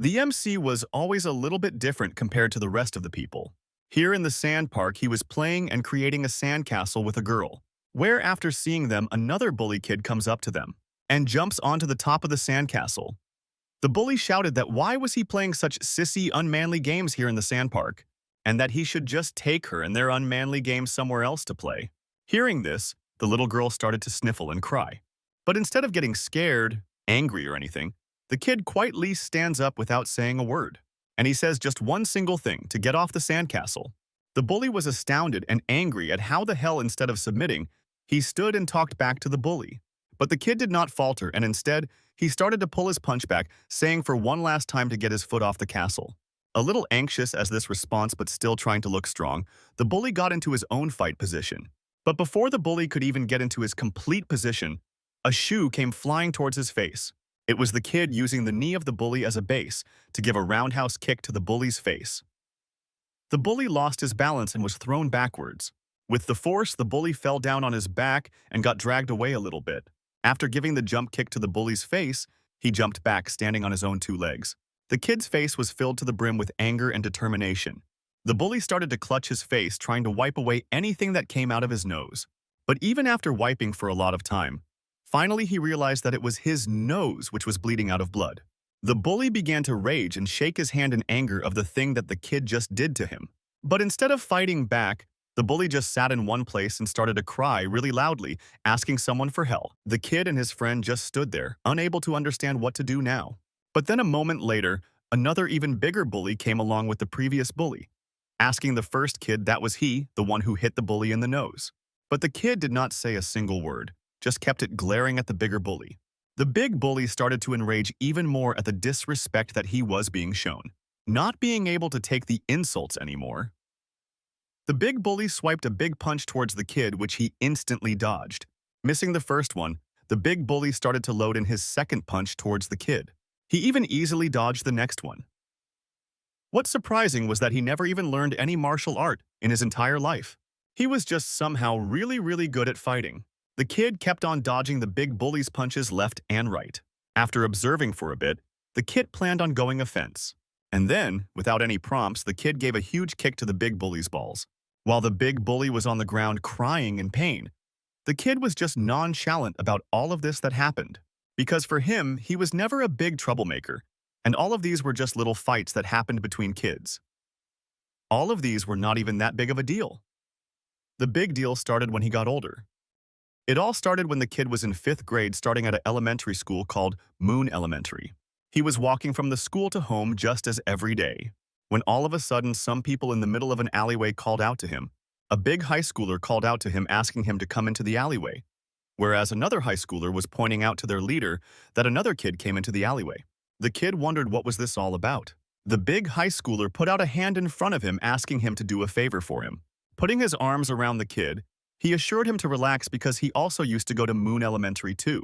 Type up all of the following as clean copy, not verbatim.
The MC was always a little bit different compared to the rest of the people. Here in the sand park, he was playing and creating a sandcastle with a girl, where after seeing them, another bully kid comes up to them and jumps onto the top of the sandcastle. The bully shouted that why was he playing such sissy, unmanly games here in the sand park, and that he should just take her and their unmanly games somewhere else to play. Hearing this, the little girl started to sniffle and cry. But instead of getting scared, angry, or anything, the kid quietly stands up without saying a word, and he says just one single thing to get off the sandcastle. The bully was astounded and angry at how the hell, instead of submitting, he stood and talked back to the bully. But the kid did not falter, and instead, he started to pull his punch back, saying for one last time to get his foot off the castle. A little anxious as this response but still trying to look strong, the bully got into his own fight position. But before the bully could even get into his complete position, a shoe came flying towards his face. It was the kid using the knee of the bully as a base to give a roundhouse kick to the bully's face. The bully lost his balance and was thrown backwards. With the force, the bully fell down on his back and got dragged away a little bit. After giving the jump kick to the bully's face, he jumped back, standing on his own two legs. The kid's face was filled to the brim with anger and determination. The bully started to clutch his face, trying to wipe away anything that came out of his nose. But even after wiping for a lot of time, finally he realized that it was his nose which was bleeding out of blood. The bully began to rage and shake his hand in anger of the thing that the kid just did to him. But instead of fighting back, the bully just sat in one place and started to cry really loudly, asking someone for help. The kid and his friend just stood there, unable to understand what to do now. But then a moment later, another even bigger bully came along with the previous bully, asking the first kid that was he, the one who hit the bully in the nose. But the kid did not say a single word, just kept it glaring at the bigger bully. The big bully started to enrage even more at the disrespect that he was being shown, not being able to take the insults anymore. The big bully swiped a big punch towards the kid, which he instantly dodged. Missing the first one, the big bully started to load in his second punch towards the kid. He even easily dodged the next one. What's surprising was that he never even learned any martial art in his entire life. He was just somehow really good at fighting. The kid kept on dodging the big bully's punches left and right. After observing for a bit, the kid planned on going offense. And then, without any prompts, the kid gave a huge kick to the big bully's balls. While the big bully was on the ground crying in pain, the kid was just nonchalant about all of this that happened. Because for him, he was never a big troublemaker, and all of these were just little fights that happened between kids. All of these were not even that big of a deal. The big deal started when he got older. It all started when the kid was in 5th grade, starting at an elementary school called Moon Elementary. He was walking from the school to home just as every day, when all of a sudden some people in the middle of an alleyway called out to him. A big high schooler called out to him asking him to come into the alleyway, whereas another high schooler was pointing out to their leader that another kid came into the alleyway. The kid wondered what was this all about. The big high schooler put out a hand in front of him asking him to do a favor for him. Putting his arms around the kid, he assured him to relax because he also used to go to Moon Elementary too.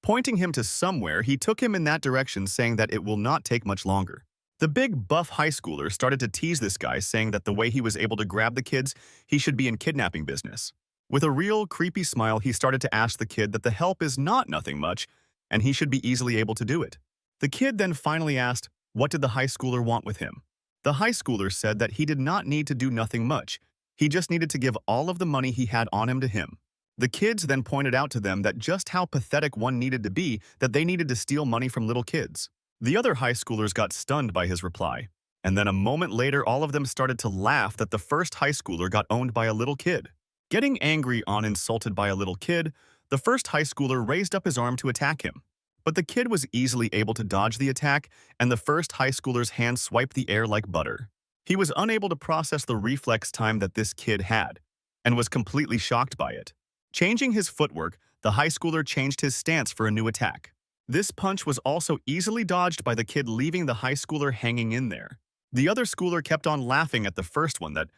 Pointing him to somewhere, he took him in that direction, saying that it will not take much longer. The big buff high schooler started to tease this guy, saying that the way he was able to grab the kids, he should be in kidnapping business. With a real creepy smile, he started to ask the kid that the help is not nothing much, and he should be easily able to do it. The kid then finally asked, what did the high schooler want with him? The high schooler said that he did not need to do nothing much. He just needed to give all of the money he had on him to him. The kids then pointed out to them that just how pathetic one needed to be, that they needed to steal money from little kids. The other high schoolers got stunned by his reply. And then a moment later, all of them started to laugh that the first high schooler got owned by a little kid. Getting angry on insulted by a little kid, the first high schooler raised up his arm to attack him. But the kid was easily able to dodge the attack, and the first high schooler's hand swiped the air like butter. He was unable to process the reflex time that this kid had, and was completely shocked by it. Changing his footwork, the high schooler changed his stance for a new attack. This punch was also easily dodged by the kid, leaving the high schooler hanging in there. The other schooler kept on laughing at the first one that,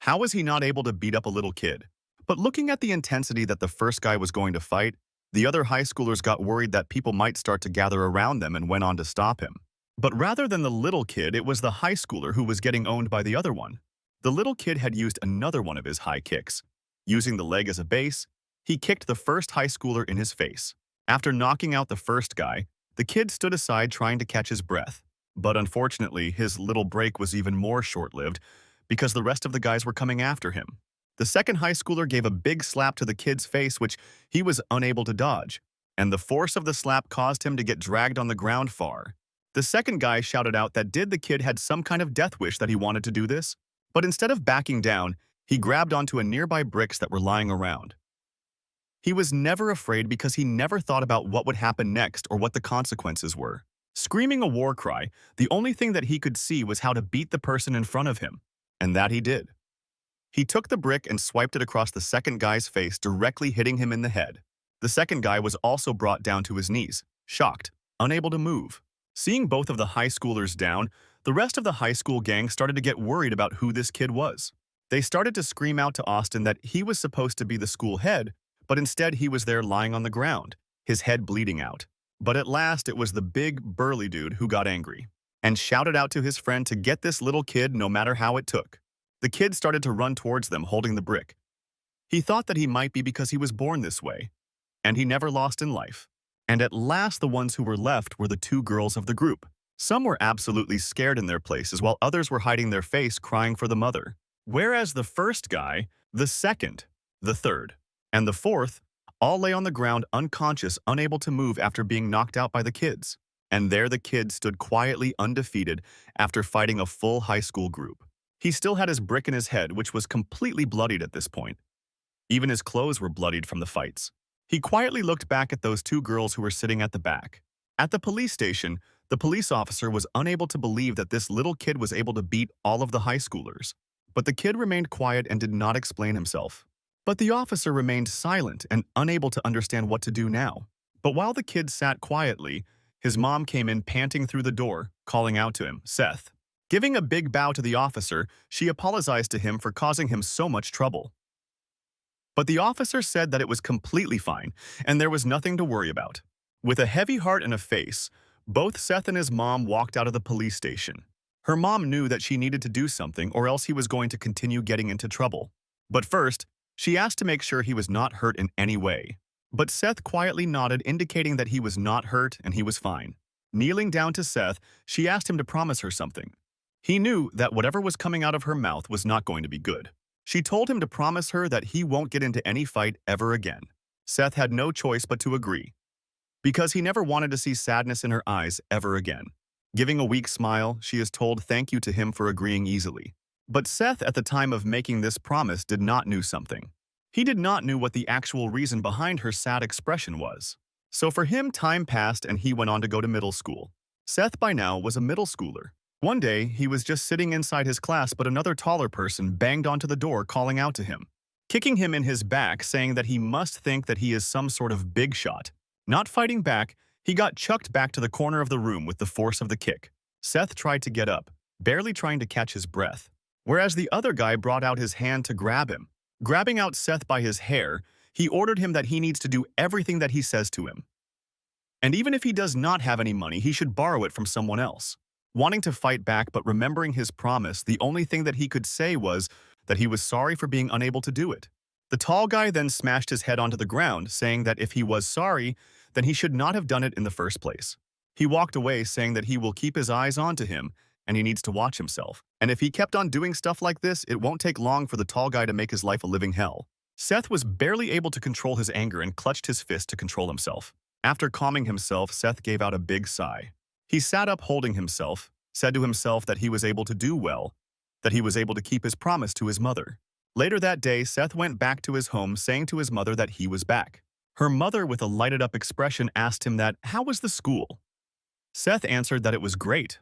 how was he not able to beat up a little kid? But looking at the intensity that the first guy was going to fight, the other high schoolers got worried that people might start to gather around them and went on to stop him. But rather than the little kid, it was the high schooler who was getting owned by the other one. The little kid had used another one of his high kicks. Using the leg as a base, he kicked the first high schooler in his face. After knocking out the first guy, the kid stood aside trying to catch his breath. But unfortunately, his little break was even more short-lived because the rest of the guys were coming after him. The second high schooler gave a big slap to the kid's face, which he was unable to dodge, and the force of the slap caused him to get dragged on the ground far. The second guy shouted out that the kid had some kind of death wish that he wanted to do this, but instead of backing down, he grabbed onto a nearby bricks that were lying around. He was never afraid because he never thought about what would happen next or what the consequences were. Screaming a war cry, the only thing that he could see was how to beat the person in front of him, and that he did. He took the brick and swiped it across the second guy's face, directly hitting him in the head. The second guy was also brought down to his knees, shocked, unable to move. Seeing both of the high schoolers down, the rest of the high school gang started to get worried about who this kid was. They started to scream out to Austin that he was supposed to be the school head, but instead he was there lying on the ground, his head bleeding out. But at last it was the big, burly dude who got angry and shouted out to his friend to get this little kid no matter how it took. The kid started to run towards them holding the brick. He thought that he might be because he was born this way, and he never lost in life. And at last the ones who were left were the two girls of the group. Some were absolutely scared in their places while others were hiding their face crying for the mother. Whereas the first guy, the second, the third, and the fourth all lay on the ground unconscious, unable to move after being knocked out by the kids. And there the kid stood quietly undefeated after fighting a full high school group. He still had his brick in his head, which was completely bloodied at this point. Even his clothes were bloodied from the fights. He quietly looked back at those two girls who were sitting at the back. At the police station, the police officer was unable to believe that this little kid was able to beat all of the high schoolers. But the kid remained quiet and did not explain himself. But the officer remained silent and unable to understand what to do now. But while the kid sat quietly, his mom came in panting through the door, calling out to him, "Seth." Giving a big bow to the officer, she apologized to him for causing him so much trouble. But the officer said that it was completely fine, and there was nothing to worry about. With a heavy heart and a face, both Seth and his mom walked out of the police station. Her mom knew that she needed to do something or else he was going to continue getting into trouble. But first, she asked to make sure he was not hurt in any way. But Seth quietly nodded, indicating that he was not hurt and he was fine. Kneeling down to Seth, she asked him to promise her something. He knew that whatever was coming out of her mouth was not going to be good. She told him to promise her that he won't get into any fight ever again. Seth had no choice but to agree, because he never wanted to see sadness in her eyes ever again. Giving a weak smile, she is told thank you to him for agreeing easily. But Seth, at the time of making this promise, did not know something. He did not know what the actual reason behind her sad expression was. So for him, time passed and he went on to go to middle school. Seth by now was a middle schooler. One day, he was just sitting inside his class, but another taller person banged onto the door calling out to him, kicking him in his back, saying that he must think that he is some sort of big shot. Not fighting back, he got chucked back to the corner of the room with the force of the kick. Seth tried to get up, barely trying to catch his breath, whereas the other guy brought out his hand to grab him. Grabbing out Seth by his hair, he ordered him that he needs to do everything that he says to him. And even if he does not have any money, he should borrow it from someone else. Wanting to fight back but remembering his promise, the only thing that he could say was that he was sorry for being unable to do it. The tall guy then smashed his head onto the ground, saying that if he was sorry, then he should not have done it in the first place. He walked away saying that he will keep his eyes onto him and he needs to watch himself. And if he kept on doing stuff like this, it won't take long for the tall guy to make his life a living hell. Seth was barely able to control his anger and clutched his fist to control himself. After calming himself, Seth gave out a big sigh. He sat up holding himself, said to himself that he was able to do well, that he was able to keep his promise to his mother. Later that day, Seth went back to his home saying to his mother that he was back. Her mother, with a lighted-up expression, asked him that, how was the school? Seth answered that it was great.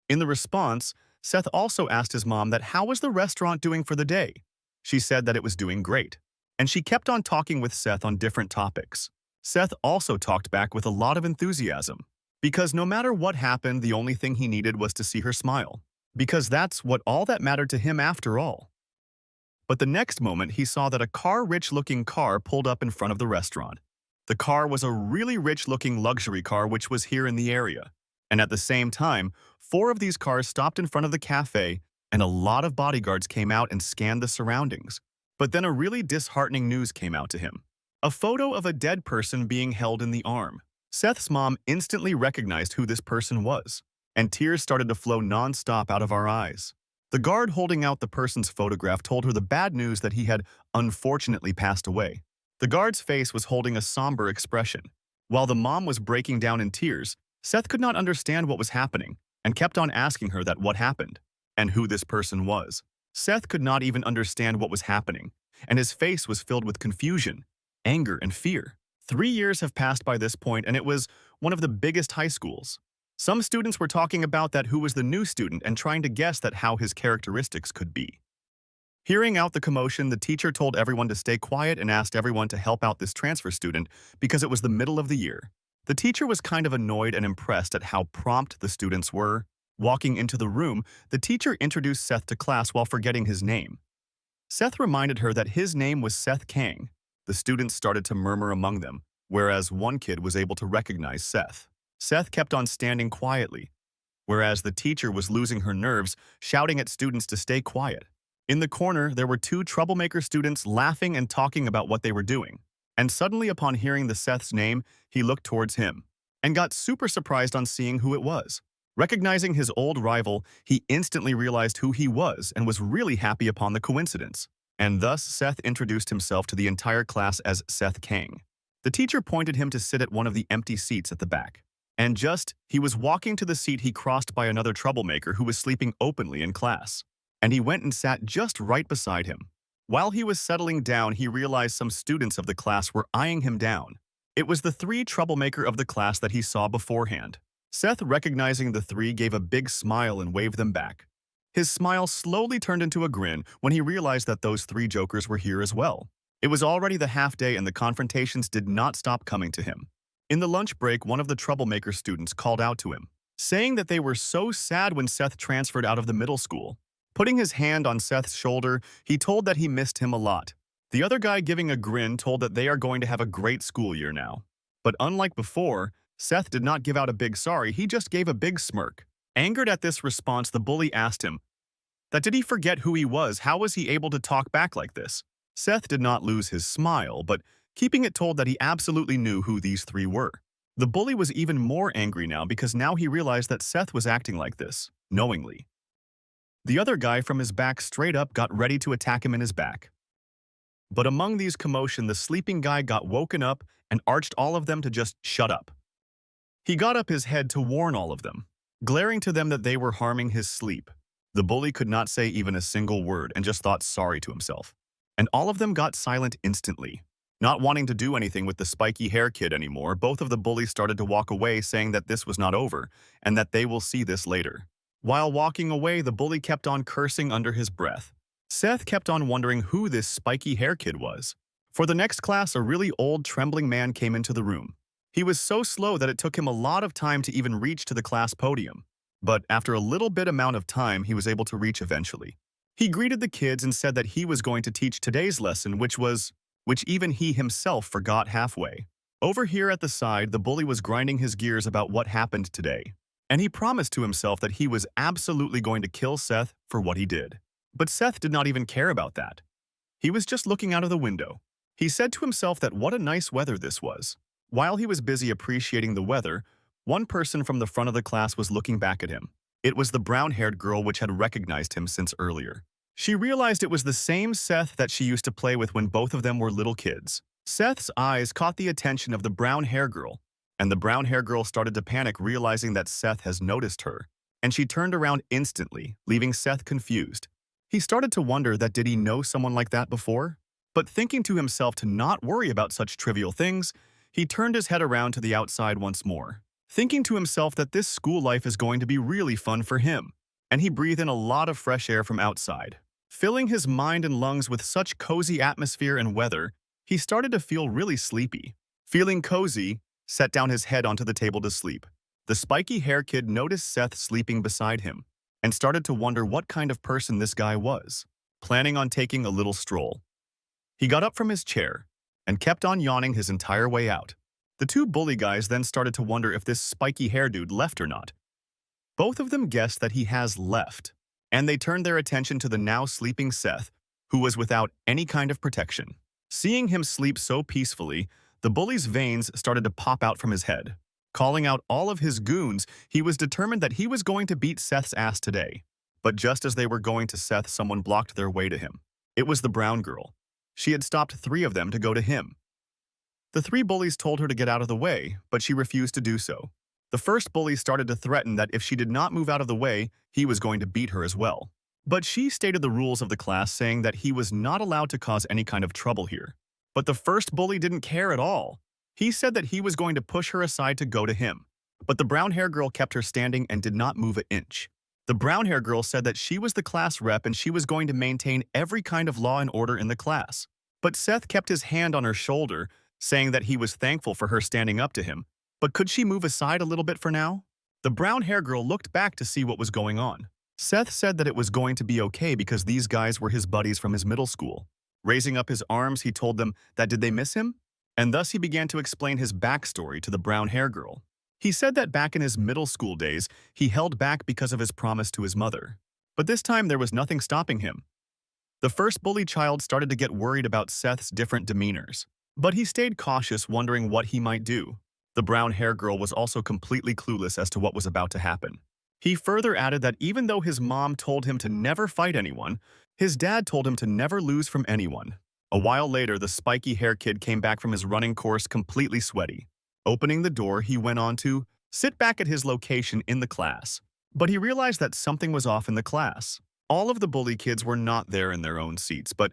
In the response, Seth also asked his mom that how was the restaurant doing for the day? She said that it was doing great. And she kept on talking with Seth on different topics. Seth also talked back with a lot of enthusiasm. Because no matter what happened, the only thing he needed was to see her smile. Because that's what all that mattered to him after all. But the next moment, he saw that a rich-looking car pulled up in front of the restaurant. The car was a really rich-looking luxury car which was here in the area. And at the same time, 4 of these cars stopped in front of the cafe, and a lot of bodyguards came out and scanned the surroundings. But then a really disheartening news came out to him. A photo of a dead person being held in the arm. Seth's mom instantly recognized who this person was. and tears started to flow non-stop out of our eyes. The guard holding out the person's photograph told her the bad news that he had unfortunately passed away. The guard's face was holding a somber expression. While the mom was breaking down in tears, Seth could not understand what was happening and kept on asking her that what happened and who this person was. Seth could not even understand what was happening, and his face was filled with confusion, anger, and fear. 3 years have passed by this point, and it was one of the biggest high schools. Some students were talking about that who was the new student and trying to guess that how his characteristics could be. Hearing out the commotion, the teacher told everyone to stay quiet and asked everyone to help out this transfer student because it was the middle of the year. The teacher was kind of annoyed and impressed at how prompt the students were. Walking into the room, the teacher introduced Seth to class while forgetting his name. Seth reminded her that his name was Seth Kang. The students started to murmur among them, whereas one kid was able to recognize Seth. Seth kept on standing quietly, whereas the teacher was losing her nerves, shouting at students to stay quiet. In the corner, there were 2 troublemaker students laughing and talking about what they were doing. And suddenly, upon hearing the Seth's name, he looked towards him and got super surprised on seeing who it was. Recognizing his old rival, he instantly realized who he was and was really happy upon the coincidence. And thus, Seth introduced himself to the entire class as Seth Kang. The teacher pointed him to sit at one of the empty seats at the back. And he was walking to the seat he crossed by another troublemaker who was sleeping openly in class. And he went and sat just right beside him. While he was settling down, he realized some students of the class were eyeing him down. It was the 3 troublemaker of the class that he saw beforehand. Seth, recognizing the 3, gave a big smile and waved them back. His smile slowly turned into a grin when he realized that those 3 jokers were here as well. It was already the half day and the confrontations did not stop coming to him. In the lunch break, one of the troublemaker students called out to him, saying that they were so sad when Seth transferred out of the middle school. Putting his hand on Seth's shoulder, he told that he missed him a lot. The other guy, giving a grin, told that they are going to have a great school year now. But unlike before, Seth did not give out a big sorry, he just gave a big smirk. Angered at this response, the bully asked him that did he forget who he was? How was he able to talk back like this? Seth did not lose his smile, but keeping it told that he absolutely knew who these 3 were. The bully was even more angry now because now he realized that Seth was acting like this, knowingly. The other guy from his back straight up got ready to attack him in his back. But among these commotion, the sleeping guy got woken up and urged all of them to just shut up. He got up his head to warn all of them, glaring to them that they were harming his sleep. The bully could not say even a single word and just thought sorry to himself. And all of them got silent instantly. Not wanting to do anything with the spiky hair kid anymore, both of the bullies started to walk away, saying that this was not over and that they will see this later. While walking away, the bully kept on cursing under his breath. Seth kept on wondering who this spiky hair kid was. For the next class, a really old, trembling man came into the room. He was so slow that it took him a lot of time to even reach to the class podium. But after a little bit amount of time, he was able to reach eventually. He greeted the kids and said that he was going to teach today's lesson, which even he himself forgot halfway. Over here at the side, the bully was grinding his gears about what happened today. And he promised to himself that he was absolutely going to kill Seth for what he did. But Seth did not even care about that. He was just looking out of the window. He said to himself that what a nice weather this was. While he was busy appreciating the weather, one person from the front of the class was looking back at him. It was the brown-haired girl which had recognized him since earlier. She realized it was the same Seth that she used to play with when both of them were little kids. Seth's eyes caught the attention of the brown-haired girl, and the brown-haired girl started to panic, realizing that Seth has noticed her, and she turned around instantly, leaving Seth confused. He started to wonder that did he know someone like that before? But thinking to himself to not worry about such trivial things, he turned his head around to the outside once more, thinking to himself that this school life is going to be really fun for him, and he breathed in a lot of fresh air from outside. Filling his mind and lungs with such cozy atmosphere and weather, he started to feel really sleepy. Feeling cozy, set down his head onto the table to sleep. The spiky hair kid noticed Seth sleeping beside him and started to wonder what kind of person this guy was, planning on taking a little stroll. He got up from his chair and kept on yawning his entire way out. The 2 bully guys then started to wonder if this spiky hair dude left or not. Both of them guessed that he has left, and they turned their attention to the now sleeping Seth, who was without any kind of protection. Seeing him sleep so peacefully, the bully's veins started to pop out from his head, Calling out all of his goons, he was determined that he was going to beat Seth's ass today. But just as they were going to Seth, someone blocked their way to him. It was the brown girl. She had stopped 3 of them to go to him. The 3 bullies told her to get out of the way, but she refused to do so. The first bully started to threaten that if she did not move out of the way, he was going to beat her as well. But she stated the rules of the class, saying that he was not allowed to cause any kind of trouble here. But the first bully didn't care at all. He said that he was going to push her aside to go to him. But the brown hair girl kept her standing and did not move an inch. The brown hair girl said that she was the class rep and she was going to maintain every kind of law and order in the class. But Seth kept his hand on her shoulder, saying that he was thankful for her standing up to him. But could she move aside a little bit for now? The brown hair girl looked back to see what was going on. Seth said that it was going to be okay because these guys were his buddies from his middle school. Raising up his arms, he told them that did they miss him? And thus he began to explain his backstory to the brown hair girl. He said that back in his middle school days, he held back because of his promise to his mother. But this time there was nothing stopping him. The first bully child started to get worried about Seth's different demeanors. But he stayed cautious, wondering what he might do. The brown hair girl was also completely clueless as to what was about to happen. He further added that even though his mom told him to never fight anyone, his dad told him to never lose from anyone. A while later, the spiky hair kid came back from his running course completely sweaty. Opening the door, he went on to sit back at his location in the class. But he realized that something was off in the class. All of the bully kids were not there in their own seats, but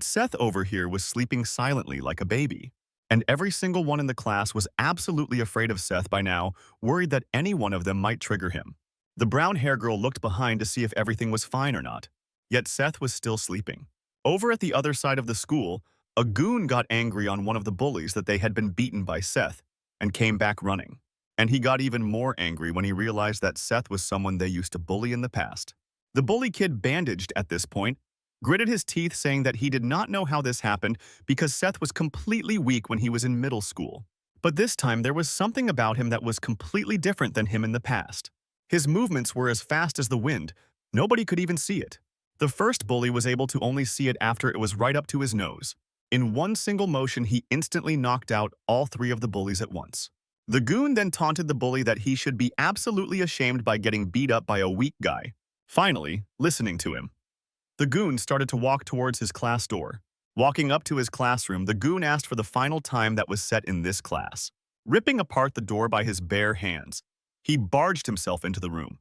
Seth over here was sleeping silently like a baby. And every single one in the class was absolutely afraid of Seth by now, worried that any one of them might trigger him. The brown hair girl looked behind to see if everything was fine or not. Yet Seth was still sleeping. Over at the other side of the school, a goon got angry on one of the bullies that they had been beaten by Seth and came back running. And he got even more angry when he realized that Seth was someone they used to bully in the past. The bully kid, bandaged at this point, gritted his teeth, saying that he did not know how this happened because Seth was completely weak when he was in middle school. But this time there was something about him that was completely different than him in the past. His movements were as fast as the wind. Nobody could even see it. The first bully was able to only see it after it was right up to his nose. In one single motion, he instantly knocked out all 3 of the bullies at once. The goon then taunted the bully that he should be absolutely ashamed by getting beat up by a weak guy. Finally, listening to him, the goon started to walk towards his class door. Walking up to his classroom, the goon asked for the final time that was set in this class. Ripping apart the door by his bare hands, he barged himself into the room.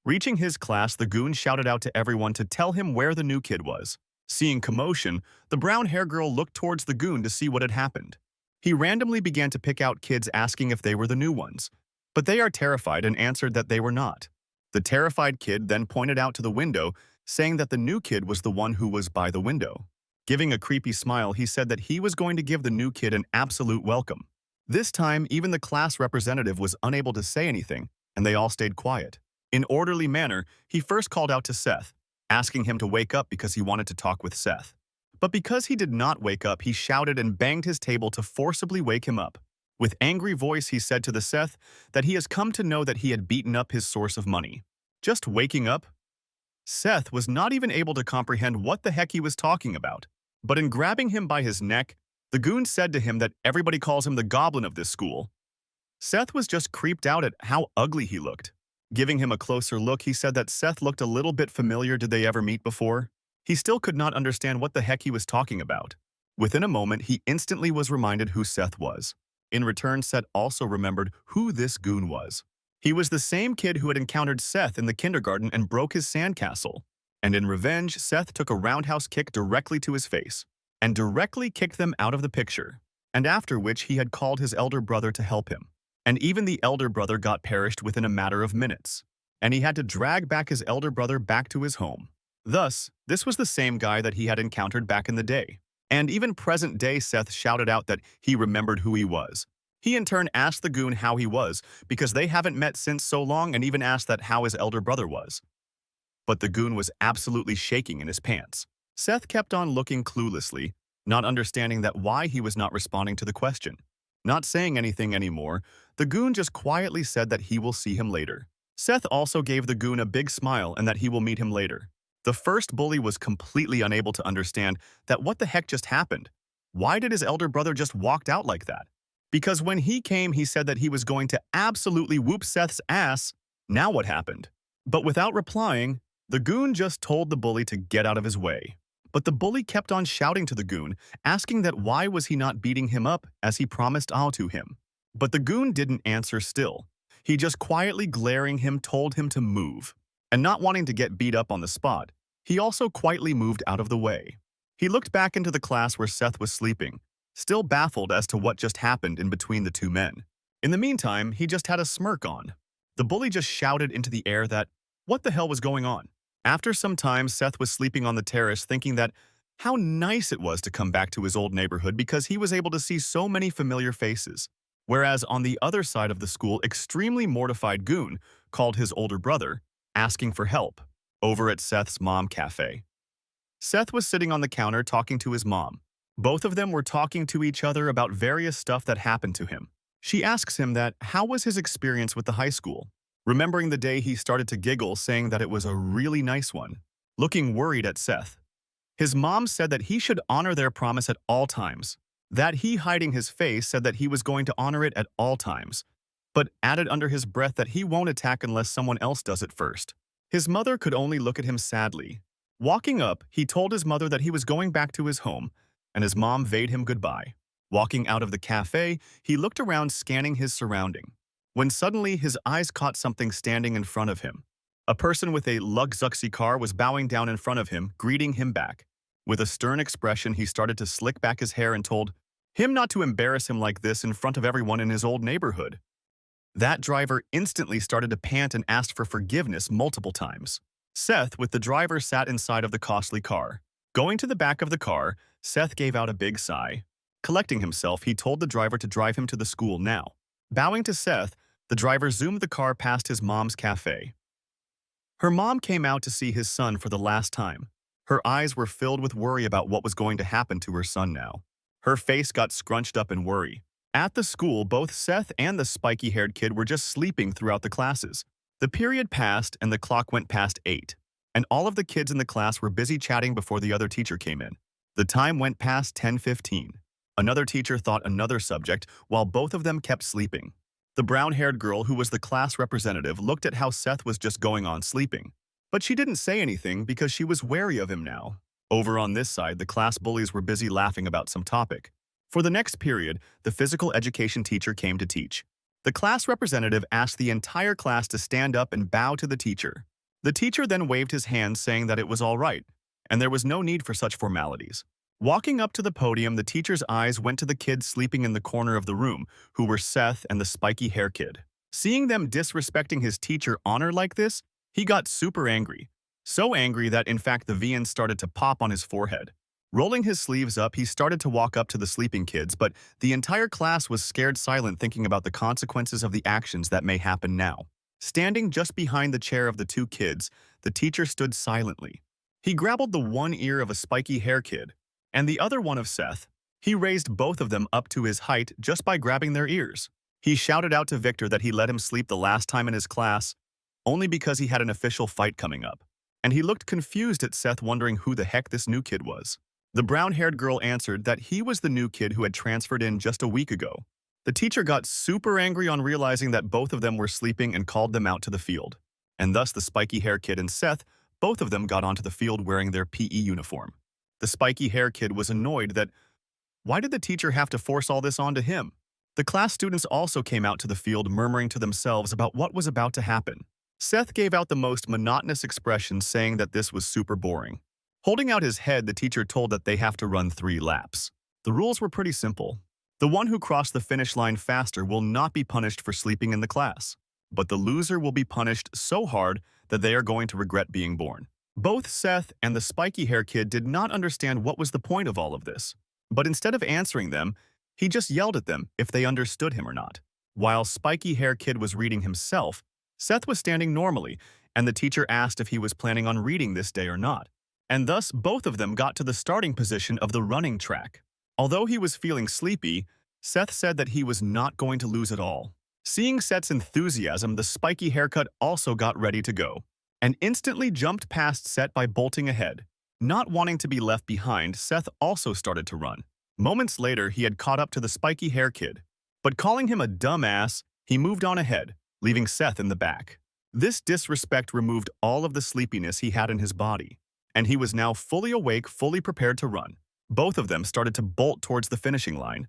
Reaching his class, the goon shouted out to everyone to tell him where the new kid was. Seeing commotion, the brown hair girl looked towards the goon to see what had happened. He randomly began to pick out kids, asking if they were the new ones. But they are terrified and answered that they were not. The terrified kid then pointed out to the window, saying that the new kid was the one who was by the window. Giving a creepy smile, he said that he was going to give the new kid an absolute welcome. This time, even the class representative was unable to say anything, and they all stayed quiet. In orderly manner, he first called out to Seth, asking him to wake up because he wanted to talk with Seth. But because he did not wake up, he shouted and banged his table to forcibly wake him up. With angry voice, he said to the Seth that he has come to know that he had beaten up his source of money. Just waking up? Seth was not even able to comprehend what the heck he was talking about. But in grabbing him by his neck, the goon said to him that everybody calls him the goblin of this school. Seth was just creeped out at how ugly he looked. Giving him a closer look, he said that Seth looked a little bit familiar. Did they ever meet before? He still could not understand what the heck he was talking about. Within a moment, he instantly was reminded who Seth was. In return, Seth also remembered who this goon was. He was the same kid who had encountered Seth in the kindergarten and broke his sandcastle. And in revenge, Seth took a roundhouse kick directly to his face and directly kicked them out of the picture. And after which he had called his elder brother to help him. And even the elder brother got perished within a matter of minutes. And he had to drag back his elder brother back to his home. Thus, this was the same guy that he had encountered back in the day. And even present day, Seth shouted out that he remembered who he was. He in turn asked the goon how he was, because they haven't met since so long, and even asked that how his elder brother was. But the goon was absolutely shaking in his pants. Seth kept on looking cluelessly, not understanding that why he was not responding to the question. Not saying anything anymore, the goon just quietly said that he will see him later. Seth also gave the goon a big smile and that he will meet him later. The first bully was completely unable to understand that what the heck just happened. Why did his elder brother just walk out like that? Because when he came, he said that he was going to absolutely whoop Seth's ass. Now what happened? But without replying, the goon just told the bully to get out of his way. But the bully kept on shouting to the goon, asking that why was he not beating him up as he promised to him. But the goon didn't answer still. He just quietly glaring him told him to move. And not wanting to get beat up on the spot, he also quietly moved out of the way. He looked back into the class where Seth was sleeping, still baffled as to what just happened in between the two men. In the meantime, he just had a smirk on. The bully just shouted into the air that, what the hell was going on? After some time, Seth was sleeping on the terrace thinking that how nice it was to come back to his old neighborhood because he was able to see so many familiar faces. Whereas on the other side of the school, extremely mortified goon called his older brother, asking for help, over at Seth's mom cafe. Seth was sitting on the counter talking to his mom. Both of them were talking to each other about various stuff that happened to him. She asks him that how was his experience with the high school, remembering the day he started to giggle saying that it was a really nice one, looking worried at Seth. His mom said that he should honor their promise at all times, that he hiding his face said that he was going to honor it at all times, but added under his breath that he won't attack unless someone else does it first. His mother could only look at him sadly. Walking up, he told his mother that he was going back to his home, and his mom bade him goodbye. Walking out of the cafe, he looked around scanning his surrounding, when suddenly his eyes caught something standing in front of him. A person with a Luxury car was bowing down in front of him, greeting him back. With a stern expression, he started to slick back his hair and told him not to embarrass him like this in front of everyone in his old neighborhood. That driver instantly started to pant and asked for forgiveness multiple times. Seth, with the driver, sat inside of the costly car. Going to the back of the car, Seth gave out a big sigh. Collecting himself, he told the driver to drive him to the school now. Bowing to Seth, the driver zoomed the car past his mom's cafe. Her mom came out to see his son for the last time. Her eyes were filled with worry about what was going to happen to her son now. Her face got scrunched up in worry. At the school, both Seth and the spiky-haired kid were just sleeping throughout the classes. The period passed and the clock went past 8, and all of the kids in the class were busy chatting before the other teacher came in. The time went past 10:15. Another teacher thought another subject while both of them kept sleeping. The brown-haired girl, who was the class representative, looked at how Seth was just going on sleeping. But she didn't say anything because she was wary of him now. Over on this side, the class bullies were busy laughing about some topic. For the next period, the physical education teacher came to teach. The class representative asked the entire class to stand up and bow to the teacher. The teacher then waved his hand saying that it was all right, and there was no need for such formalities. Walking up to the podium, the teacher's eyes went to the kids sleeping in the corner of the room, who were Seth and the spiky hair kid. Seeing them disrespecting his teacher honor like this, he got super angry. So angry that in fact the veins started to pop on his forehead. Rolling his sleeves up, he started to walk up to the sleeping kids, but the entire class was scared silent thinking about the consequences of the actions that may happen now. Standing just behind the chair of the two kids, the teacher stood silently. He grabbed the one ear of a spiky hair kid, and the other one of Seth. He raised both of them up to his height just by grabbing their ears. He shouted out to Victor that he let him sleep the last time in his class, only because he had an official fight coming up. And he looked confused at Seth, wondering who the heck this new kid was. The brown-haired girl answered that he was the new kid who had transferred in just a week ago. The teacher got super angry on realizing that both of them were sleeping and called them out to the field. And thus the spiky hair kid and Seth, both of them got onto the field wearing their PE uniform. The spiky hair kid was annoyed that why did the teacher have to force all this onto him? The class students also came out to the field murmuring to themselves about what was about to happen. Seth gave out the most monotonous expression, saying that this was super boring. Holding out his head, the teacher told that they have to run 3 laps. The rules were pretty simple. The one who crossed the finish line faster will not be punished for sleeping in the class, but the loser will be punished so hard that they are going to regret being born. Both Seth and the spiky hair kid did not understand what was the point of all of this, but instead of answering them, he just yelled at them if they understood him or not. While spiky hair kid was reading himself, Seth was standing normally, and the teacher asked if he was planning on reading this day or not. And thus, both of them got to the starting position of the running track. Although he was feeling sleepy, Seth said that he was not going to lose at all. Seeing Seth's enthusiasm, the spiky haircut also got ready to go, and instantly jumped past Seth by bolting ahead. Not wanting to be left behind, Seth also started to run. Moments later, he had caught up to the spiky hair kid. But calling him a dumbass, he moved on ahead, leaving Seth in the back. This disrespect removed all of the sleepiness he had in his body, and he was now fully awake, fully prepared to run. Both of them started to bolt towards the finishing line.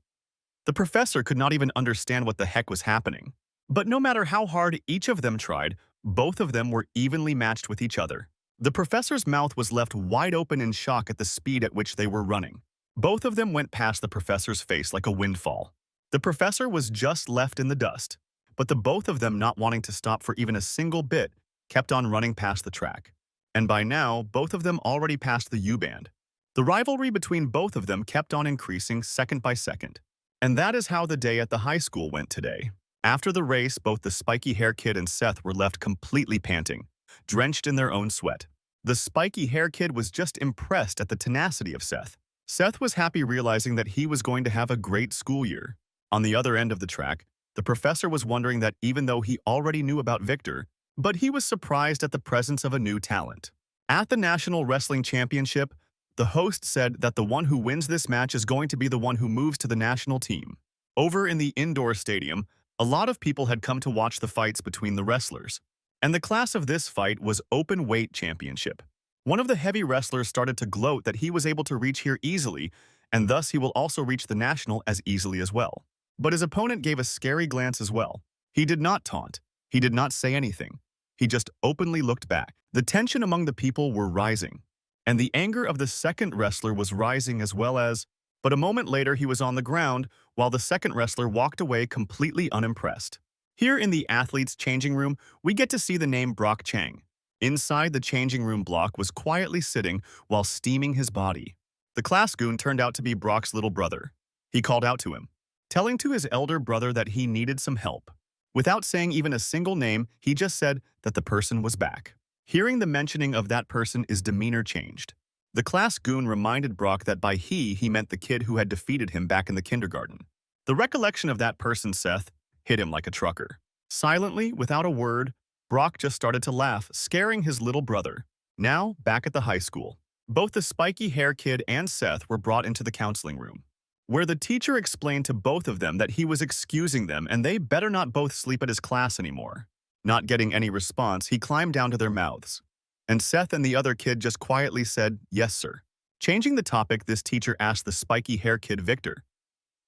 The professor could not even understand what the heck was happening. But no matter how hard each of them tried, both of them were evenly matched with each other. The professor's mouth was left wide open in shock at the speed at which they were running. Both of them went past the professor's face like a windfall. The professor was just left in the dust, but the both of them, not wanting to stop for even a single bit, kept on running past the track. And by now, both of them already passed the U-band. The rivalry between both of them kept on increasing second by second. And that is how the day at the high school went today. After the race, both the spiky hair kid and Seth were left completely panting, drenched in their own sweat. The spiky hair kid was just impressed at the tenacity of Seth. Seth was happy, realizing that he was going to have a great school year. On the other end of the track, the professor was wondering that even though he already knew about Victor, but he was surprised at the presence of a new talent. At the National Wrestling Championship, the host said that the one who wins this match is going to be the one who moves to the national team. Over in the indoor stadium, a lot of people had come to watch the fights between the wrestlers, and the class of this fight was open weight championship. One of the heavy wrestlers started to gloat that he was able to reach here easily, and thus he will also reach the national as easily as well. But his opponent gave a scary glance as well. He did not taunt. He did not say anything. He just openly looked back. The tension among the people were rising, and the anger of the second wrestler was rising as well as, but a moment later he was on the ground while the second wrestler walked away completely unimpressed. Here in the athletes' changing room, we get to see the name Brock Chang. Inside the changing room, Block was quietly sitting while steaming his body. The class goon turned out to be Brock's little brother. He called out to him, telling to his elder brother that he needed some help. Without saying even a single name, he just said that the person was back. Hearing the mentioning of that person, his demeanor changed. The class goon reminded Brock that by he meant the kid who had defeated him back in the kindergarten. The recollection of that person, Seth, hit him like a trucker. Silently, without a word, Brock just started to laugh, scaring his little brother. Now, back at the high school, both the spiky hair kid and Seth were brought into the counseling room, where the teacher explained to both of them that he was excusing them and they better not both sleep at his class anymore. Not getting any response, he climbed down to their mouths, and Seth and the other kid just quietly said, "Yes, sir." Changing the topic, this teacher asked the spiky hair kid, Victor,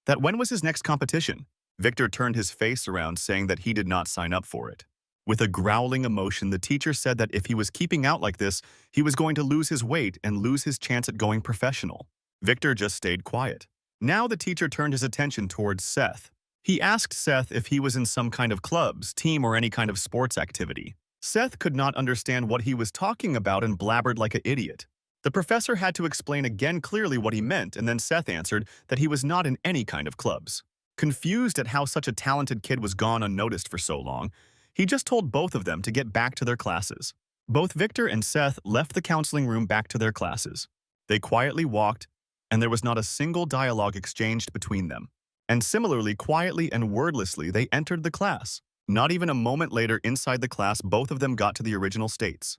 that when was his next competition? Victor turned his face around, saying that he did not sign up for it. With a growling emotion, the teacher said that if he was keeping out like this, he was going to lose his weight and lose his chance at going professional. Victor just stayed quiet. Now the teacher turned his attention towards Seth. He asked Seth if he was in some kind of clubs, team, or any kind of sports activity. Seth could not understand what he was talking about and blabbered like an idiot. The professor had to explain again clearly what he meant, and then Seth answered that he was not in any kind of clubs. Confused at how such a talented kid was gone unnoticed for so long, he just told both of them to get back to their classes. Both Victor and Seth left the counseling room back to their classes. They quietly walked, and there was not a single dialogue exchanged between them. And similarly, quietly and wordlessly, they entered the class. Not even a moment later, inside the class, both of them got to the original states.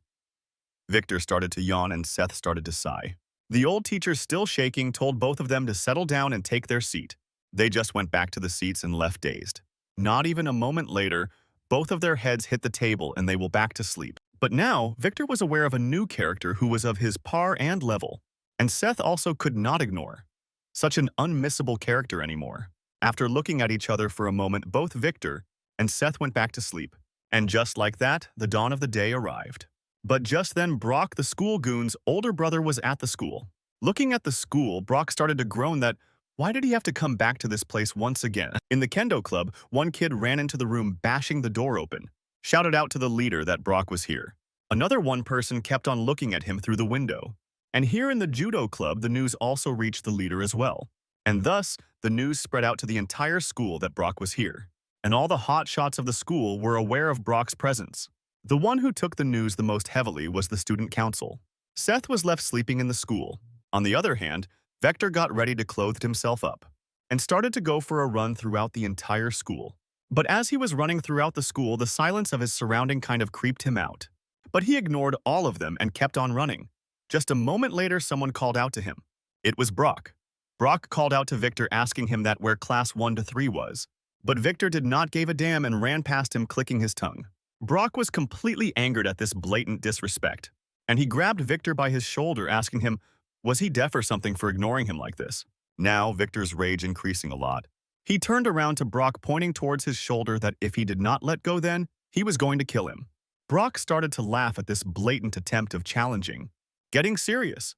Victor started to yawn and Seth started to sigh. The old teacher, still shaking, told both of them to settle down and take their seat. They just went back to the seats and left dazed. Not even a moment later, both of their heads hit the table and they were back to sleep. But now, Victor was aware of a new character who was of his par and level, and Seth also could not ignore such an unmissable character anymore. After looking at each other for a moment, both Victor and Seth went back to sleep. And just like that, the dawn of the day arrived. But just then, Brock, the school goon's older brother, was at the school. Looking at the school, Brock started to groan that why did he have to come back to this place once again? In the kendo club, one kid ran into the room, bashing the door open, shouted out to the leader that Brock was here. Another one person kept on looking at him through the window. And here in the judo club, the news also reached the leader as well. And thus, the news spread out to the entire school that Brock was here. And all the hot shots of the school were aware of Brock's presence. The one who took the news the most heavily was the student council. Seth was left sleeping in the school. On the other hand, Victor got ready to clothe himself up and started to go for a run throughout the entire school. But as he was running throughout the school, the silence of his surrounding kind of creeped him out. But he ignored all of them and kept on running. Just a moment later, someone called out to him. It was Brock. Brock called out to Victor, asking him that where class 1 to 3 was. But Victor did not give a damn and ran past him, clicking his tongue. Brock was completely angered at this blatant disrespect, and he grabbed Victor by his shoulder, asking him, was he deaf or something for ignoring him like this? Now, Victor's rage increasing a lot. He turned around to Brock, pointing towards his shoulder that if he did not let go then, he was going to kill him. Brock started to laugh at this blatant attempt of challenging, getting serious.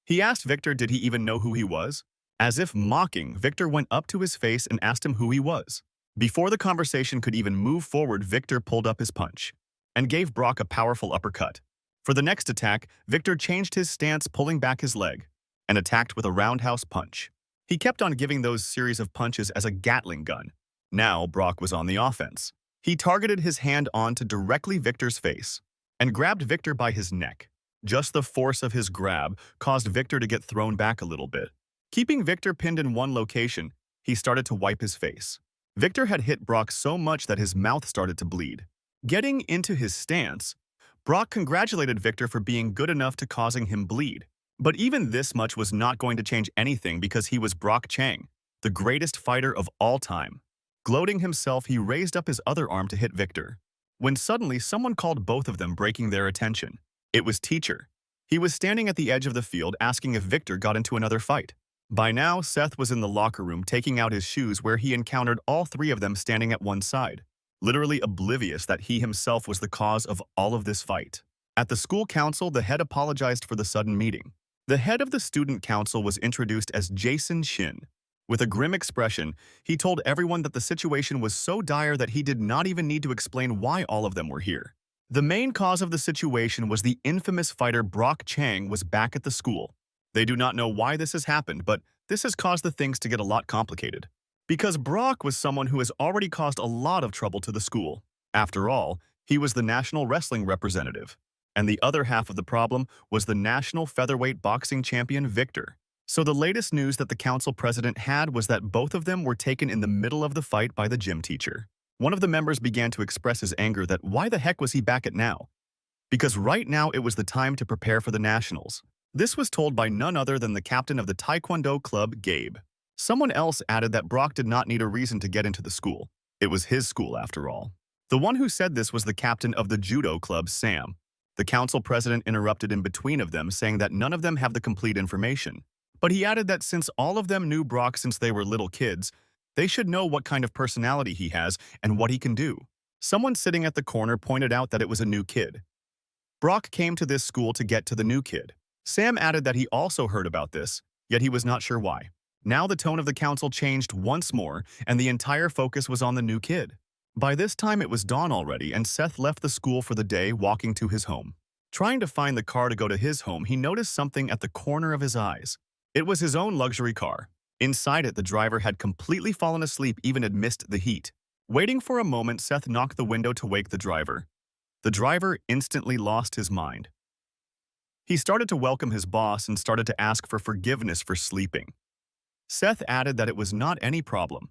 He asked Victor did he even know who he was? As if mocking, Victor went up to his face and asked him who he was. Before the conversation could even move forward, Victor pulled up his punch and gave Brock a powerful uppercut. For the next attack, Victor changed his stance, pulling back his leg, and attacked with a roundhouse punch. He kept on giving those series of punches as a Gatling gun. Now Brock was on the offense. He targeted his hand onto directly Victor's face and grabbed Victor by his neck. Just the force of his grab caused Victor to get thrown back a little bit. Keeping Victor pinned in one location, he started to wipe his face. Victor had hit Brock so much that his mouth started to bleed. Getting into his stance, Brock congratulated Victor for being good enough to causing him bleed. But even this much was not going to change anything because he was Brock Chang, the greatest fighter of all time. Gloating himself, he raised up his other arm to hit Victor, when suddenly someone called both of them, breaking their attention. It was Teacher. He was standing at the edge of the field asking if Victor got into another fight. By now, Seth was in the locker room taking out his shoes where he encountered all three of them standing at one side, literally oblivious that he himself was the cause of all of this fight. At the school council, the head apologized for the sudden meeting. The head of the student council was introduced as Jason Shin. With a grim expression, he told everyone that the situation was so dire that he did not even need to explain why all of them were here. The main cause of the situation was the infamous fighter Brock Chang was back at the school. They do not know why this has happened, but this has caused the things to get a lot complicated. Because Brock was someone who has already caused a lot of trouble to the school. After all, he was the national wrestling representative. And the other half of the problem was the national featherweight boxing champion Victor. So the latest news that the council president had was that both of them were taken in the middle of the fight by the gym teacher. One of the members began to express his anger that why the heck was he back at now? Because right now it was the time to prepare for the nationals. This was told by none other than the captain of the Taekwondo club, Gabe. Someone else added that Brock did not need a reason to get into the school. It was his school after all. The one who said this was the captain of the judo club, Sam. The council president interrupted in between of them, saying that none of them have the complete information. But he added that since all of them knew Brock since they were little kids, they should know what kind of personality he has and what he can do. Someone sitting at the corner pointed out that it was a new kid. Brock came to this school to get to the new kid. Sam added that he also heard about this, yet he was not sure why. Now the tone of the council changed once more, and the entire focus was on the new kid. By this time it was dawn already, and Seth left the school for the day, walking to his home. Trying to find the car to go to his home, he noticed something at the corner of his eyes. It was his own luxury car. Inside it, the driver had completely fallen asleep even amidst the heat. Waiting for a moment, Seth knocked the window to wake the driver. The driver instantly lost his mind. He started to welcome his boss and started to ask for forgiveness for sleeping. Seth added that it was not any problem.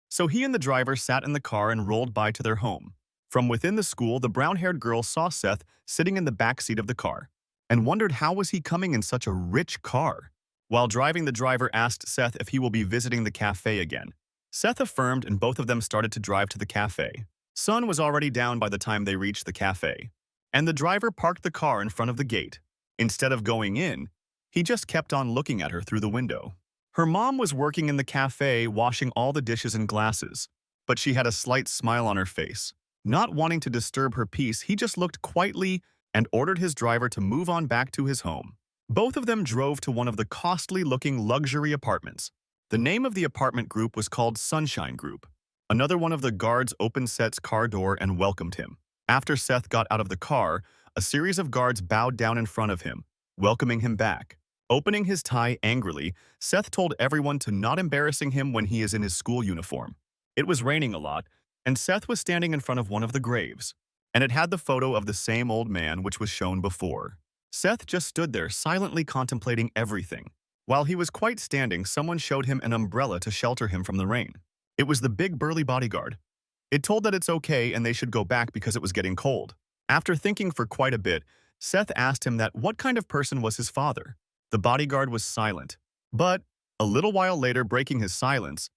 So he and the driver sat in the car and rolled by to their home. From within the school, the brown-haired girl saw Seth sitting in the back seat of the car and wondered how was he coming in such a rich car. While driving, the driver asked Seth if he will be visiting the cafe again. Seth affirmed, and both of them started to drive to the cafe. Sun was already down by the time they reached the cafe, and the driver parked the car in front of the gate. Instead of going in, he just kept on looking at her through the window. Her mom was working in the cafe, washing all the dishes and glasses, but she had a slight smile on her face. Not wanting to disturb her peace, he just looked quietly and ordered his driver to move on back to his home. Both of them drove to one of the costly-looking luxury apartments. The name of the apartment group was called Sunshine Group. Another one of the guards opened Seth's car door and welcomed him. After Seth got out of the car, a series of guards bowed down in front of him, welcoming him back. Opening his tie angrily, Seth told everyone to not embarrassing him when he is in his school uniform. It was raining a lot, and Seth was standing in front of one of the graves, and it had the photo of the same old man which was shown before. Seth just stood there silently contemplating everything. While he was quite standing, someone showed him an umbrella to shelter him from the rain. It was the big burly bodyguard. It told that it's okay and they should go back because it was getting cold. After thinking for quite a bit, Seth asked him that what kind of person was his father. The bodyguard was silent, but a little while later, breaking his silence,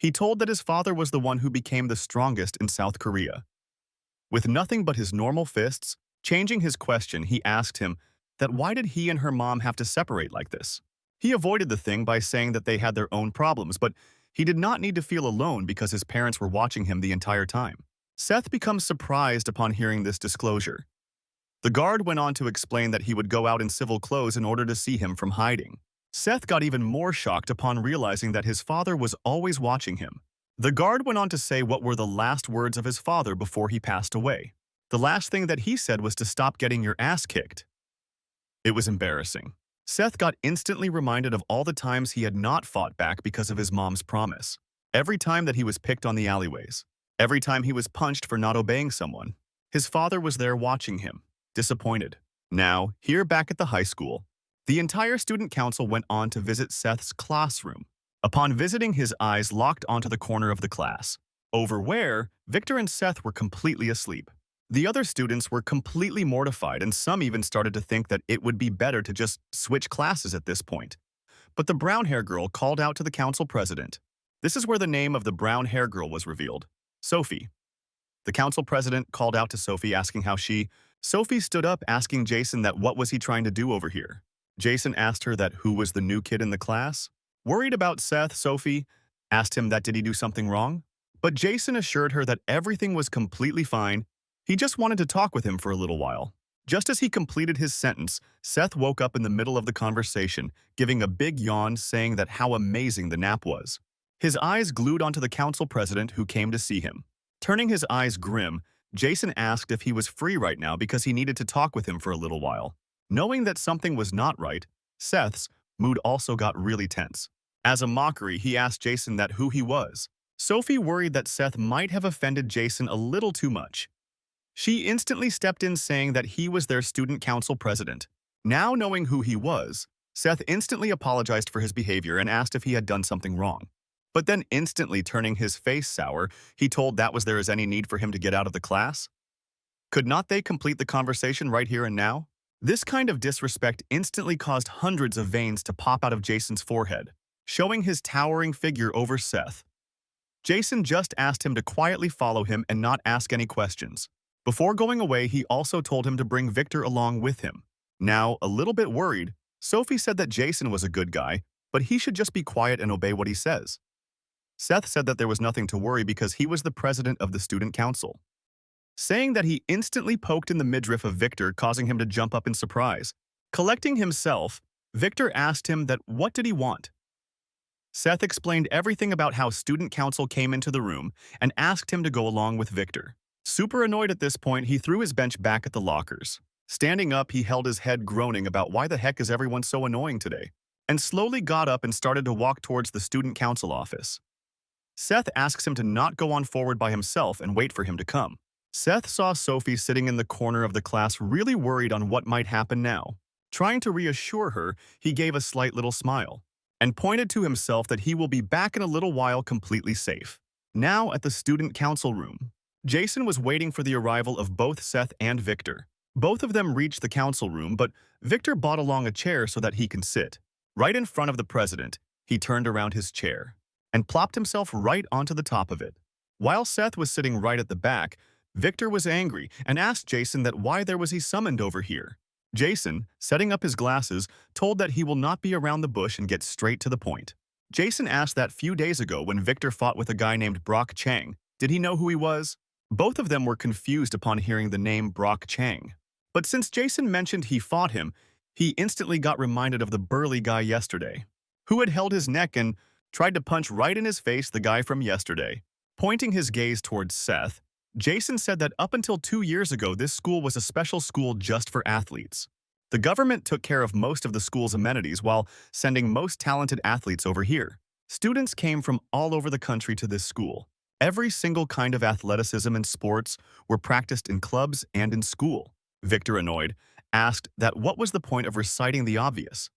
He told that his father was the one who became the strongest in South Korea. With nothing but his normal fists, changing his question, he asked him that why did he and her mom have to separate like this? He avoided the thing by saying that they had their own problems, but he did not need to feel alone because his parents were watching him the entire time. Seth becomes surprised upon hearing this disclosure. The guard went on to explain that he would go out in civil clothes in order to see him from hiding. Seth got even more shocked upon realizing that his father was always watching him. The guard went on to say what were the last words of his father before he passed away. The last thing that he said was to stop getting your ass kicked. It was embarrassing. Seth got instantly reminded of all the times he had not fought back because of his mom's promise. Every time that he was picked on the alleyways. Every time he was punched for not obeying someone. His father was there watching him, disappointed. Now, here back at the high school, the entire student council went on to visit Seth's classroom. Upon visiting, his eyes locked onto the corner of the class, over where Victor and Seth were completely asleep. The other students were completely mortified, and some even started to think that it would be better to just switch classes at this point. But the brown-hair girl called out to the council president. This is where the name of the brown-hair girl was revealed. Sophie. The council president called out to Sophie asking how Sophie stood up asking Jason that what was he trying to do over here. Jason asked her that who was the new kid in the class. Worried about Seth, Sophie asked him that did he do something wrong? But Jason assured her that everything was completely fine. He just wanted to talk with him for a little while. Just as he completed his sentence, Seth woke up in the middle of the conversation, giving a big yawn saying that how amazing the nap was. His eyes glued onto the council president who came to see him. Turning his eyes grim, Jason asked if he was free right now because he needed to talk with him for a little while. Knowing that something was not right, Seth's mood also got really tense. As a mockery, he asked Jason that who he was. Sophie worried that Seth might have offended Jason a little too much. She instantly stepped in saying that he was their student council president. Now knowing who he was, Seth instantly apologized for his behavior and asked if he had done something wrong. But then instantly turning his face sour, he told that was there is any need for him to get out of the class? Could not they complete the conversation right here and now? This kind of disrespect instantly caused hundreds of veins to pop out of Jason's forehead, showing his towering figure over Seth. Jason just asked him to quietly follow him and not ask any questions. Before going away, he also told him to bring Victor along with him. Now, a little bit worried, Sophie said that Jason was a good guy, but he should just be quiet and obey what he says. Seth said that there was nothing to worry because he was the president of the student council, saying that he instantly poked in the midriff of Victor, causing him to jump up in surprise. Collecting himself, Victor asked him that what did he want. Seth explained everything about how student council came into the room and asked him to go along with Victor. Super annoyed at this point, he threw his bench back at the lockers. Standing up, he held his head groaning about why the heck is everyone so annoying today, and slowly got up and started to walk towards the student council office. Seth asks him to not go on forward by himself and wait for him to come. Seth saw Sophie sitting in the corner of the class really worried on what might happen now. Trying to reassure her, he gave a slight little smile and pointed to himself that he will be back in a little while completely safe. Now at the student council room, Jason was waiting for the arrival of both Seth and Victor. Both of them reached the council room, but Victor brought along a chair so that he can sit. Right in front of the president, he turned around his chair and plopped himself right onto the top of it. While Seth was sitting right at the back, Victor was angry and asked Jason that why there was he summoned over here. Jason, setting up his glasses, told that he will not be around the bush and get straight to the point. Jason asked that few days ago when Victor fought with a guy named Brock Chang, did he know who he was? Both of them were confused upon hearing the name Brock Chang. But since Jason mentioned he fought him, he instantly got reminded of the burly guy yesterday, who had held his neck and tried to punch right in his face the guy from yesterday. Pointing his gaze towards Seth, Jason said that up until 2 years ago, this school was a special school just for athletes. The government took care of most of the school's amenities while sending most talented athletes over here. Students came from all over the country to this school. Every single kind of athleticism and sports were practiced in clubs and in school. Victor, annoyed, asked that what was the point of reciting the obvious.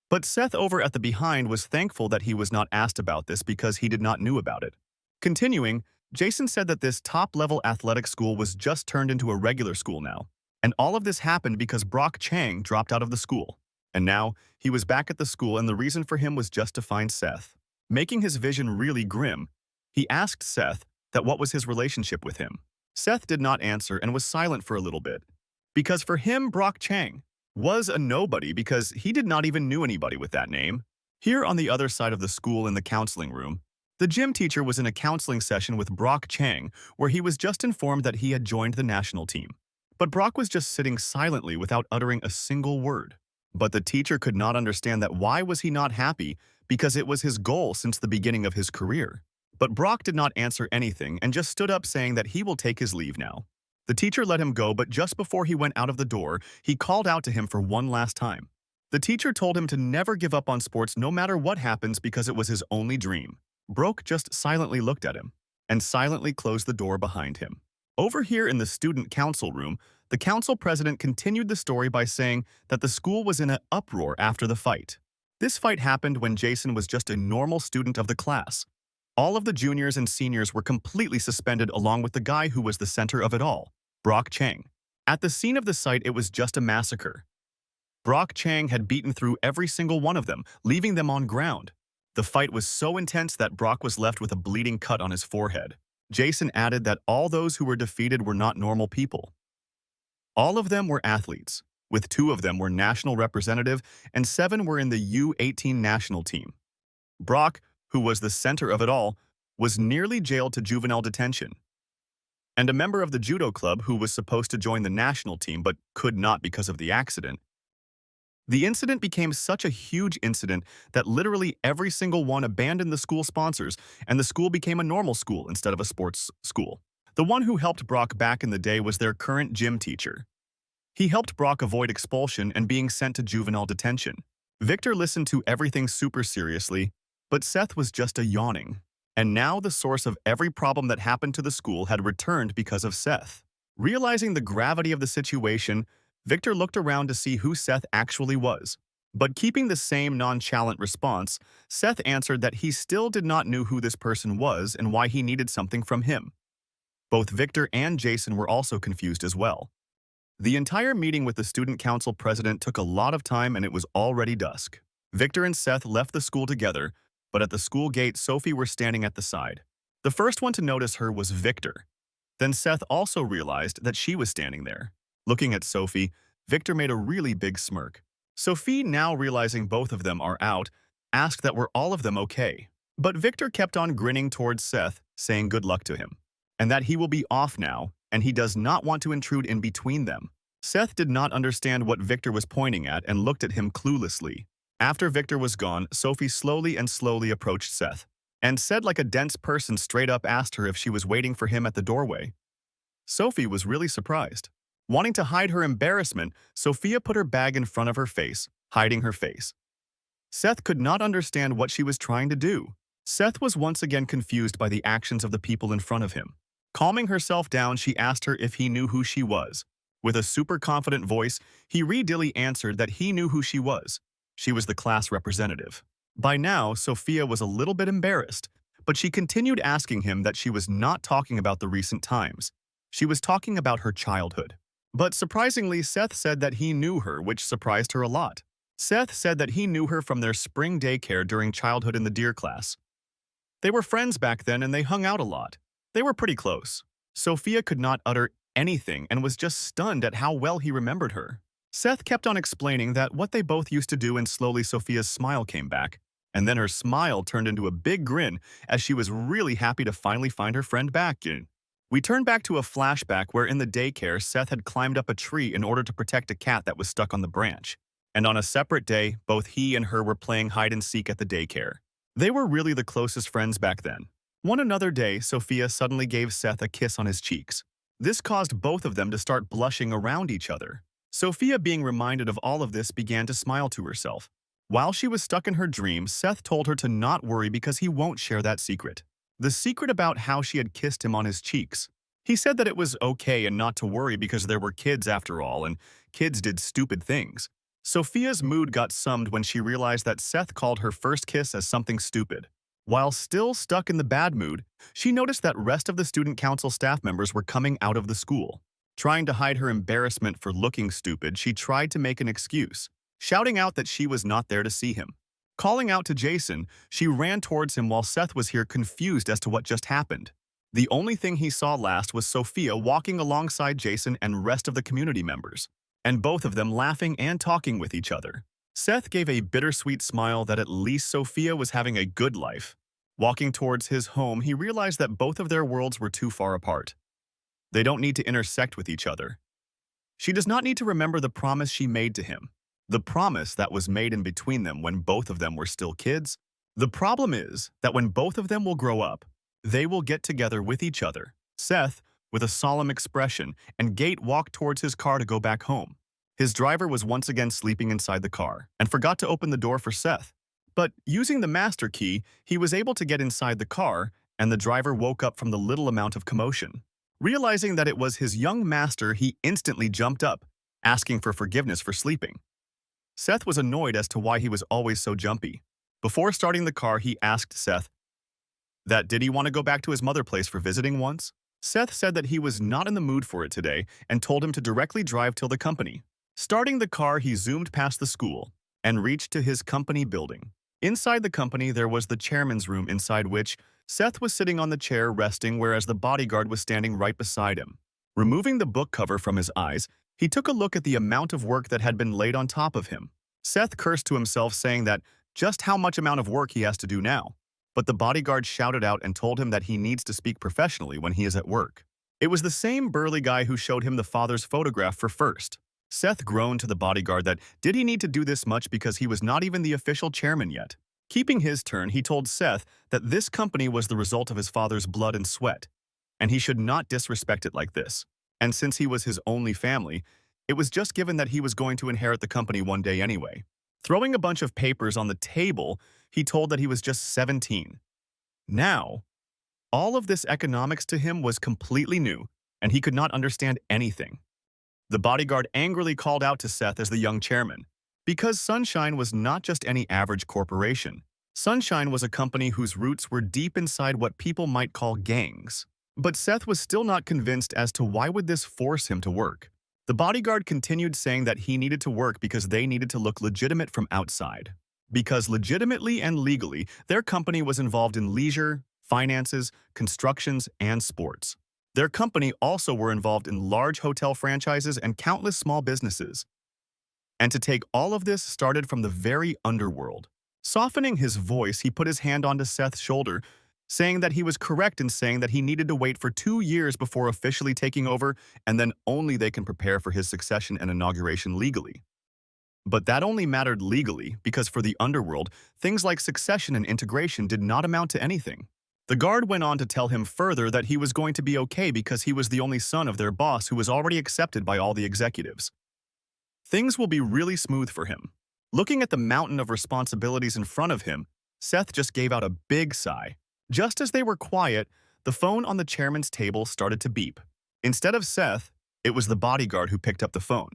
But Seth over at the behind was thankful that he was not asked about this because he did not knew about it. Continuing, Jason said that this top-level athletic school was just turned into a regular school now, and all of this happened because Brock Chang dropped out of the school. And now, he was back at the school and the reason for him was just to find Seth. Making his vision really grim, he asked Seth that what was his relationship with him. Seth did not answer and was silent for a little bit. Because for him, Brock Chang was a nobody because he did not even knew anybody with that name. Here on the other side of the school in the counseling room, the gym teacher was in a counseling session with Brock Chang where he was just informed that he had joined the national team. But Brock was just sitting silently without uttering a single word. But the teacher could not understand that why was he not happy because it was his goal since the beginning of his career. But Brock did not answer anything and just stood up saying that he will take his leave now. The teacher let him go, but just before he went out of the door, he called out to him for one last time. The teacher told him to never give up on sports no matter what happens because it was his only dream. Brock just silently looked at him and silently closed the door behind him. Over here in the student council room, the council president continued the story by saying that the school was in an uproar after the fight. This fight happened when Jason was just a normal student of the class. All of the juniors and seniors were completely suspended along with the guy who was the center of it all, Brock Chang. At the scene of the site, it was just a massacre. Brock Chang had beaten through every single one of them, leaving them on ground. The fight was so intense that Brock was left with a bleeding cut on his forehead. Jason added that all those who were defeated were not normal people. All of them were athletes, with 2 of them were national representative and 7 were in the U18 national team. Brock, who was the center of it all, was nearly jailed to juvenile detention. And a member of the judo club who was supposed to join the national team but could not because of the accident. The incident became such a huge incident that literally every single one abandoned the school sponsors and the school became a normal school instead of a sports school. The one who helped Brock back in the day was their current gym teacher. He helped Brock avoid expulsion and being sent to juvenile detention. Victor listened to everything super seriously, but Seth was just a yawning. And now the source of every problem that happened to the school had returned because of Seth. Realizing the gravity of the situation, Victor looked around to see who Seth actually was. But keeping the same nonchalant response, Seth answered that he still did not know who this person was and why he needed something from him. Both Victor and Jason were also confused as well. The entire meeting with the student council president took a lot of time and it was already dusk. Victor and Seth left the school together, but at the school gate, Sophie were standing at the side. The first one to notice her was Victor. Then Seth also realized that she was standing there. Looking at Sophie, Victor made a really big smirk. Sophie, now realizing both of them are out, asked that were all of them okay. But Victor kept on grinning towards Seth, saying good luck to him, and that he will be off now, and he does not want to intrude in between them. Seth did not understand what Victor was pointing at and looked at him cluelessly. After Victor was gone, Sophie slowly approached Seth, and said like a dense person straight up asked her if she was waiting for him at the doorway. Sophie was really surprised. Wanting to hide her embarrassment, Sophia put her bag in front of her face, hiding her face. Seth could not understand what she was trying to do. Seth was once again confused by the actions of the people in front of him. Calming herself down, she asked her if he knew who she was. With a super confident voice, he readily answered that he knew who she was. She was the class representative. By now, Sophia was a little bit embarrassed, but she continued asking him that she was not talking about the recent times. She was talking about her childhood. But surprisingly, Seth said that he knew her, which surprised her a lot. Seth said that he knew her from their spring daycare during childhood in the Deer class. They were friends back then and they hung out a lot. They were pretty close. Sophia could not utter anything and was just stunned at how well he remembered her. Seth kept on explaining that what they both used to do, and slowly Sophia's smile came back. And then her smile turned into a big grin as she was really happy to finally find her friend back. We turned back to a flashback where in the daycare, Seth had climbed up a tree in order to protect a cat that was stuck on the branch. And on a separate day, both he and her were playing hide and seek at the daycare. They were really the closest friends back then. One another day, Sophia suddenly gave Seth a kiss on his cheeks. This caused both of them to start blushing around each other. Sophia, being reminded of all of this, began to smile to herself. While she was stuck in her dream, Seth told her to not worry because he won't share that secret. The secret about how she had kissed him on his cheeks. He said that it was okay and not to worry because there were kids after all, and kids did stupid things. Sophia's mood got summed when she realized that Seth called her first kiss as something stupid. While still stuck in the bad mood, she noticed that rest of the student council staff members were coming out of the school. Trying to hide her embarrassment for looking stupid, she tried to make an excuse, shouting out that she was not there to see him. Calling out to Jason, she ran towards him while Seth was here confused as to what just happened. The only thing he saw last was Sophia walking alongside Jason and rest of the community members, and both of them laughing and talking with each other. Seth gave a bittersweet smile that at least Sophia was having a good life. Walking towards his home, he realized that both of their worlds were too far apart. They don't need to intersect with each other. She does not need to remember the promise she made to him, the promise that was made in between them when both of them were still kids. The problem is that when both of them will grow up, they will get together with each other. Seth, with a solemn expression, and Gate walked towards his car to go back home. His driver was once again sleeping inside the car and forgot to open the door for Seth. But using the master key, he was able to get inside the car, and the driver woke up from the little amount of commotion. Realizing that it was his young master, he instantly jumped up, asking for forgiveness for sleeping. Seth was annoyed as to why he was always so jumpy. Before starting the car, he asked Seth that did he want to go back to his mother's place for visiting once? Seth said that he was not in the mood for it today and told him to directly drive till the company. Starting the car, he zoomed past the school and reached to his company building. Inside the company, there was the chairman's room, inside which Seth was sitting on the chair resting, whereas the bodyguard was standing right beside him. Removing the book cover from his eyes, he took a look at the amount of work that had been laid on top of him. Seth cursed to himself, saying that just how much amount of work he has to do now. But the bodyguard shouted out and told him that he needs to speak professionally when he is at work. It was the same burly guy who showed him the father's photograph for first. Seth groaned to the bodyguard that did he need to do this much because he was not even the official chairman yet. Keeping his turn, he told Seth that this company was the result of his father's blood and sweat, and he should not disrespect it like this. And since he was his only family, it was just given that he was going to inherit the company one day anyway. Throwing a bunch of papers on the table, he told that he was just 17. Now, all of this economics to him was completely new, and he could not understand anything. The bodyguard angrily called out to Seth as the young chairman, because Sunshine was not just any average corporation. Sunshine was a company whose roots were deep inside what people might call gangs. But Seth was still not convinced as to why would this force him to work. The bodyguard continued saying that he needed to work because they needed to look legitimate from outside. Because legitimately and legally, their company was involved in leisure, finances, constructions, and sports. Their company also were involved in large hotel franchises and countless small businesses. And to take all of this started from the very underworld. Softening his voice, he put his hand onto Seth's shoulder, saying that he was correct in saying that he needed to wait for 2 years before officially taking over, and then only they can prepare for his succession and inauguration legally. But that only mattered legally because for the underworld, things like succession and integration did not amount to anything. The guard went on to tell him further that he was going to be okay because he was the only son of their boss who was already accepted by all the executives. Things will be really smooth for him. Looking at the mountain of responsibilities in front of him, Seth just gave out a big sigh. Just as they were quiet, the phone on the chairman's table started to beep. Instead of Seth, it was the bodyguard who picked up the phone.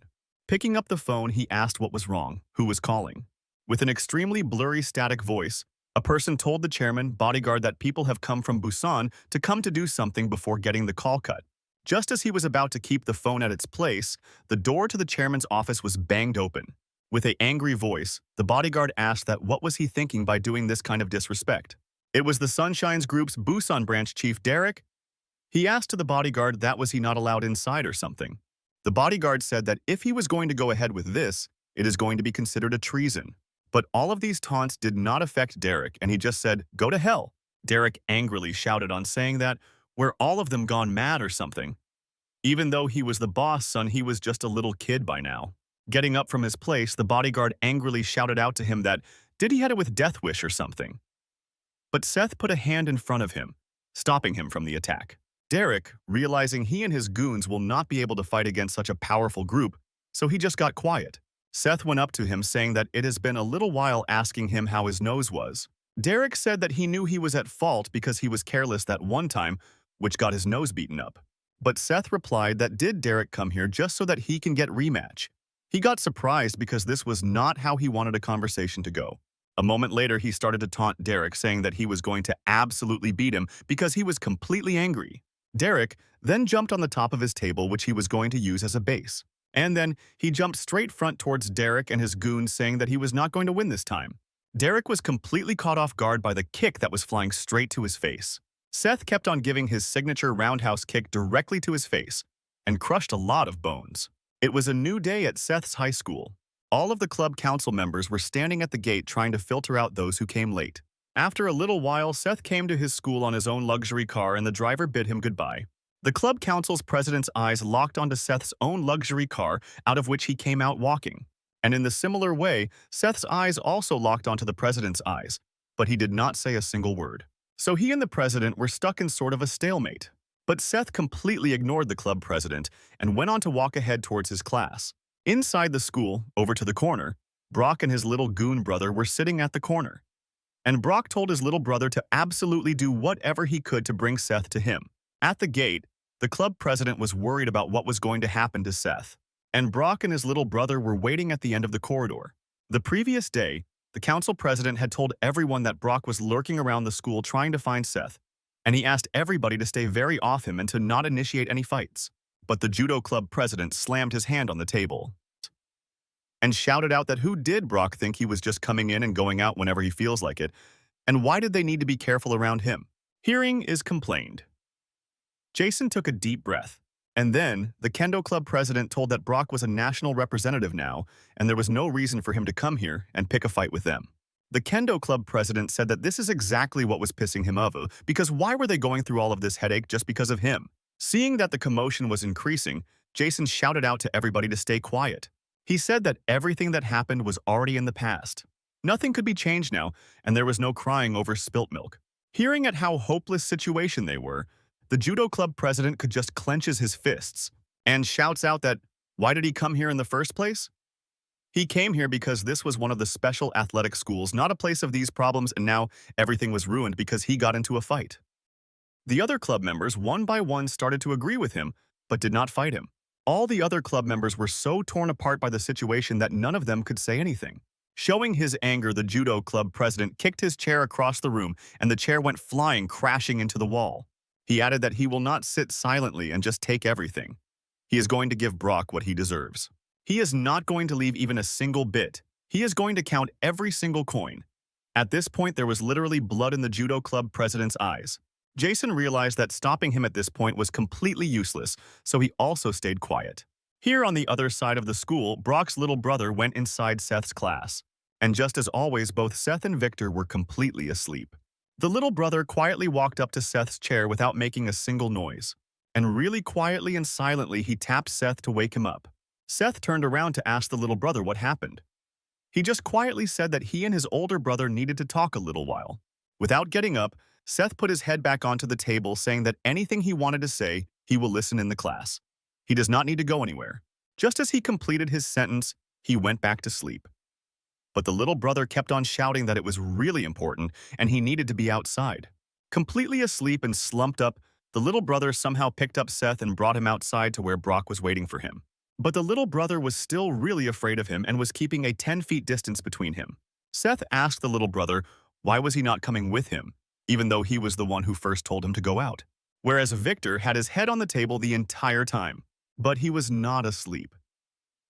Picking up the phone, he asked what was wrong, who was calling. With an extremely blurry static voice, a person told the chairman bodyguard that people have come from Busan to come to do something before getting the call cut. Just as he was about to keep the phone at its place, the door to the chairman's office was banged open. With an angry voice, the bodyguard asked that what was he thinking by doing this kind of disrespect. It was the Sunshine's group's Busan branch chief Derek. He asked to the bodyguard that was he not allowed inside or something. The bodyguard said that if he was going to go ahead with this, it is going to be considered a treason. But all of these taunts did not affect Derek, and he just said, "Go to hell." Derek angrily shouted on saying that, "Were all of them gone mad or something?" Even though he was the boss son, he was just a little kid by now. Getting up from his place, the bodyguard angrily shouted out to him that, did he had it with Death Wish or something? But Seth put a hand in front of him, stopping him from the attack. Derek, realizing he and his goons will not be able to fight against such a powerful group, so he just got quiet. Seth went up to him saying that it has been a little while, asking him how his nose was. Derek said that he knew he was at fault because he was careless that one time, which got his nose beaten up. But Seth replied that did Derek come here just so that he can get rematch. He got surprised because this was not how he wanted a conversation to go. A moment later, he started to taunt Derek, saying that he was going to absolutely beat him because he was completely angry. Derek then jumped on the top of his table, which he was going to use as a base. And then he jumped straight front towards Derek and his goons, saying that he was not going to win this time. Derek was completely caught off guard by the kick that was flying straight to his face. Seth kept on giving his signature roundhouse kick directly to his face and crushed a lot of bones. It was a new day at Seth's high school. All of the club council members were standing at the gate trying to filter out those who came late. After a little while, Seth came to his school on his own luxury car and the driver bid him goodbye. The club council's president's eyes locked onto Seth's own luxury car, out of which he came out walking. And in the similar way, Seth's eyes also locked onto the president's eyes, but he did not say a single word. So he and the president were stuck in sort of a stalemate. But Seth completely ignored the club president and went on to walk ahead towards his class. Inside the school, over to the corner, Brock and his little goon brother were sitting at the corner. And Brock told his little brother to absolutely do whatever he could to bring Seth to him. At the gate, the club president was worried about what was going to happen to Seth. And Brock and his little brother were waiting at the end of the corridor. The previous day, the council president had told everyone that Brock was lurking around the school trying to find Seth, and he asked everybody to stay very off him and to not initiate any fights. But the judo club president slammed his hand on the table and shouted out that who did Brock think he was just coming in and going out whenever he feels like it, and why did they need to be careful around him? Hearing is complained. Jason took a deep breath. And then, the Kendo Club president told that Brock was a national representative now, and there was no reason for him to come here and pick a fight with them. The Kendo Club president said that this is exactly what was pissing him off, because why were they going through all of this headache just because of him? Seeing that the commotion was increasing, Jason shouted out to everybody to stay quiet. He said that everything that happened was already in the past. Nothing could be changed now, and there was no crying over spilt milk. Hearing at how hopeless situation they were, the judo club president could just clenches his fists and shouts out that, why did he come here in the first place? He came here because this was one of the special athletic schools, not a place of these problems, and now everything was ruined because he got into a fight. The other club members, one by one, started to agree with him, but did not fight him. All the other club members were so torn apart by the situation that none of them could say anything. Showing his anger, the judo club president kicked his chair across the room, and the chair went flying, crashing into the wall. He added that he will not sit silently and just take everything. He is going to give Brock what he deserves. He is not going to leave even a single bit. He is going to count every single coin. At this point, there was literally blood in the judo club president's eyes. Jason realized that stopping him at this point was completely useless, so he also stayed quiet. Here on the other side of the school, Brock's little brother went inside Seth's class. And just as always, both Seth and Victor were completely asleep. The little brother quietly walked up to Seth's chair without making a single noise. And really quietly and silently, he tapped Seth to wake him up. Seth turned around to ask the little brother what happened. He just quietly said that he and his older brother needed to talk a little while. Without getting up, Seth put his head back onto the table, saying that anything he wanted to say, he will listen in the class. He does not need to go anywhere. Just as he completed his sentence, he went back to sleep. But the little brother kept on shouting that it was really important and he needed to be outside. Completely asleep and slumped up, the little brother somehow picked up Seth and brought him outside to where Brock was waiting for him. But the little brother was still really afraid of him and was keeping a 10-feet distance between him. Seth asked the little brother why was he not coming with him, even though he was the one who first told him to go out. Whereas Victor had his head on the table the entire time. But he was not asleep.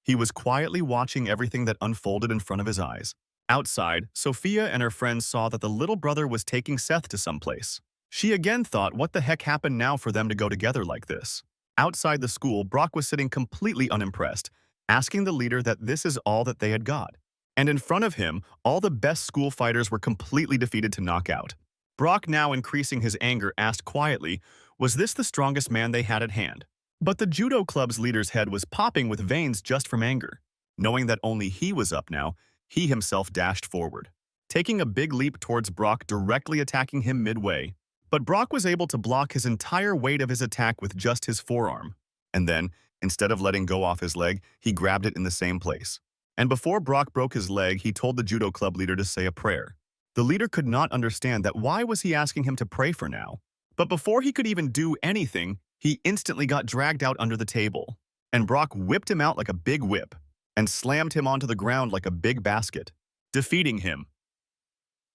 He was quietly watching everything that unfolded in front of his eyes. Outside, Sophia and her friends saw that the little brother was taking Seth to someplace. She again thought, what the heck happened now for them to go together like this? Outside the school, Brock was sitting completely unimpressed, asking the leader that this is all that they had got. And in front of him, all the best school fighters were completely defeated to knockout. Brock, now increasing his anger, asked quietly, was this the strongest man they had at hand? But the judo club's leader's head was popping with veins just from anger. Knowing that only he was up now, he himself dashed forward, taking a big leap towards Brock, directly attacking him midway. But Brock was able to block his entire weight of his attack with just his forearm. And then, instead of letting go off his leg, he grabbed it in the same place. And before Brock broke his leg, he told the judo club leader to say a prayer. The leader could not understand that why was he asking him to pray for now. But before he could even do anything, he instantly got dragged out under the table, and Brock whipped him out like a big whip and slammed him onto the ground like a big basket, defeating him.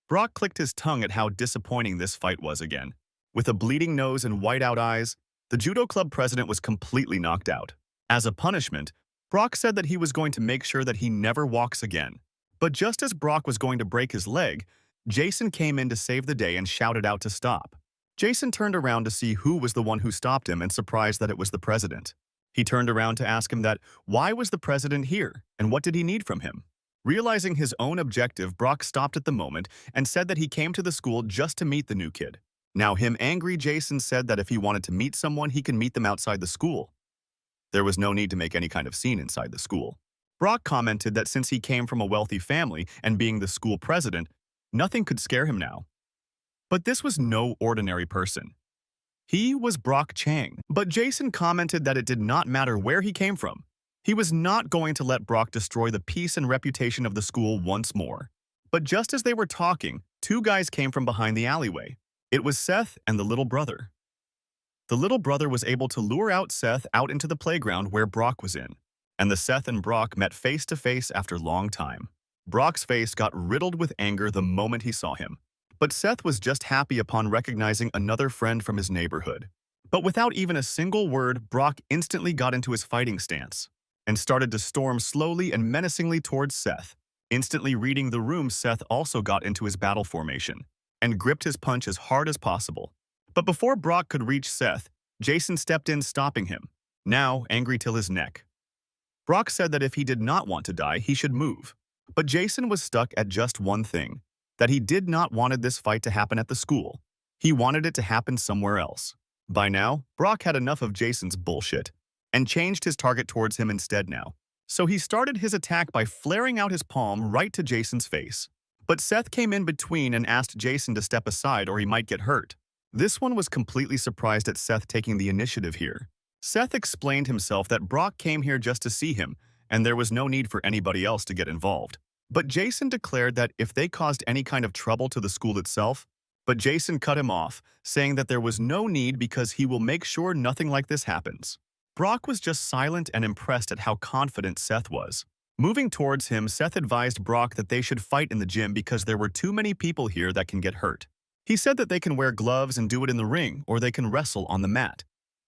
Brock clicked his tongue at how disappointing this fight was again. With a bleeding nose and white-out eyes, the judo club president was completely knocked out. As a punishment, Brock said that he was going to make sure that he never walks again. But just as Brock was going to break his leg, Jason came in to save the day and shouted out to stop. Jason turned around to see who was the one who stopped him and surprised that it was the president. He turned around to ask him that why was the president here and what did he need from him. Realizing his own objective, Brock stopped at the moment and said that he came to the school just to meet the new kid. Now him angry Jason said that if he wanted to meet someone, he can meet them outside the school. There was no need to make any kind of scene inside the school. Brock commented that since he came from a wealthy family and being the school president, nothing could scare him now. But this was no ordinary person. He was Brock Chang. But Jason commented that it did not matter where he came from. He was not going to let Brock destroy the peace and reputation of the school once more. But just as they were talking, two guys came from behind the alleyway. It was Seth and the little brother. The little brother was able to lure out Seth out into the playground where Brock was in. And the Seth and Brock met face to face after a long time. Brock's face got riddled with anger the moment he saw him. But Seth was just happy upon recognizing another friend from his neighborhood. But without even a single word, Brock instantly got into his fighting stance and started to storm slowly and menacingly towards Seth. Instantly reading the room, Seth also got into his battle formation and gripped his punch as hard as possible. But before Brock could reach Seth, Jason stepped in, stopping him, now angry till his neck. Brock said that if he did not want to die, he should move. But Jason was stuck at just one thing, that he did not wanted this fight to happen at the school. He wanted it to happen somewhere else. By now, Brock had enough of Jason's bullshit and changed his target towards him instead now. So he started his attack by flaring out his palm right to Jason's face. But Seth came in between and asked Jason to step aside or he might get hurt. This one was completely surprised at Seth taking the initiative here. Seth explained himself that Brock came here just to see him, and there was no need for anybody else to get involved. But Jason declared that if they caused any kind of trouble to the school itself, but Jason cut him off, saying that there was no need because he will make sure nothing like this happens. Brock was just silent and impressed at how confident Seth was. Moving towards him, Seth advised Brock that they should fight in the gym because there were too many people here that can get hurt. He said that they can wear gloves and do it in the ring, or they can wrestle on the mat.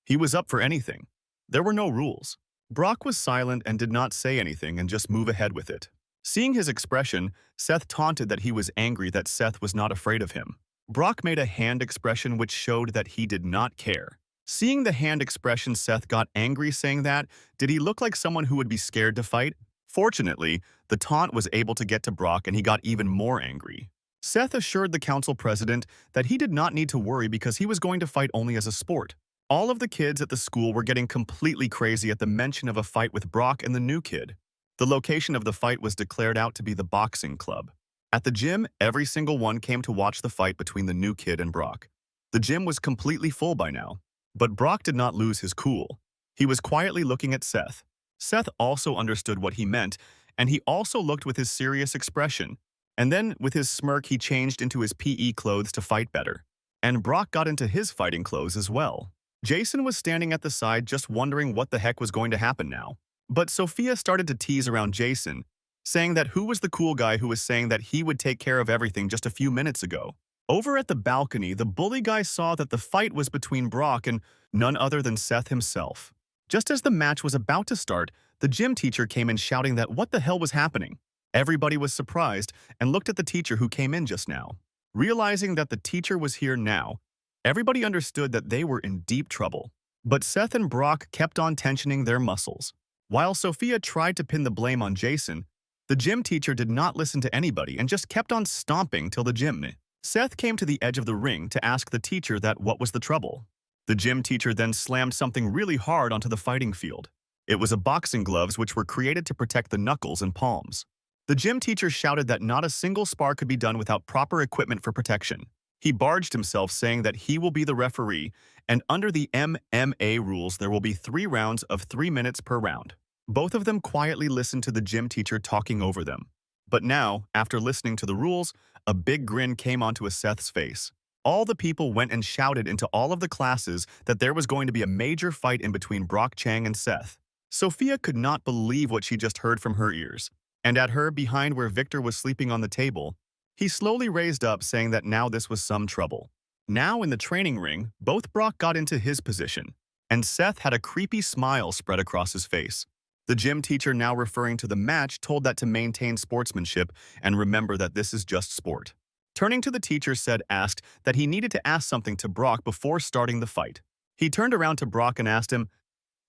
He was up for anything. There were no rules. Brock was silent and did not say anything and just move ahead with it. Seeing his expression, Seth taunted that he was angry that Seth was not afraid of him. Brock made a hand expression which showed that he did not care. Seeing the hand expression, Seth got angry, saying that, did he look like someone who would be scared to fight? Fortunately, the taunt was able to get to Brock and he got even more angry. Seth assured the council president that he did not need to worry because he was going to fight only as a sport. All of the kids at the school were getting completely crazy at the mention of a fight with Brock and the new kid. The location of the fight was declared out to be the boxing club. At the gym, every single one came to watch the fight between the new kid and Brock. The gym was completely full by now. But Brock did not lose his cool. He was quietly looking at Seth. Seth also understood what he meant, and he also looked with his serious expression. And then, with his smirk, he changed into his PE clothes to fight better. And Brock got into his fighting clothes as well. Jason was standing at the side just wondering what the heck was going to happen now. But Sophia started to tease around Jason, saying that who was the cool guy who was saying that he would take care of everything just a few minutes ago. Over at the balcony, the bully guy saw that the fight was between Brock and none other than Seth himself. Just as the match was about to start, the gym teacher came in shouting that what the hell was happening. Everybody was surprised and looked at the teacher who came in just now. Realizing that the teacher was here now, everybody understood that they were in deep trouble. But Seth and Brock kept on tensioning their muscles. While Sophia tried to pin the blame on Jason, the gym teacher did not listen to anybody and just kept on stomping till the gym. Seth came to the edge of the ring to ask the teacher that what was the trouble. The gym teacher then slammed something really hard onto the fighting field. It was a boxing gloves which were created to protect the knuckles and palms. The gym teacher shouted that not a single spar could be done without proper equipment for protection. He barged himself, saying that he will be the referee, and under the MMA rules there will be 3 rounds of 3 minutes per round. Both of them quietly listened to the gym teacher talking over them. But now, after listening to the rules, a big grin came onto Seth's face. All the people went and shouted into all of the classes that there was going to be a major fight in between Brock Chang and Seth. Sophia could not believe what she just heard from her ears. And at her, behind where Victor was sleeping on the table, he slowly raised up, saying that now this was some trouble. Now in the training ring, both Brock got into his position, and Seth had a creepy smile spread across his face. The gym teacher, now referring to the match, told that to maintain sportsmanship and remember that this is just sport. Turning to the teacher, asked that he needed to ask something to Brock before starting the fight. He turned around to Brock and asked him,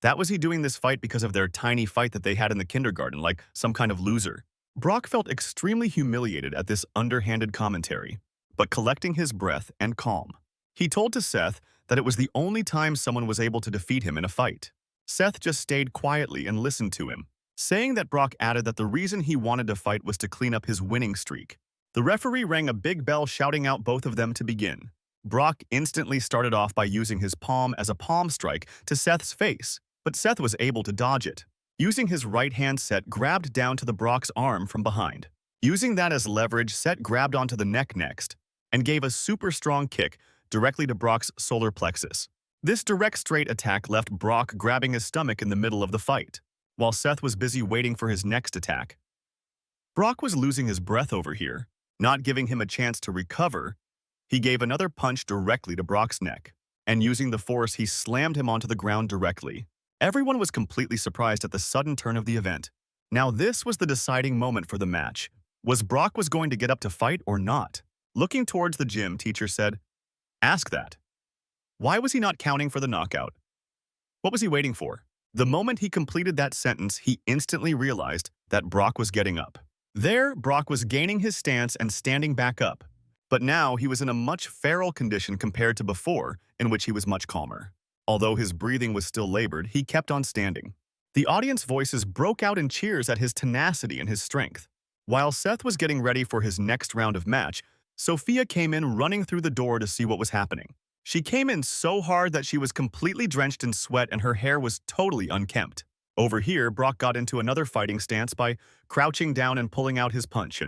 that was he doing this fight because of their tiny fight that they had in the kindergarten, like some kind of loser? Brock felt extremely humiliated at this underhanded commentary, but collecting his breath and calm, he told to Seth that it was the only time someone was able to defeat him in a fight. Seth just stayed quietly and listened to him, saying that Brock added that the reason he wanted to fight was to clean up his winning streak. The referee rang a big bell, shouting out both of them to begin. Brock instantly started off by using his palm as a palm strike to Seth's face, but Seth was able to dodge it. Using his right hand, Seth grabbed down to the Brock's arm from behind. Using that as leverage, Seth grabbed onto the neck next and gave a super strong kick directly to Brock's solar plexus. This direct straight attack left Brock grabbing his stomach in the middle of the fight, while Seth was busy waiting for his next attack. Brock was losing his breath over here, not giving him a chance to recover. He gave another punch directly to Brock's neck, and using the force, he slammed him onto the ground directly. Everyone was completely surprised at the sudden turn of the event. Now this was the deciding moment for the match. Was Brock going to get up to fight or not? Looking towards the gym teacher said, "Ask that." Why was he not counting for the knockout? What was he waiting for? The moment he completed that sentence, he instantly realized that Brock was getting up. There, Brock was gaining his stance and standing back up. But now he was in a much feral condition compared to before, in which he was much calmer. Although his breathing was still labored, he kept on standing. The audience voices broke out in cheers at his tenacity and his strength. While Seth was getting ready for his next round of match, Sophia came in running through the door to see what was happening. She came in so hard that she was completely drenched in sweat and her hair was totally unkempt. Over here, Brock got into another fighting stance by crouching down and pulling out his punch.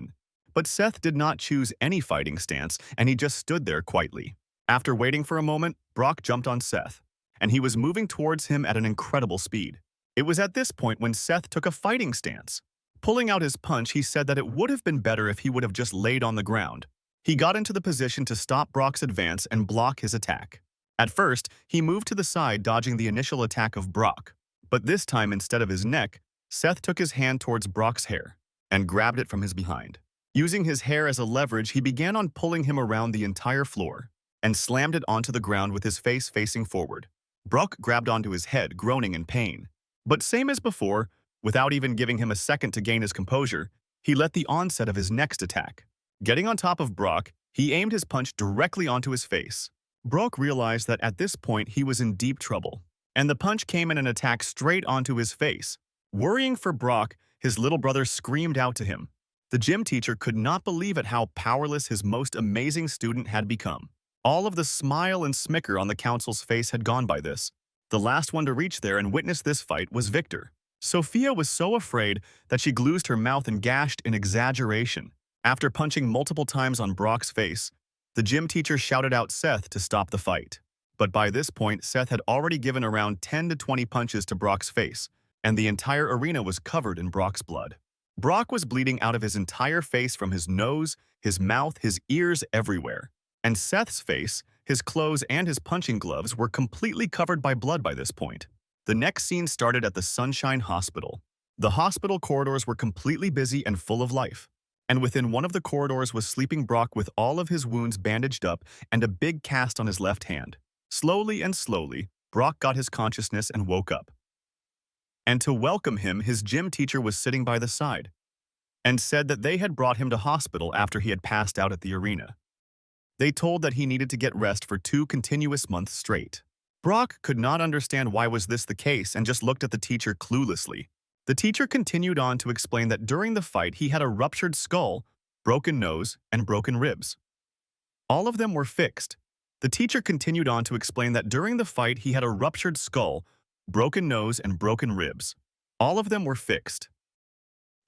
But Seth did not choose any fighting stance, and he just stood there quietly. After waiting for a moment, Brock jumped on Seth, and he was moving towards him at an incredible speed. It was at this point when Seth took a fighting stance. Pulling out his punch, he said that it would have been better if he would have just laid on the ground. He got into the position to stop Brock's advance and block his attack. At first, he moved to the side, dodging the initial attack of Brock. But this time, instead of his neck, Seth took his hand towards Brock's hair and grabbed it from his behind. Using his hair as a leverage, he began on pulling him around the entire floor and slammed it onto the ground with his face facing forward. Brock grabbed onto his head, groaning in pain. But same as before, without even giving him a second to gain his composure, he let the onset of his next attack. Getting on top of Brock, he aimed his punch directly onto his face. Brock realized that at this point he was in deep trouble, and the punch came in an attack straight onto his face. Worrying for Brock, his little brother screamed out to him. The gym teacher could not believe at how powerless his most amazing student had become. All of the smile and smicker on the council's face had gone by this. The last one to reach there and witness this fight was Victor. Sophia was so afraid that she glued her mouth and gashed in exaggeration. After punching multiple times on Brock's face, the gym teacher shouted out Seth to stop the fight. But by this point, Seth had already given around 10 to 20 punches to Brock's face, and the entire arena was covered in Brock's blood. Brock was bleeding out of his entire face from his nose, his mouth, his ears, everywhere. And Seth's face, his clothes, and his punching gloves were completely covered by blood by this point. The next scene started at the Sunshine Hospital. The hospital corridors were completely busy and full of life. And within one of the corridors was sleeping Brock with all of his wounds bandaged up and a big cast on his left hand. Slowly and slowly, Brock got his consciousness and woke up. And to welcome him, his gym teacher was sitting by the side and said that they had brought him to hospital after he had passed out at the arena. They told that he needed to get rest for 2 continuous months straight. Brock could not understand why was this the case and just looked at the teacher cluelessly. The teacher continued on to explain that during the fight he had a ruptured skull, broken nose, and broken ribs. All of them were fixed. The teacher continued on to explain that during the fight he had a ruptured skull, broken nose, and broken ribs. All of them were fixed.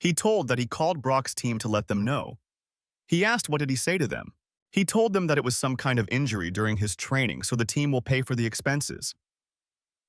He told that he called Brock's team to let them know. He asked what did he say to them. He told them that it was some kind of injury during his training, so the team will pay for the expenses.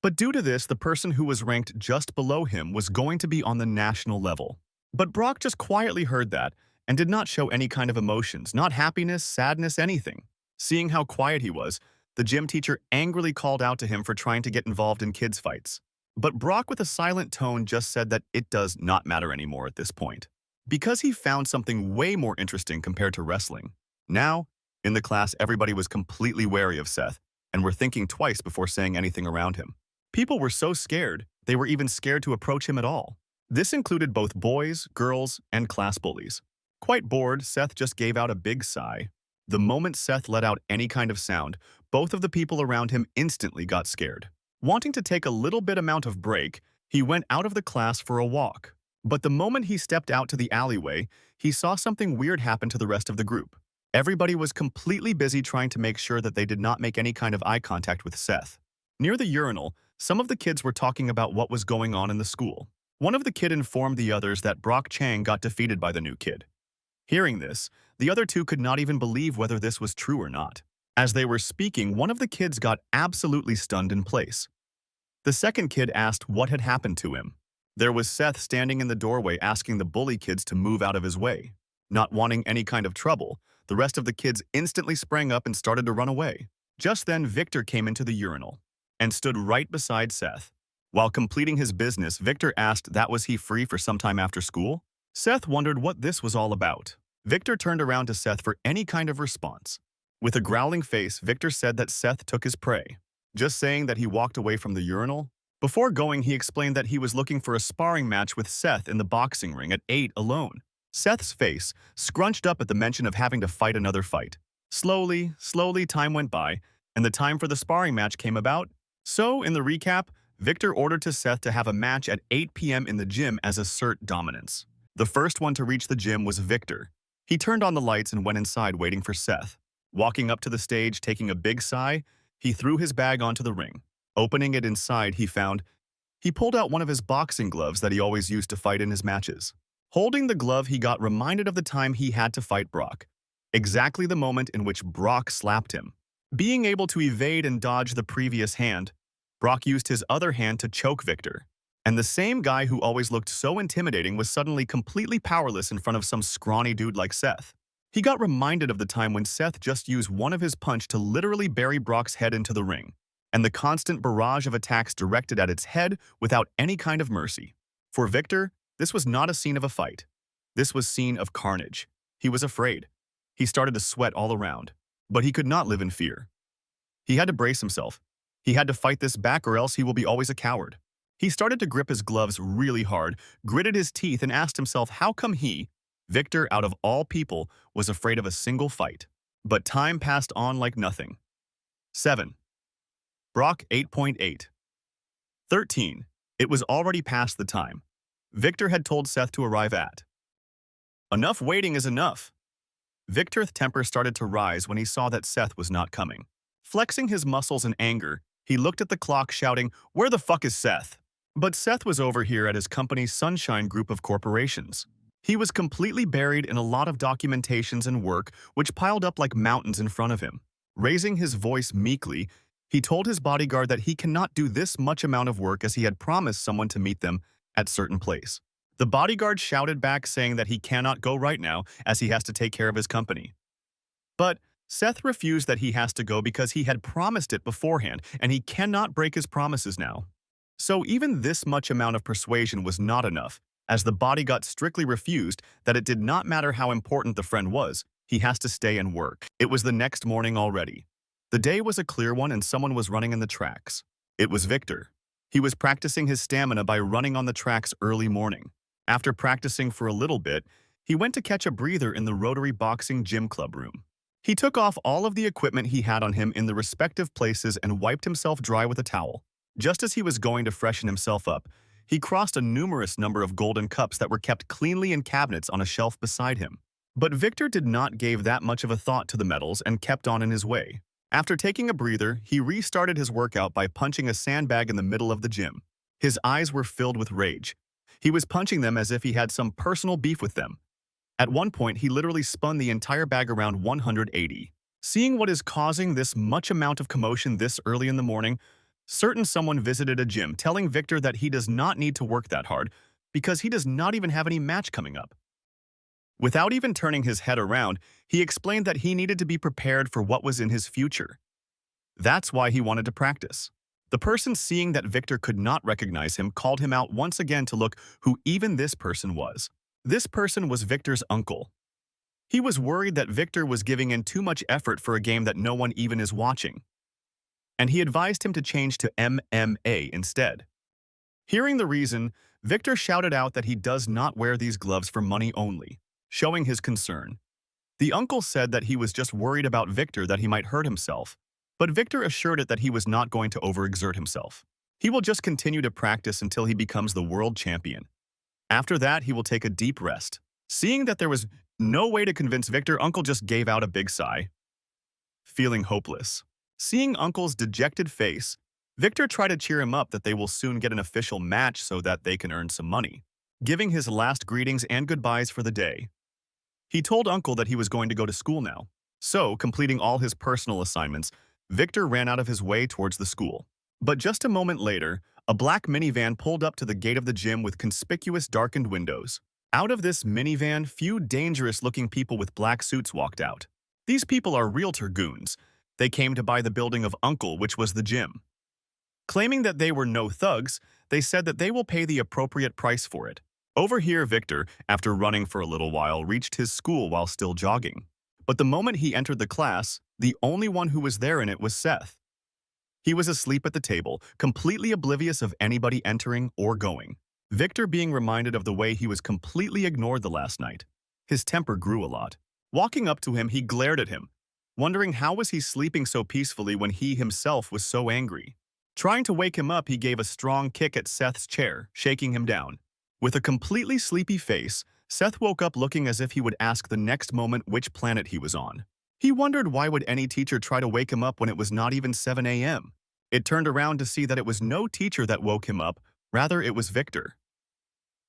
But due to this, the person who was ranked just below him was going to be on the national level. But Brock just quietly heard that and did not show any kind of emotions, not happiness, sadness, anything. Seeing how quiet he was, the gym teacher angrily called out to him for trying to get involved in kids' fights. But Brock, with a silent tone, just said that it does not matter anymore at this point, because he found something way more interesting compared to wrestling. Now, in the class, everybody was completely wary of Seth and were thinking twice before saying anything around him. People were so scared, they were even scared to approach him at all. This included both boys, girls, and class bullies. Quite bored, Seth just gave out a big sigh. The moment Seth let out any kind of sound, both of the people around him instantly got scared. Wanting to take a little bit amount of break, he went out of the class for a walk. But the moment he stepped out to the alleyway, he saw something weird happen to the rest of the group. Everybody was completely busy trying to make sure that they did not make any kind of eye contact with Seth. Near the urinal, some of the kids were talking about what was going on in the school. One of the kids informed the others that Brock Chang got defeated by the new kid. Hearing this, the other two could not even believe whether this was true or not. As they were speaking, one of the kids got absolutely stunned in place. The second kid asked what had happened to him. There was Seth standing in the doorway asking the bully kids to move out of his way. Not wanting any kind of trouble, the rest of the kids instantly sprang up and started to run away. Just then, Victor came into the urinal and stood right beside Seth. While completing his business, Victor asked that was he free for some time after school? Seth wondered what this was all about. Victor turned around to Seth for any kind of response. With a growling face, Victor said that Seth took his prey, just saying that he walked away from the urinal. Before going, he explained that he was looking for a sparring match with Seth in the boxing ring at 8 alone. Seth's face scrunched up at the mention of having to fight another fight. Slowly, time went by, and the time for the sparring match came about. So, in the recap, Victor ordered to Seth to have a match at 8 p.m. in the gym as assert dominance. The first one to reach the gym was Victor. He turned on the lights and went inside waiting for Seth. Walking up to the stage, taking a big sigh, he threw his bag onto the ring. Opening it inside, he pulled out one of his boxing gloves that he always used to fight in his matches. Holding the glove, he got reminded of the time he had to fight Brock. Exactly the moment in which Brock slapped him. Being able to evade and dodge the previous hand, Brock used his other hand to choke Victor. And the same guy who always looked so intimidating was suddenly completely powerless in front of some scrawny dude like Seth. He got reminded of the time when Seth just used one of his punch to literally bury Brock's head into the ring, and the constant barrage of attacks directed at its head without any kind of mercy. For Victor, this was not a scene of a fight. This was scene of carnage. He was afraid. He started to sweat all around, but he could not live in fear. He had to brace himself. He had to fight this back or else he will be always a coward. He started to grip his gloves really hard, gritted his teeth, and asked himself how come he, Victor, out of all people, was afraid of a single fight. But time passed on like nothing. 7. Brock 8.8. 13. It was already past the time. Victor had told Seth to arrive at. Enough waiting is enough. Victor's temper started to rise when he saw that Seth was not coming. Flexing his muscles in anger, he looked at the clock shouting, "Where the fuck is Seth?" But Seth was over here at his company's Sunshine Group of corporations. He was completely buried in a lot of documentations and work which piled up like mountains in front of him. Raising his voice meekly, he told his bodyguard that he cannot do this much amount of work as he had promised someone to meet them at certain place. The bodyguard shouted back saying that he cannot go right now as he has to take care of his company. But Seth refused that he has to go because he had promised it beforehand and he cannot break his promises now. So even this much amount of persuasion was not enough, as the bodyguard strictly refused that it did not matter how important the friend was, he has to stay and work. It was the next morning already. The day was a clear one and someone was running in the tracks. It was Victor. He was practicing his stamina by running on the tracks early morning. After practicing for a little bit, he went to catch a breather in the Rotary Boxing Gym Club room. He took off all of the equipment he had on him in the respective places and wiped himself dry with a towel. Just as he was going to freshen himself up, he crossed a numerous number of golden cups that were kept cleanly in cabinets on a shelf beside him. But Victor did not give that much of a thought to the medals and kept on in his way. After taking a breather, he restarted his workout by punching a sandbag in the middle of the gym. His eyes were filled with rage. He was punching them as if he had some personal beef with them. At one point, he literally spun the entire bag around 180. Seeing what is causing this much amount of commotion this early in the morning, someone visited a gym telling Victor that he does not need to work that hard because he does not even have any match coming up. Without even turning his head around, he explained that he needed to be prepared for what was in his future. That's why he wanted to practice. The person, seeing that Victor could not recognize him, called him out once again to look who even this person was. This person was Victor's uncle. He was worried that Victor was giving in too much effort for a game that no one even is watching, and he advised him to change to MMA instead. Hearing the reason, Victor shouted out that he does not wear these gloves for money only, showing his concern. The uncle said that he was just worried about Victor, that he might hurt himself, but Victor assured it that he was not going to overexert himself. He will just continue to practice until he becomes the world champion. After that, he will take a deep rest. Seeing that there was no way to convince Victor, Uncle just gave out a big sigh, feeling hopeless. Seeing Uncle's dejected face, Victor tried to cheer him up that they will soon get an official match so that they can earn some money. Giving his last greetings and goodbyes for the day, he told Uncle that he was going to go to school now. So, completing all his personal assignments, Victor ran out of his way towards the school. But just a moment later, a black minivan pulled up to the gate of the gym with conspicuous darkened windows. Out of this minivan, few dangerous-looking people with black suits walked out. These people are realtor goons. They came to buy the building of Uncle, which was the gym. Claiming that they were no thugs, they said that they will pay the appropriate price for it. Over here, Victor, after running for a little while, reached his school while still jogging. But the moment he entered the class, the only one who was there in it was Seth. He was asleep at the table, completely oblivious of anybody entering or going. Victor, being reminded of the way he was completely ignored the last night, his temper grew a lot. Walking up to him, he glared at him, wondering how was he sleeping so peacefully when he himself was so angry. Trying to wake him up, he gave a strong kick at Seth's chair, shaking him down. With a completely sleepy face, Seth woke up looking as if he would ask the next moment which planet he was on. He wondered why would any teacher try to wake him up when it was not even 7 a.m. It turned around to see that it was no teacher that woke him up, rather it was Victor.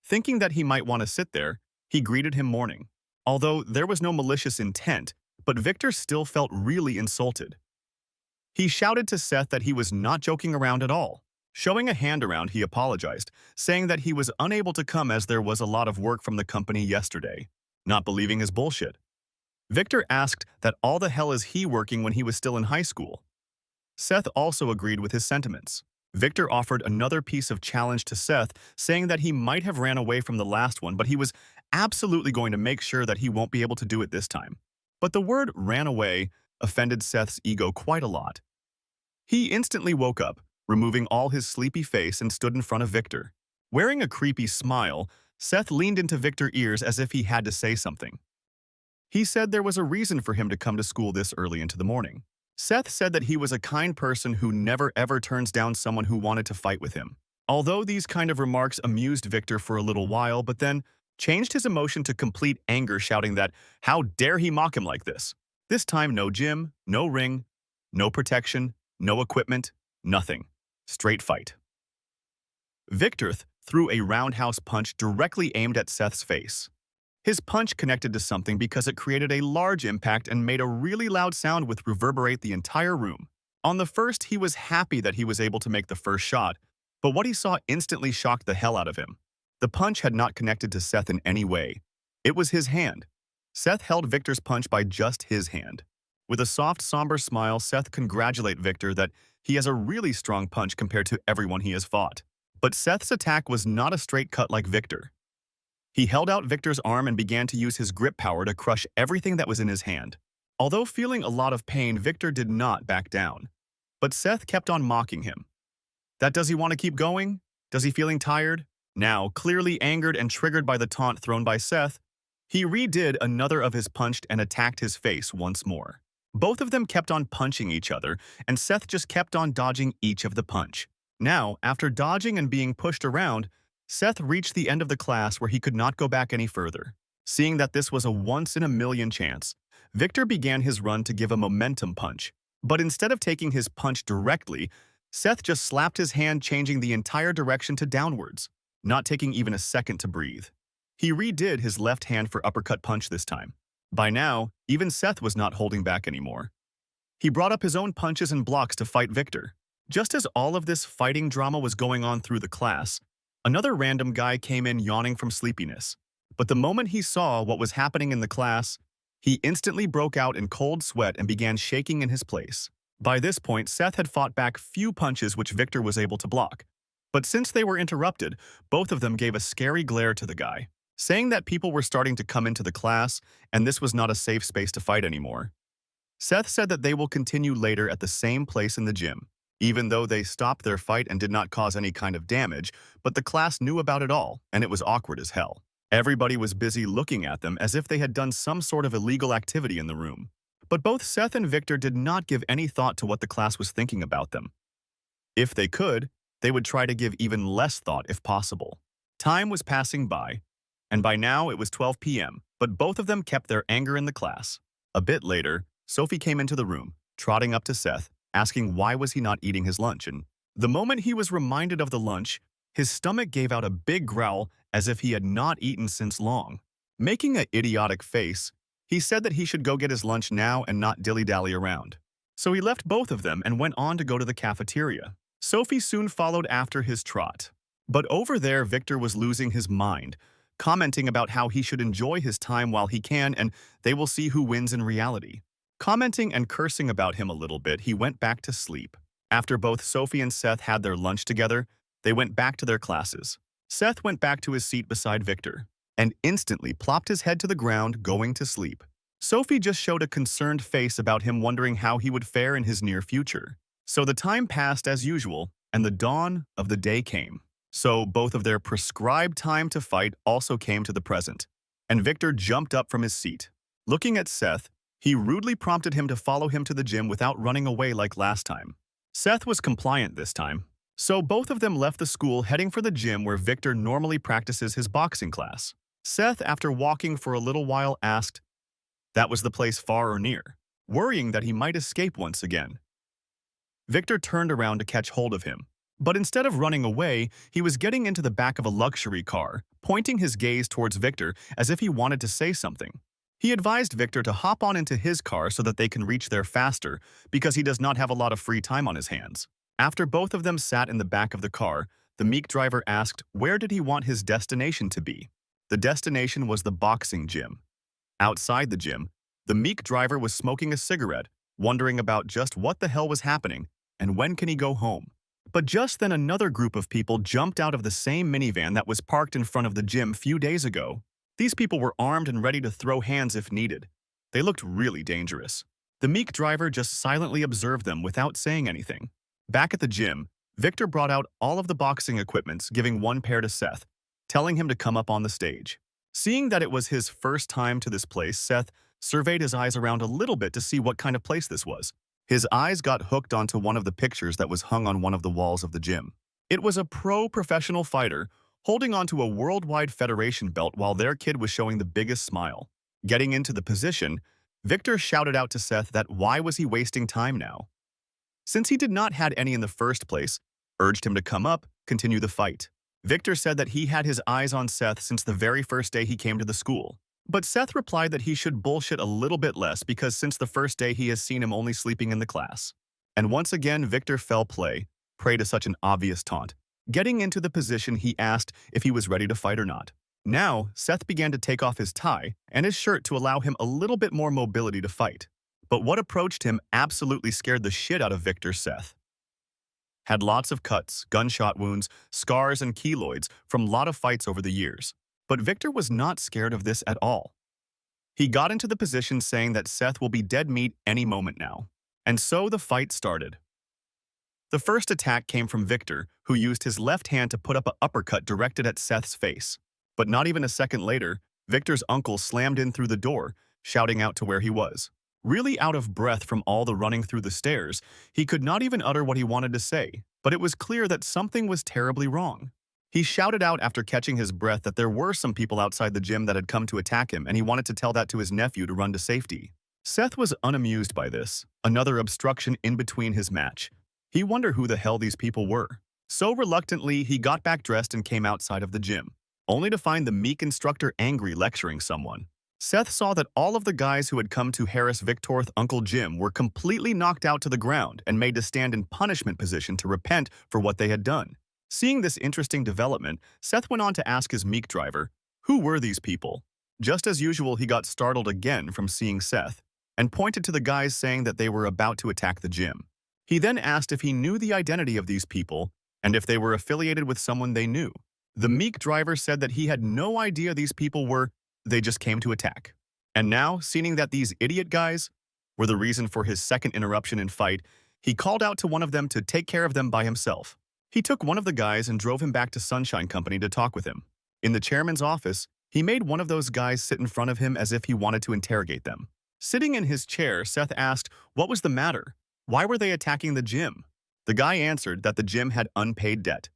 Thinking that he might want to sit there, he greeted him morning. Although there was no malicious intent, but Victor still felt really insulted. He shouted to Seth that he was not joking around at all. Showing a hand around, he apologized, saying that he was unable to come as there was a lot of work from the company yesterday, not believing his bullshit. Victor asked that all the hell is he working when he was still in high school. Seth also agreed with his sentiments. Victor offered another piece of challenge to Seth, saying that he might have ran away from the last one, but he was absolutely going to make sure that he won't be able to do it this time. But the word ran away offended Seth's ego quite a lot. He instantly woke up, removing all his sleepy face, and stood in front of Victor. Wearing a creepy smile, Seth leaned into Victor's ears as if he had to say something. He said there was a reason for him to come to school this early into the morning. Seth said that he was a kind person who never ever turns down someone who wanted to fight with him. Although these kind of remarks amused Victor for a little while, but then changed his emotion to complete anger, shouting that how dare he mock him like this. This time no gym, no ring, no protection, no equipment, nothing. Straight fight. Victor threw a roundhouse punch directly aimed at Seth's face. His punch connected to something because it created a large impact and made a really loud sound which reverberate the entire room. On the first, he was happy that he was able to make the first shot, but what he saw instantly shocked the hell out of him. The punch had not connected to Seth in any way. It was his hand. Seth held Victor's punch by just his hand. With a soft, somber smile, Seth congratulated Victor that he has a really strong punch compared to everyone he has fought. But Seth's attack was not a straight cut like Victor. He held out Victor's arm and began to use his grip power to crush everything that was in his hand. Although feeling a lot of pain, Victor did not back down. But Seth kept on mocking him. That does he want to keep going? Does he feeling tired? Now, clearly angered and triggered by the taunt thrown by Seth, he redid another of his punch and attacked his face once more. Both of them kept on punching each other, and Seth just kept on dodging each of the punch. Now, after dodging and being pushed around, Seth reached the end of the class where he could not go back any further. Seeing that this was a once-in-a-million chance, Victor began his run to give a momentum punch. But instead of taking his punch directly, Seth just slapped his hand, changing the entire direction to downwards, not taking even a second to breathe. He redid his left hand for uppercut punch this time. By now, even Seth was not holding back anymore. He brought up his own punches and blocks to fight Victor. Just as all of this fighting drama was going on through the class, another random guy came in yawning from sleepiness. But the moment he saw what was happening in the class, he instantly broke out in cold sweat and began shaking in his place. By this point, Seth had fought back few punches which Victor was able to block. But since they were interrupted, both of them gave a scary glare to the guy, saying that people were starting to come into the class and this was not a safe space to fight anymore. Seth said that they will continue later at the same place in the gym, even though they stopped their fight and did not cause any kind of damage, but the class knew about it all, and it was awkward as hell. Everybody was busy looking at them as if they had done some sort of illegal activity in the room. But both Seth and Victor did not give any thought to what the class was thinking about them. If they could, they would try to give even less thought if possible. Time was passing by, and by now it was 12 p.m., but both of them kept their anger in the class. A bit later, Sophie came into the room, trotting up to Seth, asking why was he not eating his lunch, and the moment he was reminded of the lunch, his stomach gave out a big growl as if he had not eaten since long. Making an idiotic face, he said that he should go get his lunch now and not dilly-dally around. So he left both of them and went on to go to the cafeteria. Sophie soon followed after his trot. But over there, Victor was losing his mind, commenting about how he should enjoy his time while he can and they will see who wins in reality. Commenting and cursing about him a little bit, he went back to sleep. After both Sophie and Seth had their lunch together, they went back to their classes. Seth went back to his seat beside Victor and instantly plopped his head to the ground, going to sleep. Sophie just showed a concerned face about him, wondering how he would fare in his near future. So the time passed as usual, and the dawn of the day came. So both of their prescribed time to fight also came to the present, and Victor jumped up from his seat. Looking at Seth, he rudely prompted him to follow him to the gym without running away like last time. Seth was compliant this time, so both of them left the school heading for the gym where Victor normally practices his boxing class. Seth, after walking for a little while, asked, "That was the place far or near?" worrying that he might escape once again. Victor turned around to catch hold of him, but instead of running away, he was getting into the back of a luxury car, pointing his gaze towards Victor as if he wanted to say something. He advised Victor to hop on into his car so that they can reach there faster because he does not have a lot of free time on his hands. After both of them sat in the back of the car, the meek driver asked where did he want his destination to be. The destination was the boxing gym. Outside the gym, the meek driver was smoking a cigarette, wondering about just what the hell was happening and when can he go home. But just then another group of people jumped out of the same minivan that was parked in front of the gym few days ago. These people were armed and ready to throw hands if needed. They looked really dangerous. The meek driver just silently observed them without saying anything. Back at the gym, Victor brought out all of the boxing equipments, giving one pair to Seth, telling him to come up on the stage. Seeing that it was his first time to this place, Seth surveyed his eyes around a little bit to see what kind of place this was. His eyes got hooked onto one of the pictures that was hung on one of the walls of the gym. It was a pro-professional fighter holding onto a worldwide federation belt while their kid was showing the biggest smile. Getting into the position, Victor shouted out to Seth that why was he wasting time now? Since he did not had any in the first place, urged him to come up, continue the fight. Victor said that he had his eyes on Seth since the very first day he came to the school. But Seth replied that he should bullshit a little bit less because since the first day he has seen him only sleeping in the class. And once again, Victor fell prey to such an obvious taunt. Getting into the position, he asked if he was ready to fight or not. Now, Seth began to take off his tie and his shirt to allow him a little bit more mobility to fight. But what approached him absolutely scared the shit out of Victor. Seth had lots of cuts, gunshot wounds, scars, and keloids from a lot of fights over the years. But Victor was not scared of this at all. He got into the position saying that Seth will be dead meat any moment now. And so the fight started. The first attack came from Victor, who used his left hand to put up an uppercut directed at Seth's face. But not even a second later, Victor's uncle slammed in through the door, shouting out to where he was. Really out of breath from all the running through the stairs, he could not even utter what he wanted to say, but it was clear that something was terribly wrong. He shouted out after catching his breath that there were some people outside the gym that had come to attack him, and he wanted to tell that to his nephew to run to safety. Seth was unamused by this, another obstruction in between his match. He wondered who the hell these people were. So reluctantly, he got back dressed and came outside of the gym, only to find the meek instructor angry lecturing someone. Seth saw that all of the guys who had come to harass Victor's Uncle Jim were completely knocked out to the ground and made to stand in punishment position to repent for what they had done. Seeing this interesting development, Seth went on to ask his meek driver, who were these people? Just as usual, he got startled again from seeing Seth and pointed to the guys saying that they were about to attack the gym. He then asked if he knew the identity of these people and if they were affiliated with someone they knew. The meek driver said that he had no idea these people were, they just came to attack. And now, seeing that these idiot guys were the reason for his second interruption in fight, he called out to one of them to take care of them by himself. He took one of the guys and drove him back to Sunshine Company to talk with him. In the chairman's office, he made one of those guys sit in front of him as if he wanted to interrogate them. Sitting in his chair, Seth asked, what was the matter? Why were they attacking the gym? The guy answered that the gym had unpaid debt.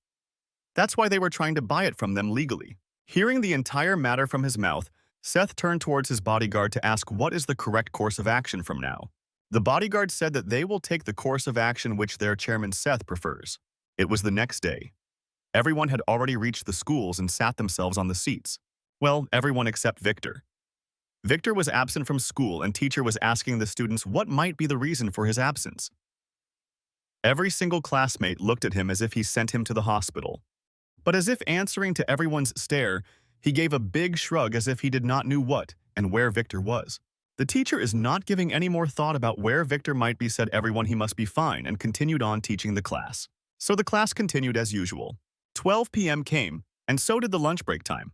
That's why they were trying to buy it from them legally. Hearing the entire matter from his mouth, Seth turned towards his bodyguard to ask what is the correct course of action from now. The bodyguard said that they will take the course of action which their chairman Seth prefers. It was the next day. Everyone had already reached the schools and sat themselves on the seats. Well, everyone except Victor. Victor was absent from school and teacher was asking the students what might be the reason for his absence. Every single classmate looked at him as if he sent him to the hospital. But as if answering to everyone's stare, he gave a big shrug as if he did not know what and where Victor was. The teacher is not giving any more thought about where Victor might be, said everyone he must be fine, and continued on teaching the class. So the class continued as usual. 12 p.m. came, and so did the lunch break time.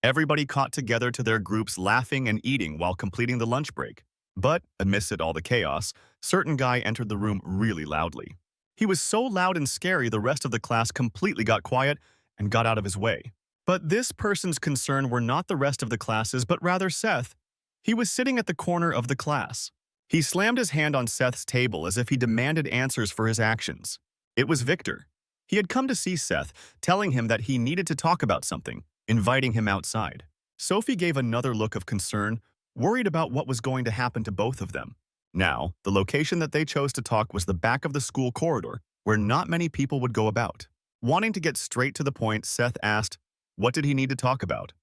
Everybody caught together to their groups laughing and eating while completing the lunch break. But, amidst all the chaos, certain guy entered the room really loudly. He was so loud and scary the rest of the class completely got quiet and got out of his way. But this person's concern were not the rest of the classes, but rather Seth. He was sitting at the corner of the class. He slammed his hand on Seth's table as if he demanded answers for his actions. It was Victor. He had come to see Seth, telling him that he needed to talk about something, inviting him outside. Sophie gave another look of concern, worried about what was going to happen to both of them. Now, the location that they chose to talk was the back of the school corridor, where not many people would go about. Wanting to get straight to the point, Seth asked, what did he need to talk about?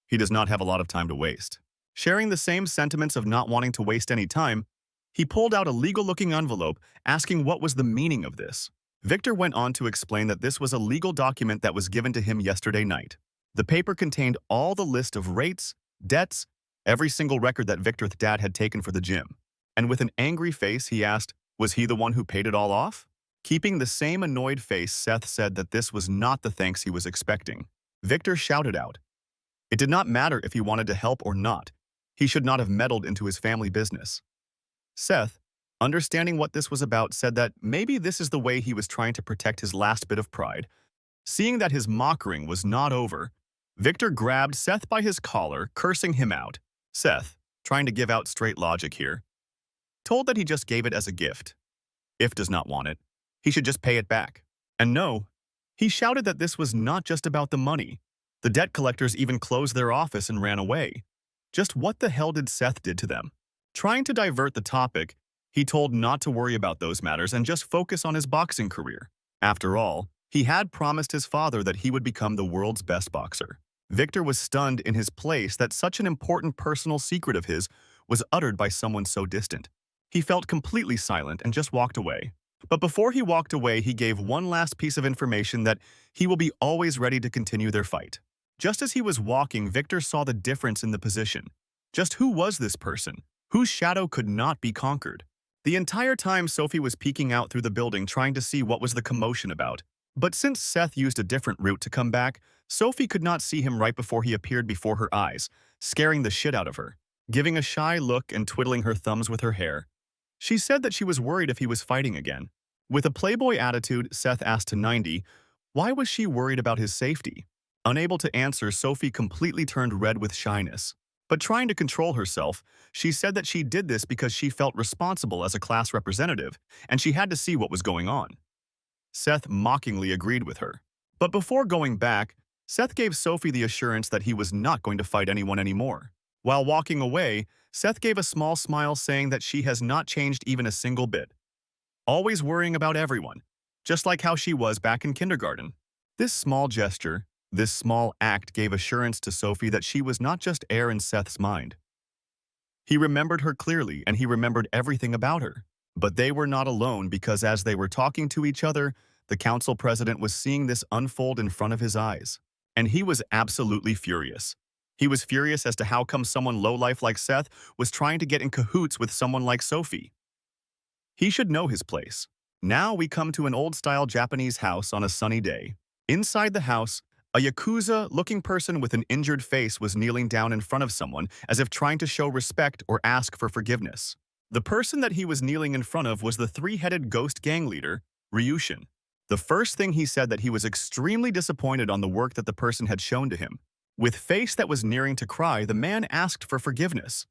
He does not have a lot of time to waste. Sharing the same sentiments of not wanting to waste any time, he pulled out a legal-looking envelope, asking what was the meaning of this. Victor went on to explain that this was a legal document that was given to him yesterday night. The paper contained all the list of rates, debts, every single record that Victor's dad had taken for the gym. And with an angry face, he asked, was he the one who paid it all off? Keeping the same annoyed face, Seth said that this was not the thanks he was expecting. Victor shouted out. It did not matter if he wanted to help or not. He should not have meddled into his family business. Seth, understanding what this was about, said that maybe this is the way he was trying to protect his last bit of pride. Seeing that his mockering was not over, Victor grabbed Seth by his collar, cursing him out. Seth, trying to give out straight logic here, told that he just gave it as a gift. If does not want it, he should just pay it back. And no, he shouted that this was not just about the money. The debt collectors even closed their office and ran away. Just what the hell did Seth did to them? Trying to divert the topic, he told not to worry about those matters and just focus on his boxing career. After all, he had promised his father that he would become the world's best boxer. Victor was stunned in his place that such an important personal secret of his was uttered by someone so distant. He felt completely silent and just walked away. But before he walked away, he gave one last piece of information that he will be always ready to continue their fight. Just as he was walking, Victor saw the difference in the position. Just who was this person, whose shadow could not be conquered? The entire time Sophie was peeking out through the building trying to see what was the commotion about. But since Seth used a different route to come back, Sophie could not see him right before he appeared before her eyes, scaring the shit out of her. Giving a shy look and twiddling her thumbs with her hair, she said that she was worried if he was fighting again. With a playboy attitude, Seth asked to 90, why was she worried about his safety? Unable to answer, Sophie completely turned red with shyness. But trying to control herself, she said that she did this because she felt responsible as a class representative, and she had to see what was going on. Seth mockingly agreed with her. But before going back, Seth gave Sophie the assurance that he was not going to fight anyone anymore. While walking away, Seth gave a small smile saying that she has not changed even a single bit. Always worrying about everyone, just like how she was back in kindergarten. This small gesture, this small act gave assurance to Sophie that she was not just air in Seth's mind. He remembered her clearly and he remembered everything about her. But they were not alone because as they were talking to each other, the council president was seeing this unfold in front of his eyes. And he was absolutely furious. He was furious as to how come someone lowlife like Seth was trying to get in cahoots with someone like Sophie. He should know his place. Now we come to an old-style Japanese house on a sunny day. Inside the house, a Yakuza-looking person with an injured face was kneeling down in front of someone as if trying to show respect or ask for forgiveness. The person that he was kneeling in front of was the three-headed ghost gang leader, Ryushin. The first thing he said that he was extremely disappointed on the work that the person had shown to him. With face that was nearing to cry, the man asked for forgiveness.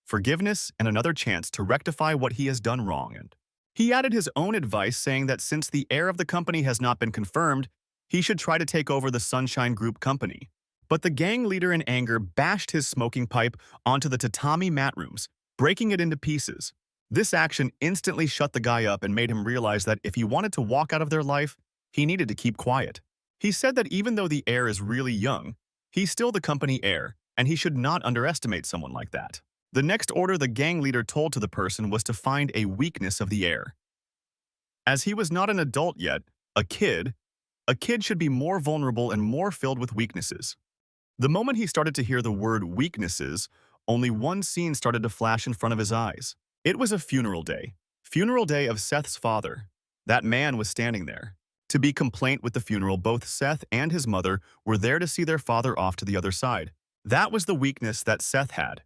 Forgiveness and another chance to rectify what he has done wrong. And he added his own advice saying that since the heir of the company has not been confirmed, he should try to take over the Sunshine Group company. But the gang leader in anger bashed his smoking pipe onto the tatami mat rooms, breaking it into pieces. This action instantly shut the guy up and made him realize that if he wanted to walk out of their life, he needed to keep quiet. He said that even though the heir is really young, he's still the company heir, and he should not underestimate someone like that. The next order the gang leader told to the person was to find a weakness of the heir. As he was not an adult yet, a kid should be more vulnerable and more filled with weaknesses. The moment he started to hear the word weaknesses, only one scene started to flash in front of his eyes. It was a funeral day. Funeral day of Seth's father. That man was standing there. To be complaint with the funeral, both Seth and his mother were there to see their father off to the other side. That was the weakness that Seth had.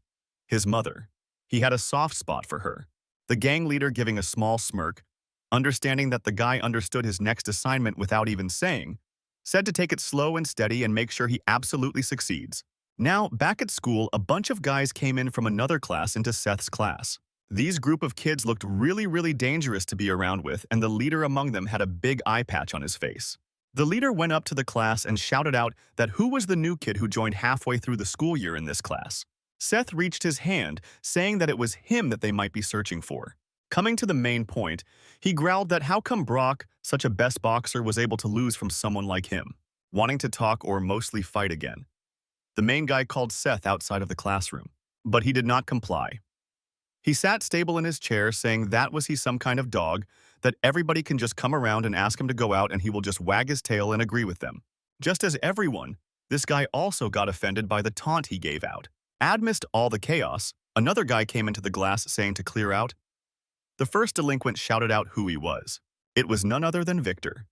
His mother. He had a soft spot for her. The gang leader giving a small smirk, understanding that the guy understood his next assignment without even saying, said to take it slow and steady and make sure he absolutely succeeds. Now, back at school, a bunch of guys came in from another class into Seth's class. These group of kids looked really dangerous to be around with, and the leader among them had a big eye patch on his face. The leader went up to the class and shouted out that who was the new kid who joined halfway through the school year in this class. Seth reached his hand, saying that it was him that they might be searching for. Coming to the main point, he growled that how come Brock, such a best boxer, was able to lose from someone like him, wanting to talk or mostly fight again. The main guy called Seth outside of the classroom, but he did not comply. He sat stable in his chair, saying that was he some kind of dog, that everybody can just come around and ask him to go out and he will just wag his tail and agree with them. Just as everyone, this guy also got offended by the taunt he gave out. Amidst all the chaos, another guy came into the class saying to clear out. The first delinquent shouted out who he was. It was none other than Victor.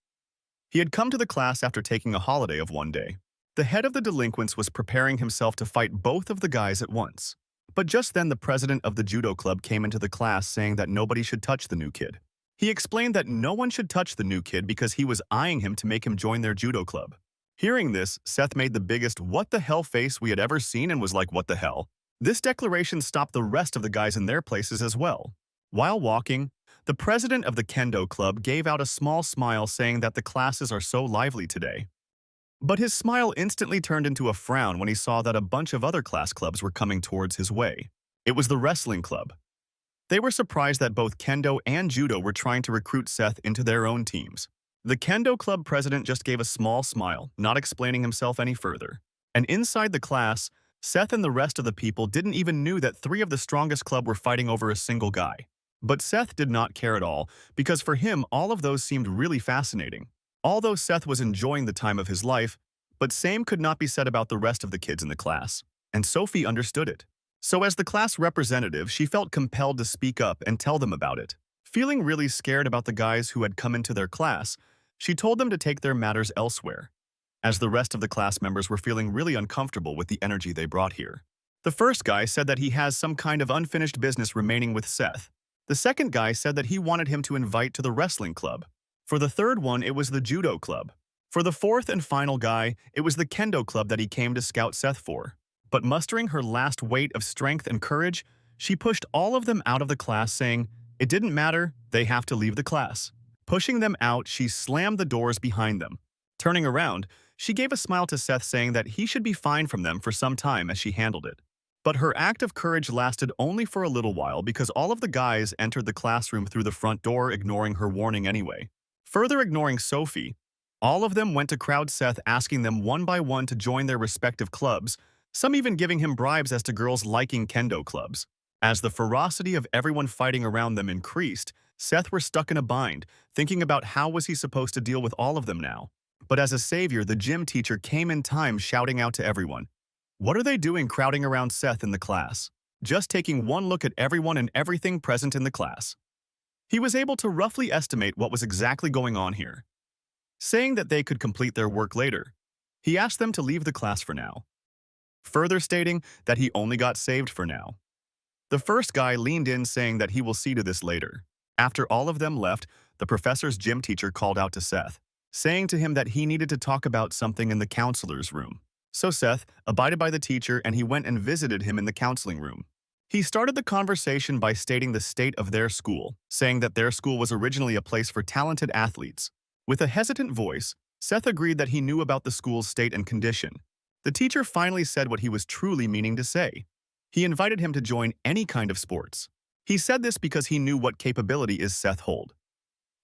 He had come to the class after taking a holiday of one day. The head of the delinquents was preparing himself to fight both of the guys at once. But just then the president of the judo club came into the class saying that nobody should touch the new kid. He explained that no one should touch the new kid because he was eyeing him to make him join their judo club. Hearing this, Seth made the biggest what the hell face we had ever seen and was like, what the hell? This declaration stopped the rest of the guys in their places as well. While walking, the president of the kendo club gave out a small smile saying that the classes are so lively today. But his smile instantly turned into a frown when he saw that a bunch of other class clubs were coming towards his way. It was the wrestling club. They were surprised that both kendo and judo were trying to recruit Seth into their own teams. The kendo club president just gave a small smile, not explaining himself any further. And inside the class, Seth and the rest of the people didn't even knew that 3 of the strongest club were fighting over a single guy. But Seth did not care at all, because for him all of those seemed really fascinating. Although Seth was enjoying the time of his life, but same could not be said about the rest of the kids in the class, and Sophie understood it. So as the class representative, she felt compelled to speak up and tell them about it. Feeling really scared about the guys who had come into their class, she told them to take their matters elsewhere, as the rest of the class members were feeling really uncomfortable with the energy they brought here. The first guy said that he has some kind of unfinished business remaining with Seth. The second guy said that he wanted him to invite to the wrestling club. For the third one, it was the judo club. For the fourth and final guy, it was the kendo club that he came to scout Seth for. But mustering her last weight of strength and courage, she pushed all of them out of the class saying, it didn't matter, they have to leave the class. Pushing them out, she slammed the doors behind them. Turning around, she gave a smile to Seth saying that he should be fine from them for some time as she handled it. But her act of courage lasted only for a little while because all of the guys entered the classroom through the front door, ignoring her warning anyway. Further ignoring Sophie, all of them went to crowd Seth, asking them one by one to join their respective clubs, some even giving him bribes as to girls liking kendo clubs. As the ferocity of everyone fighting around them increased, Seth were stuck in a bind, thinking about how was he supposed to deal with all of them now. But as a savior, the gym teacher came in time shouting out to everyone, what are they doing crowding around Seth in the class? Just taking one look at everyone and everything present in the class. He was able to roughly estimate what was exactly going on here. Saying that they could complete their work later, he asked them to leave the class for now, further stating that he only got saved for now. The first guy leaned in saying that he will see to this later. After all of them left, the professor's gym teacher called out to Seth, saying to him that he needed to talk about something in the counselor's room. So Seth abided by the teacher and he went and visited him in the counseling room. He started the conversation by stating the state of their school, saying that their school was originally a place for talented athletes. With a hesitant voice, Seth agreed that he knew about the school's state and condition. The teacher finally said what he was truly meaning to say. He invited him to join any kind of sports. He said this because he knew what capability is Seth hold.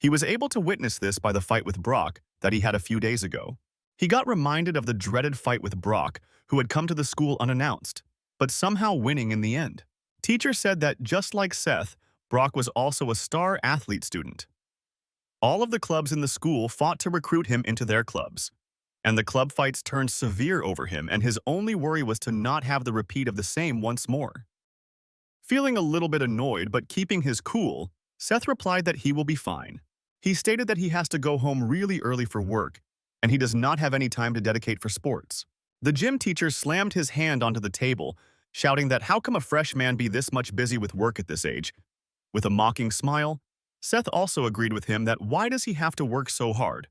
He was able to witness this by the fight with Brock that he had a few days ago. He got reminded of the dreaded fight with Brock, who had come to the school unannounced, but somehow winning in the end. Teacher said that just like Seth, Brock was also a star athlete student. All of the clubs in the school fought to recruit him into their clubs, and the club fights turned severe over him, and his only worry was to not have the repeat of the same once more. Feeling a little bit annoyed but keeping his cool, Seth replied that he will be fine. He stated that he has to go home really early for work, and he does not have any time to dedicate for sports. The gym teacher slammed his hand onto the table, shouting that how come a fresh man be this much busy with work at this age? With a mocking smile, Seth also agreed with him that why does he have to work so hard?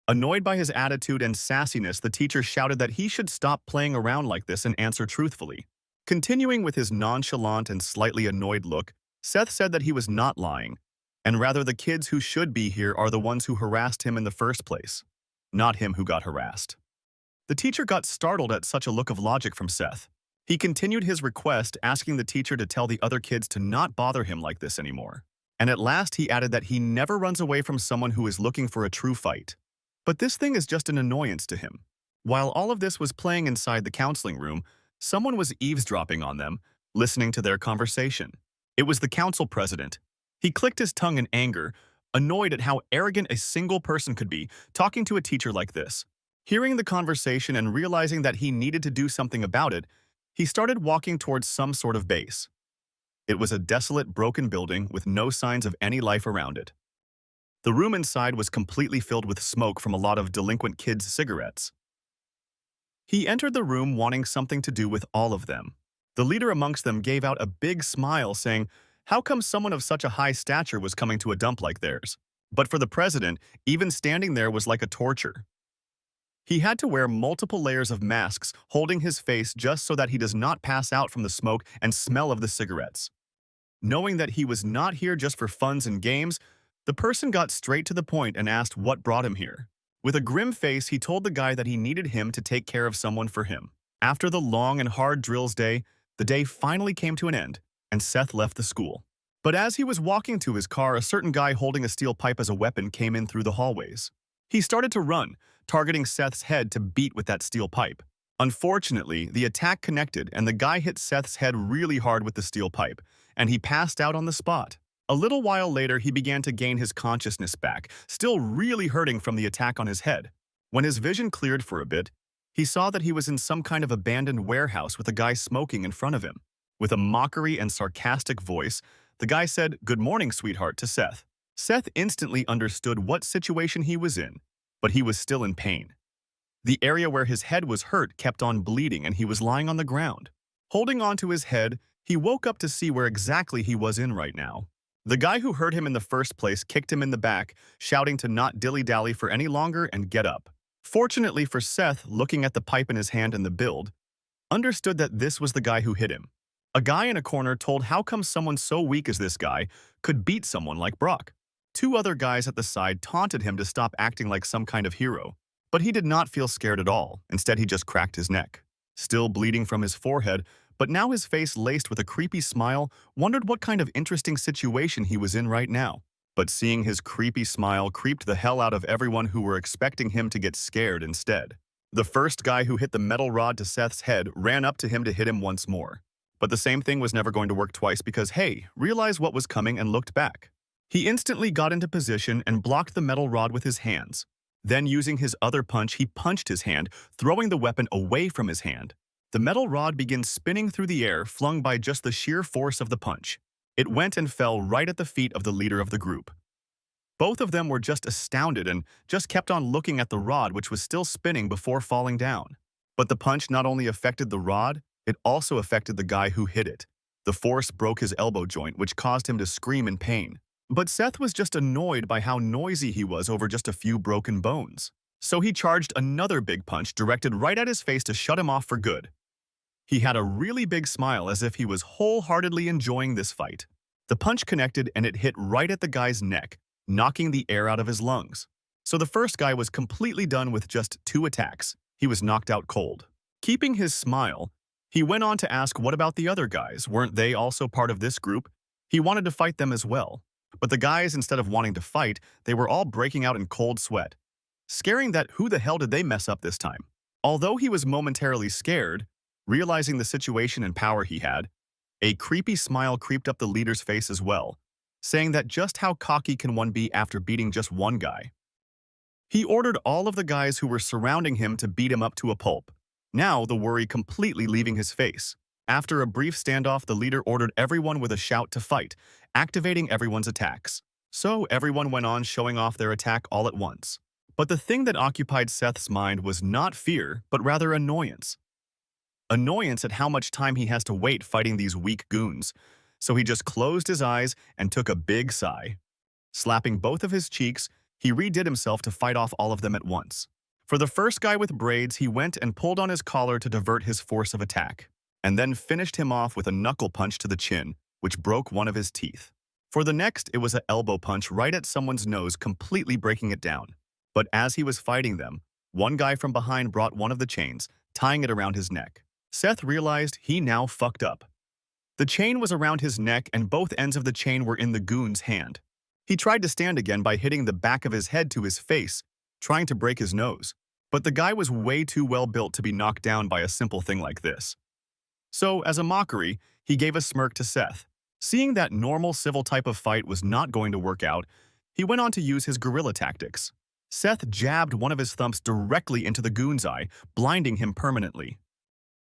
Annoyed by his attitude and sassiness, the teacher shouted that he should stop playing around like this and answer truthfully. Continuing with his nonchalant and slightly annoyed look, Seth said that he was not lying, and rather the kids who should be here are the ones who harassed him in the first place, not him who got harassed. The teacher got startled at such a look of logic from Seth. He continued his request, asking the teacher to tell the other kids to not bother him like this anymore. And at last he added that he never runs away from someone who is looking for a true fight. But this thing is just an annoyance to him. While all of this was playing inside the counseling room, someone was eavesdropping on them, listening to their conversation. It was the council president. He clicked his tongue in anger, annoyed at how arrogant a single person could be, talking to a teacher like this. Hearing the conversation and realizing that he needed to do something about it, he started walking towards some sort of base. It was a desolate, broken building with no signs of any life around it. The room inside was completely filled with smoke from a lot of delinquent kids' cigarettes. He entered the room wanting something to do with all of them. The leader amongst them gave out a big smile, saying, how come someone of such a high stature was coming to a dump like theirs? But for the president, even standing there was like a torture. He had to wear multiple layers of masks, holding his face just so that he does not pass out from the smoke and smell of the cigarettes. Knowing that he was not here just for funs and games, the person got straight to the point and asked what brought him here. With a grim face, he told the guy that he needed him to take care of someone for him. After the long and hard drills day, the day finally came to an end, and Seth left the school. But as he was walking to his car, a certain guy holding a steel pipe as a weapon came in through the hallways. He started to run, targeting Seth's head to beat with that steel pipe. Unfortunately, the attack connected and the guy hit Seth's head really hard with the steel pipe, and he passed out on the spot. A little while later, he began to gain his consciousness back, still really hurting from the attack on his head. When his vision cleared for a bit, he saw that he was in some kind of abandoned warehouse with a guy smoking in front of him. With a mockery and sarcastic voice, the guy said, "Good morning, sweetheart," to Seth. Seth instantly understood what situation he was in, but he was still in pain. The area where his head was hurt kept on bleeding and he was lying on the ground. Holding on to his head, he woke up to see where exactly he was in right now. The guy who hurt him in the first place kicked him in the back, shouting to not dilly-dally for any longer and get up. Fortunately for Seth, looking at the pipe in his hand and the build, understood that this was the guy who hit him. A guy in a corner told how come someone so weak as this guy could beat someone like Brock. Two other guys at the side taunted him to stop acting like some kind of hero, but he did not feel scared at all. Instead, he just cracked his neck. Still bleeding from his forehead, but now his face laced with a creepy smile, wondered what kind of interesting situation he was in right now. But seeing his creepy smile creeped the hell out of everyone who were expecting him to get scared instead. The first guy who hit the metal rod to Seth's head ran up to him to hit him once more. But the same thing was never going to work twice because, hey, realized what was coming and looked back. He instantly got into position and blocked the metal rod with his hands. Then using his other punch, he punched his hand, throwing the weapon away from his hand. The metal rod begins spinning through the air, flung by just the sheer force of the punch. It went and fell right at the feet of the leader of the group. Both of them were just astounded and just kept on looking at the rod which was still spinning before falling down. But the punch not only affected the rod, it also affected the guy who hit it. The force broke his elbow joint, which caused him to scream in pain. But Seth was just annoyed by how noisy he was over just a few broken bones. So he charged another big punch directed right at his face to shut him off for good. He had a really big smile as if he was wholeheartedly enjoying this fight. The punch connected and it hit right at the guy's neck, knocking the air out of his lungs. So the first guy was completely done with just 2 attacks. He was knocked out cold. Keeping his smile, he went on to ask what about the other guys? Weren't they also part of this group? He wanted to fight them as well. But the guys, instead of wanting to fight, they were all breaking out in cold sweat, scaring that who the hell did they mess up this time? Although he was momentarily scared, realizing the situation and power he had, a creepy smile creeped up the leader's face as well, saying that just how cocky can one be after beating just one guy? He ordered all of the guys who were surrounding him to beat him up to a pulp, now the worry completely leaving his face. After a brief standoff, the leader ordered everyone with a shout to fight, activating everyone's attacks. So everyone went on showing off their attack all at once. But the thing that occupied Seth's mind was not fear, but rather annoyance. Annoyance at how much time he has to wait fighting these weak goons. So he just closed his eyes and took a big sigh. Slapping both of his cheeks, he redid himself to fight off all of them at once. For the first guy with braids, he went and pulled on his collar to divert his force of attack, and then finished him off with a knuckle punch to the chin, which broke one of his teeth. For the next, it was an elbow punch right at someone's nose, completely breaking it down. But as he was fighting them, one guy from behind brought one of the chains, tying it around his neck. Seth realized he now fucked up. The chain was around his neck and both ends of the chain were in the goon's hand. He tried to stand again by hitting the back of his head to his face, trying to break his nose. But the guy was way too well built to be knocked down by a simple thing like this. So, as a mockery, he gave a smirk to Seth. Seeing that normal civil type of fight was not going to work out, he went on to use his guerrilla tactics. Seth jabbed one of his thumps directly into the goon's eye, blinding him permanently.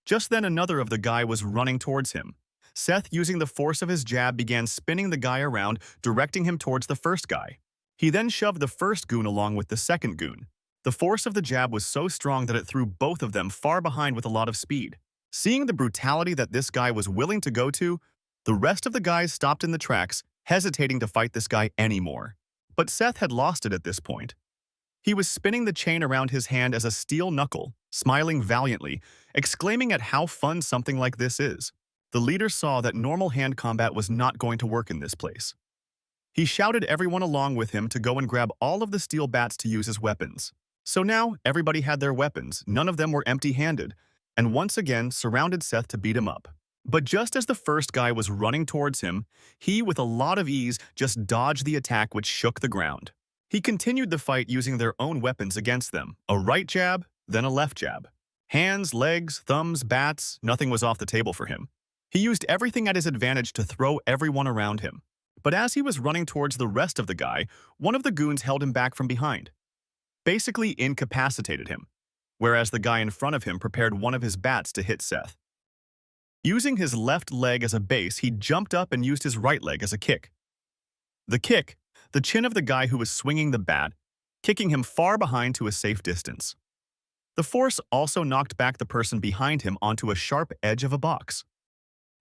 Just then another of the guy was running towards him. Seth, using the force of his jab, began spinning the guy around, directing him towards the first guy. He then shoved the first goon along with the second goon. The force of the jab was so strong that it threw both of them far behind with a lot of speed. Seeing the brutality that this guy was willing to go to, the rest of the guys stopped in the tracks, hesitating to fight this guy anymore. But Seth had lost it at this point. He was spinning the chain around his hand as a steel knuckle, smiling valiantly, exclaiming at how fun something like this is. The leader saw that normal hand combat was not going to work in this place. He shouted everyone along with him to go and grab all of the steel bats to use as weapons. So now everybody had their weapons, none of them were empty-handed, and once again surrounded Seth to beat him up. But just as the first guy was running towards him, he, with a lot of ease, just dodged the attack which shook the ground. He continued the fight using their own weapons against them, a right jab, then a left jab. Hands, legs, thumbs, bats, nothing was off the table for him. He used everything at his advantage to throw everyone around him. But as he was running towards the rest of the guy, one of the goons held him back from behind, basically incapacitated him, whereas the guy in front of him prepared one of his bats to hit Seth. Using his left leg as a base, he jumped up and used his right leg as a kick. The kick, the chin of the guy who was swinging the bat, kicking him far behind to a safe distance. The force also knocked back the person behind him onto a sharp edge of a box.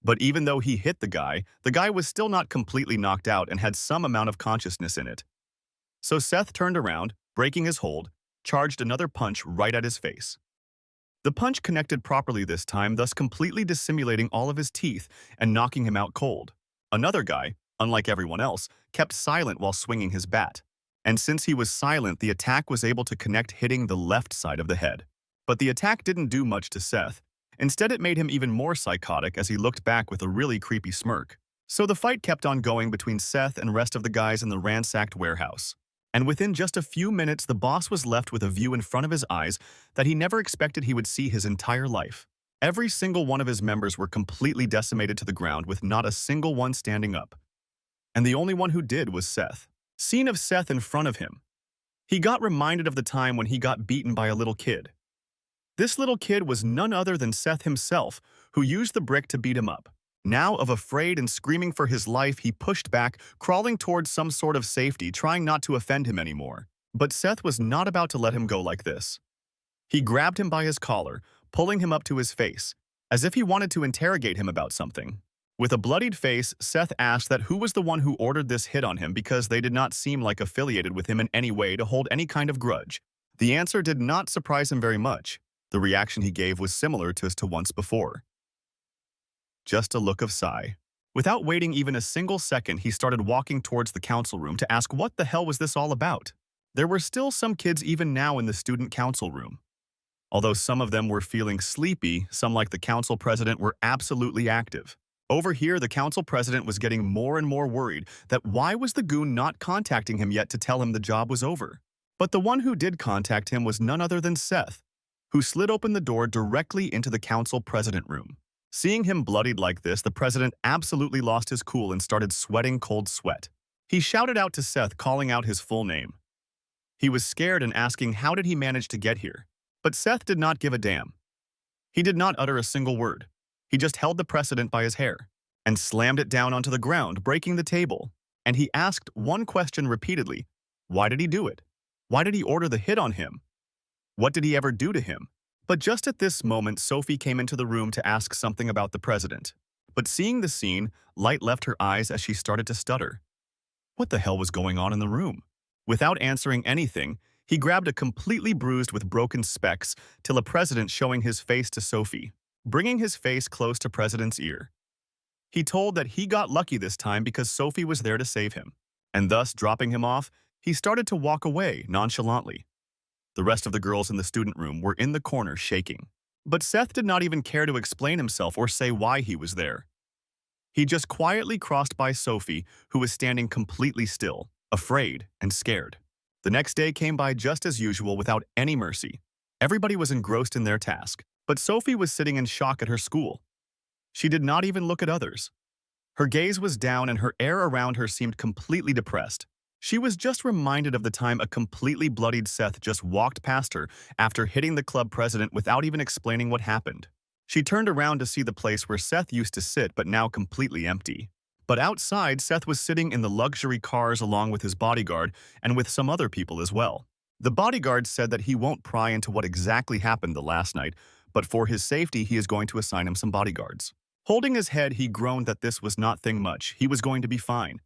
But even though he hit the guy was still not completely knocked out and had some amount of consciousness in it. So Seth turned around, breaking his hold, charged another punch right at his face. The punch connected properly this time, thus completely dissimulating all of his teeth and knocking him out cold. Another guy, unlike everyone else, kept silent while swinging his bat. And since he was silent, the attack was able to connect, hitting the left side of the head. But the attack didn't do much to Seth. Instead, it made him even more psychotic as he looked back with a really creepy smirk. So the fight kept on going between Seth and the rest of the guys in the ransacked warehouse. And within just a few minutes, the boss was left with a view in front of his eyes that he never expected he would see his entire life. Every single one of his members were completely decimated to the ground, with not a single one standing up. And the only one who did was Seth. Scene of Seth in front of him. He got reminded of the time when he got beaten by a little kid. This little kid was none other than Seth himself, who used the brick to beat him up. Now, afraid and screaming for his life, he pushed back, crawling towards some sort of safety, trying not to offend him anymore. But Seth was not about to let him go like this. He grabbed him by his collar, pulling him up to his face, as if he wanted to interrogate him about something. With a bloodied face, Seth asked that who was the one who ordered this hit on him because they did not seem like affiliated with him in any way to hold any kind of grudge. The answer did not surprise him very much. The reaction he gave was similar to once before. Just a look of sigh. Without waiting even a single second, he started walking towards the council room to ask what the hell was this all about. There were still some kids even now in the student council room. Although some of them were feeling sleepy, some like the council president were absolutely active. Over here, the council president was getting more and more worried that why was the goon not contacting him yet to tell him the job was over? But the one who did contact him was none other than Seth, who slid open the door directly into the council president room. Seeing him bloodied like this, the president absolutely lost his cool and started sweating cold sweat. He shouted out to Seth, calling out his full name. He was scared and asking how did he manage to get here. But Seth did not give a damn. He did not utter a single word. He just held the president by his hair and slammed it down onto the ground, breaking the table. And he asked one question repeatedly. Why did he do it? Why did he order the hit on him? What did he ever do to him? But just at this moment, Sophie came into the room to ask something about the president. But seeing the scene, light left her eyes as she started to stutter. What the hell was going on in the room? Without answering anything, he grabbed a completely bruised with broken specs till a president showing his face to Sophie, bringing his face close to president's ear. He told that he got lucky this time because Sophie was there to save him, and thus dropping him off, he started to walk away nonchalantly. The rest of the girls in the student room were in the corner shaking. But Seth did not even care to explain himself or say why he was there. He just quietly crossed by Sophie, who was standing completely still, afraid and scared. The next day came by just as usual without any mercy. Everybody was engrossed in their task, but Sophie was sitting in shock at her school. She did not even look at others. Her gaze was down and her air around her seemed completely depressed. She was just reminded of the time a completely bloodied Seth just walked past her after hitting the club president without even explaining what happened. She turned around to see the place where Seth used to sit but now completely empty. But outside, Seth was sitting in the luxury cars along with his bodyguard and with some other people as well. The bodyguard said that he won't pry into what exactly happened the last night, but for his safety he is going to assign him some bodyguards. Holding his head, he groaned that this was not thing much. He was going to be fine.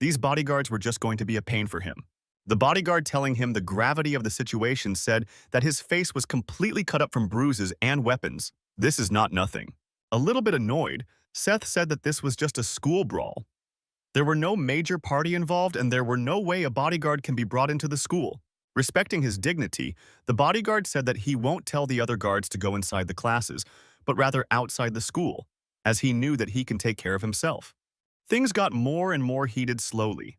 These bodyguards were just going to be a pain for him. The bodyguard telling him the gravity of the situation said that his face was completely cut up from bruises and weapons. This is not nothing. A little bit annoyed, Seth said that this was just a school brawl. There were no major party involved and there were no way a bodyguard can be brought into the school. Respecting his dignity, the bodyguard said that he won't tell the other guards to go inside the classes, but rather outside the school, as he knew that he can take care of himself. Things got more and more heated slowly.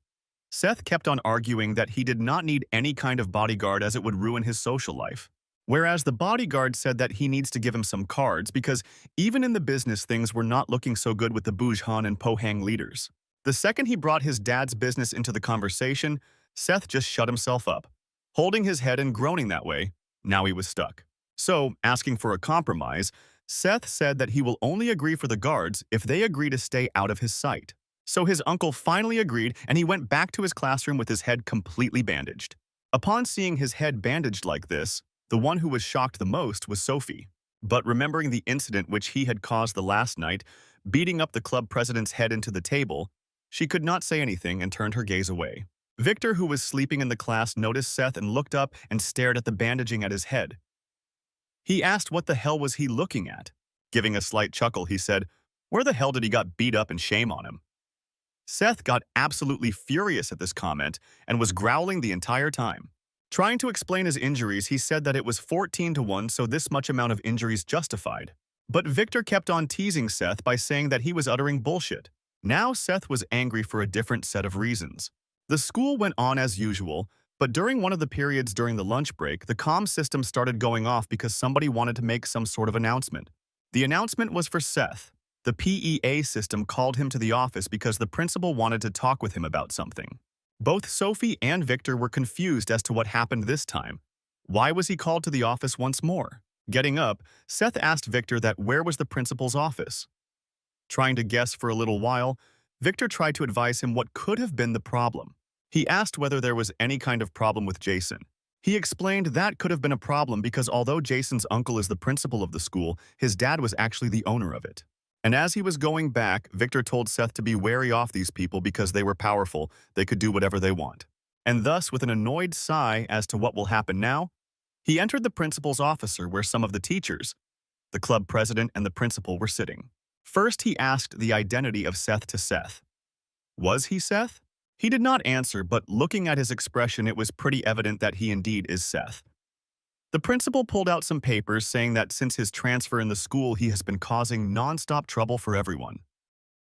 Seth kept on arguing that he did not need any kind of bodyguard as it would ruin his social life. Whereas the bodyguard said that he needs to give him some cards because even in the business things were not looking so good with the Bujhan and Pohang leaders. The second he brought his dad's business into the conversation, Seth just shut himself up, holding his head and groaning that way. Now he was stuck. So, asking for a compromise, Seth said that he will only agree for the guards if they agree to stay out of his sight. So his uncle finally agreed and he went back to his classroom with his head completely bandaged. Upon seeing his head bandaged like this, the one who was shocked the most was Sophie. But remembering the incident which he had caused the last night, beating up the club president's head into the table, she could not say anything and turned her gaze away. Victor, who was sleeping in the class, noticed Seth and looked up and stared at the bandaging at his head. He asked what the hell was he looking at. Giving a slight chuckle, he said, "Where the hell did he got beat up and shame on him?" Seth got absolutely furious at this comment and was growling the entire time. Trying to explain his injuries, he said that it was 14-1, so this much amount of injuries justified. But Victor kept on teasing Seth by saying that he was uttering bullshit. Now Seth was angry for a different set of reasons. The school went on as usual, but during one of the periods during the lunch break, the comm system started going off because somebody wanted to make some sort of announcement. The announcement was for Seth. The PEA system called him to the office because the principal wanted to talk with him about something. Both Sophie and Victor were confused as to what happened this time. Why was he called to the office once more? Getting up, Seth asked Victor that where was the principal's office. Trying to guess for a little while, Victor tried to advise him what could have been the problem. He asked whether there was any kind of problem with Jason. He explained that could have been a problem because although Jason's uncle is the principal of the school, his dad was actually the owner of it. And as he was going back, Victor told Seth to be wary of these people because they were powerful, they could do whatever they want. And thus, with an annoyed sigh as to what will happen now, he entered the principal's office where some of the teachers, the club president and the principal were sitting. First, he asked the identity of Seth to Seth. Was he Seth? He did not answer, but looking at his expression, it was pretty evident that he indeed is Seth. The principal pulled out some papers saying that since his transfer in the school, he has been causing non-stop trouble for everyone.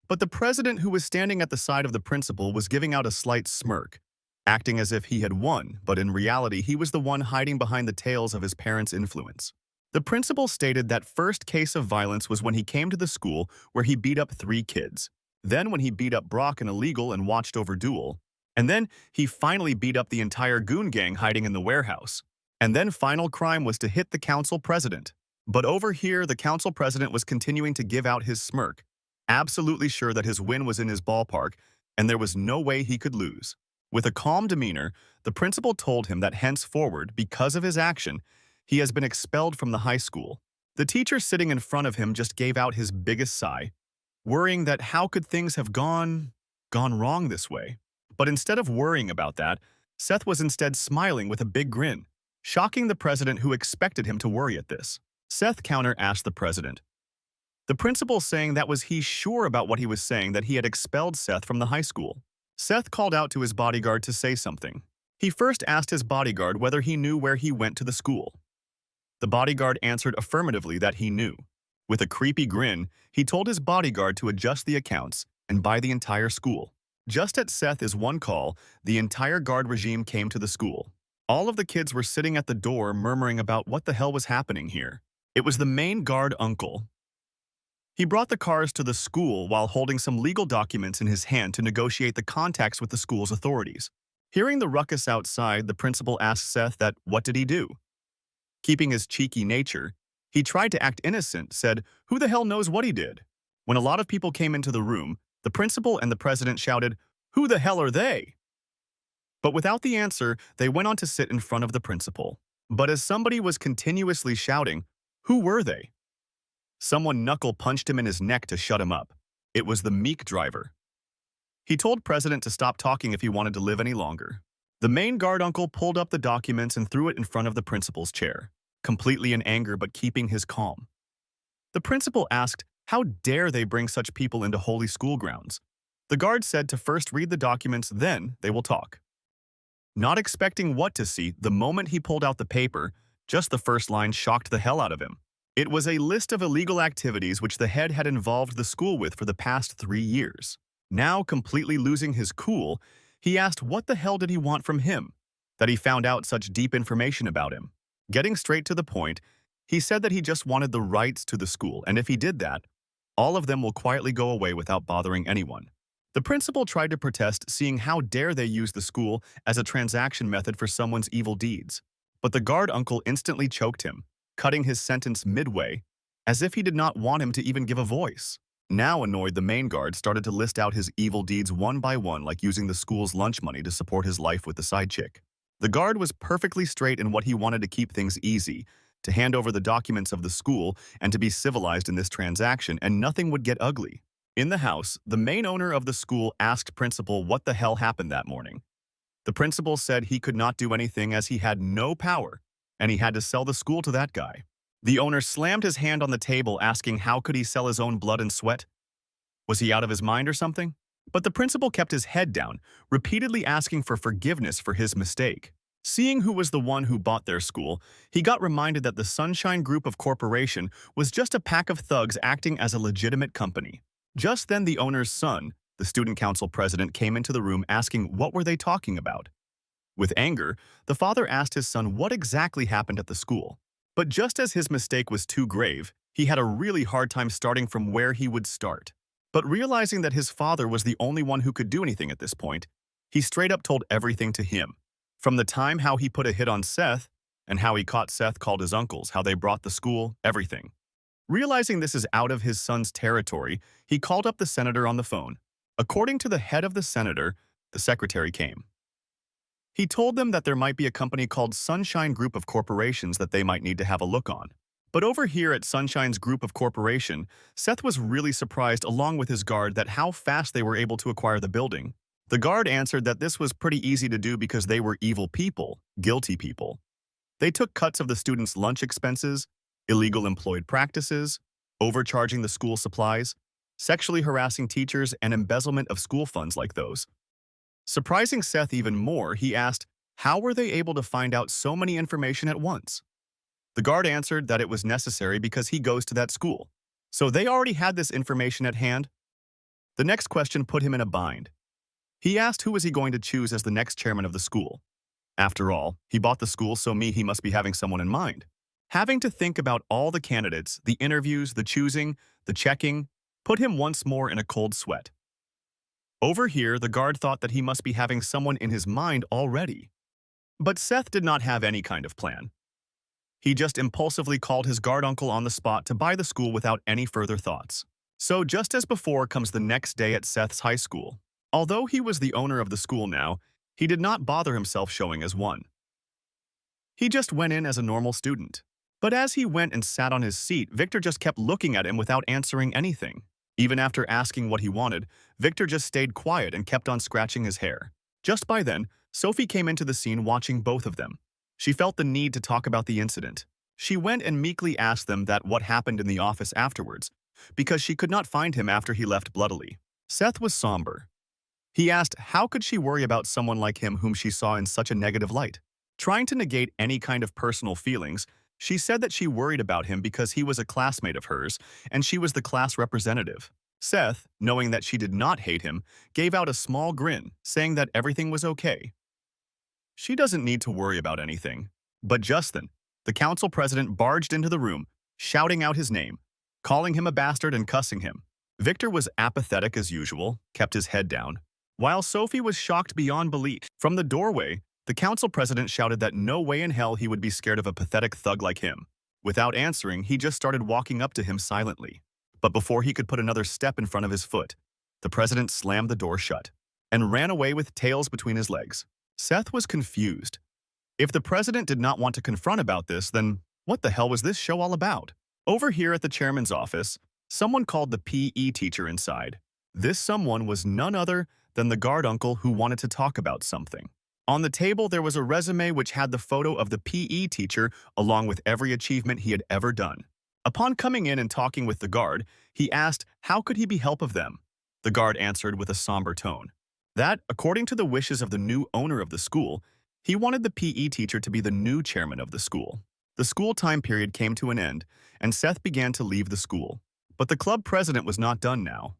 But the president, who was standing at the side of the principal, was giving out a slight smirk, acting as if he had won, but in reality, he was the one hiding behind the tails of his parents' influence. The principal stated that first case of violence was when he came to the school where he beat up 3 kids. Then when he beat up Brock, an illegal, and watched over Duel. And then he finally beat up the entire goon gang hiding in the warehouse. And then final crime was to hit the council president. But over here, the council president was continuing to give out his smirk, absolutely sure that his win was in his ballpark, and there was no way he could lose. With a calm demeanor, the principal told him that henceforward, because of his action, he has been expelled from the high school. The teacher sitting in front of him just gave out his biggest sigh, worrying that how could things have gone wrong this way. But instead of worrying about that, Seth was instead smiling with a big grin, shocking the president who expected him to worry at this. Seth counter-asked the president, the principal saying that was he sure about what he was saying, that he had expelled Seth from the high school. Seth called out to his bodyguard to say something. He first asked his bodyguard whether he knew where he went to the school. The bodyguard answered affirmatively that he knew. With a creepy grin, he told his bodyguard to adjust the accounts and buy the entire school. Just at Seth's one call, the entire guard regime came to the school. All of the kids were sitting at the door murmuring about what the hell was happening here. It was the main guard uncle. He brought the cars to the school while holding some legal documents in his hand to negotiate the contacts with the school's authorities. Hearing the ruckus outside, the principal asked Seth that what did he do? Keeping his cheeky nature, he tried to act innocent, said, who the hell knows what he did? When a lot of people came into the room, the principal and the president shouted, who the hell are they? But without the answer, they went on to sit in front of the principal. But as somebody was continuously shouting, who were they? Someone knuckle-punched him in his neck to shut him up. It was the meek driver. He told president to stop talking if he wanted to live any longer. The main guard uncle pulled up the documents and threw it in front of the principal's chair, completely in anger but keeping his calm. The principal asked, how dare they bring such people into holy school grounds? The guard said to first read the documents, then they will talk. Not expecting what to see, the moment he pulled out the paper, just the first line shocked the hell out of him. It was a list of illegal activities which the head had involved the school with for the past 3 years. Now, completely losing his cool, he asked what the hell did he want from him, that he found out such deep information about him. Getting straight to the point, he said that he just wanted the rights to the school, and if he did that, all of them will quietly go away without bothering anyone. The principal tried to protest, seeing how dare they use the school as a transaction method for someone's evil deeds. But the guard uncle instantly choked him, cutting his sentence midway, as if he did not want him to even give a voice. Now annoyed, the main guard started to list out his evil deeds one by one, like using the school's lunch money to support his life with the side chick. The guard was perfectly straight in what he wanted to keep things easy, to hand over the documents of the school and to be civilized in this transaction, and nothing would get ugly. In the house, the main owner of the school asked principal what the hell happened that morning. The principal said he could not do anything as he had no power, and he had to sell the school to that guy. The owner slammed his hand on the table, asking how could he sell his own blood and sweat? Was he out of his mind or something? But the principal kept his head down, repeatedly asking for forgiveness for his mistake. Seeing who was the one who bought their school, he got reminded that the Sunshine Group of Corporation was just a pack of thugs acting as a legitimate company. Just then the owner's son, the student council president, came into the room asking what were they talking about. With anger, the father asked his son what exactly happened at the school. But just as his mistake was too grave, he had a really hard time starting from where he would start. But realizing that his father was the only one who could do anything at this point, he straight up told everything to him. From the time how he put a hit on Seth, and how he caught Seth, called his uncles, how they brought the school, everything. Realizing this is out of his son's territory, he called up the senator on the phone. According to the head of the senator, the secretary came. He told them that there might be a company called Sunshine Group of Corporations that they might need to have a look on. But over here at Sunshine's Group of Corporation, Seth was really surprised along with his guard that how fast they were able to acquire the building. The guard answered that this was pretty easy to do because they were evil people, guilty people. They took cuts of the students' lunch expenses, illegal employed practices, overcharging the school supplies, sexually harassing teachers, and embezzlement of school funds like those. Surprising Seth even more, he asked, how were they able to find out so many information at once? The guard answered that it was necessary because he goes to that school. So they already had this information at hand? The next question put him in a bind. He asked who was he going to choose as the next chairman of the school. After all, he bought the school, so he must be having someone in mind. Having to think about all the candidates, the interviews, the choosing, the checking, put him once more in a cold sweat. Over here, the guard thought that he must be having someone in his mind already. But Seth did not have any kind of plan. He just impulsively called his guard uncle on the spot to buy the school without any further thoughts. So just as before comes the next day at Seth's high school. Although he was the owner of the school now, he did not bother himself showing as one. He just went in as a normal student. But as he went and sat on his seat, Victor just kept looking at him without answering anything. Even after asking what he wanted, Victor just stayed quiet and kept on scratching his hair. Just by then, Sophie came into the scene watching both of them. She felt the need to talk about the incident. She went and meekly asked them that what happened in the office afterwards, because she could not find him after he left bloodily. Seth was somber. He asked how could she worry about someone like him whom she saw in such a negative light. Trying to negate any kind of personal feelings, she said that she worried about him because he was a classmate of hers and she was the class representative. Seth, knowing that she did not hate him, gave out a small grin, saying that everything was okay. She doesn't need to worry about anything. But just then, the council president barged into the room, shouting out his name, calling him a bastard and cussing him. Victor was apathetic as usual, kept his head down, while Sophie was shocked beyond belief. From the doorway, the council president shouted that no way in hell he would be scared of a pathetic thug like him. Without answering, he just started walking up to him silently. But before he could put another step in front of his foot, the president slammed the door shut and ran away with tails between his legs. Seth was confused. If the president did not want to confront about this, then what the hell was this show all about? Over here at the chairman's office, someone called the PE teacher inside. This someone was none other than the guard uncle who wanted to talk about something. On the table, there was a resume which had the photo of the PE teacher along with every achievement he had ever done. Upon coming in and talking with the guard, he asked how could he be help of them. The guard answered with a somber tone that, according to the wishes of the new owner of the school, he wanted the PE teacher to be the new chairman of the school. The school time period came to an end, and Seth began to leave the school. But the club president was not done now.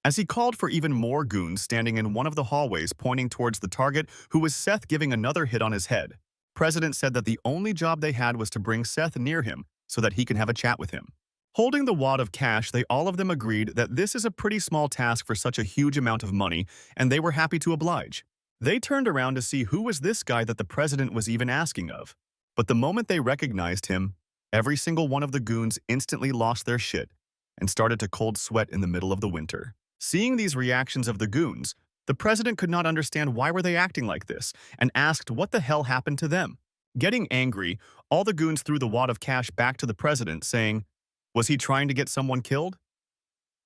As he called for even more goons standing in one of the hallways pointing towards the target who was Seth giving another hit on his head, President said that the only job they had was to bring Seth near him so that he can have a chat with him. Holding the wad of cash, they all of them agreed that this is a pretty small task for such a huge amount of money, and they were happy to oblige. They turned around to see who was this guy that the president was even asking of. But the moment they recognized him, every single one of the goons instantly lost their shit and started to cold sweat in the middle of the winter. Seeing these reactions of the goons, the president could not understand why were they acting like this and asked what the hell happened to them. Getting angry, all the goons threw the wad of cash back to the president, saying, was he trying to get someone killed?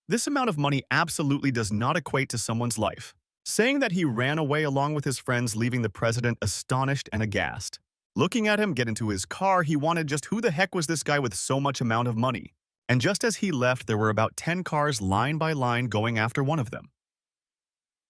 This amount of money absolutely does not equate to someone's life. Saying that he ran away along with his friends, leaving the president astonished and aghast. Looking at him get into his car, he wanted just who the heck was this guy with so much amount of money? And just as he left, there were about 10 cars line by line going after one of them.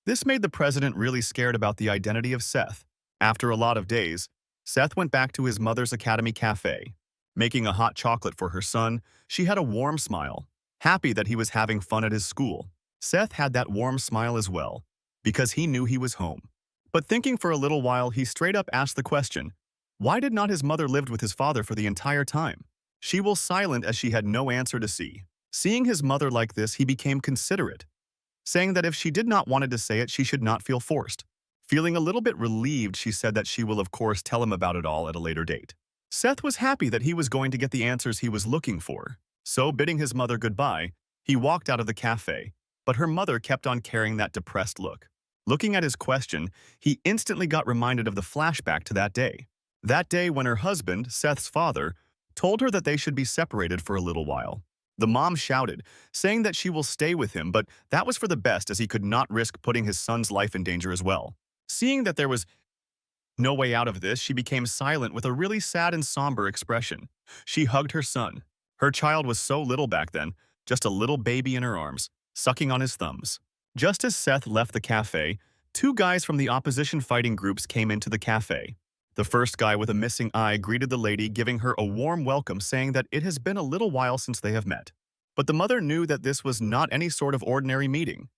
This made the president really scared about the identity of Seth. After a lot of days, Seth went back to his mother's academy cafe. Making a hot chocolate for her son, she had a warm smile, happy that he was having fun at his school. Seth had that warm smile as well, because he knew he was home. But thinking for a little while, he straight up asked the question, why did not his mother live with his father for the entire time? She was silent as she had no answer to see. Seeing his mother like this, he became considerate, saying that if she did not wanted to say it, she should not feel forced. Feeling a little bit relieved, she said that she will of course tell him about it all at a later date. Seth was happy that he was going to get the answers he was looking for. So, bidding his mother goodbye, he walked out of the cafe, but her mother kept on carrying that depressed look. Looking at his question, he instantly got reminded of the flashback to that day. That day when her husband, Seth's father, told her that they should be separated for a little while. The mom shouted, saying that she will stay with him, but that was for the best as he could not risk putting his son's life in danger as well. Seeing that there was no way out of this, she became silent with a really sad and somber expression. She hugged her son. Her child was so little back then, just a little baby in her arms, sucking on his thumbs. Just as Seth left the cafe, two guys from the opposition fighting groups came into the cafe. The first guy with a missing eye greeted the lady, giving her a warm welcome, saying that it has been a little while since they have met. But the mother knew that this was not any sort of ordinary meeting.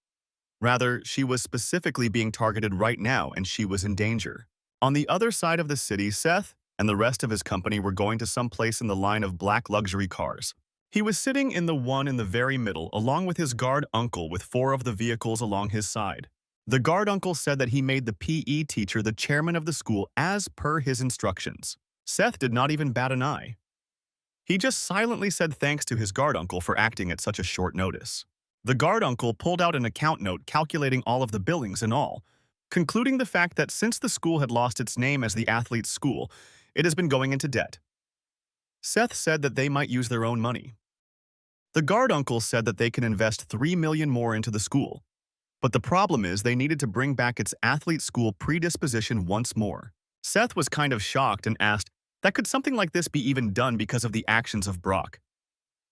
Rather, she was specifically being targeted right now and she was in danger. On the other side of the city, Seth and the rest of his company were going to some place in the line of black luxury cars. He was sitting in the one in the very middle along with his guard uncle with four of the vehicles along his side. The guard uncle said that he made the PE teacher the chairman of the school as per his instructions. Seth did not even bat an eye. He just silently said thanks to his guard uncle for acting at such a short notice. The guard uncle pulled out an account note calculating all of the billings and all, concluding the fact that since the school had lost its name as the athlete's school, it has been going into debt. Seth said that they might use their own money. The guard uncle said that they can invest $3 million more into the school. But the problem is they needed to bring back its athlete school predisposition once more. Seth was kind of shocked and asked, that could something like this be even done because of the actions of Brock?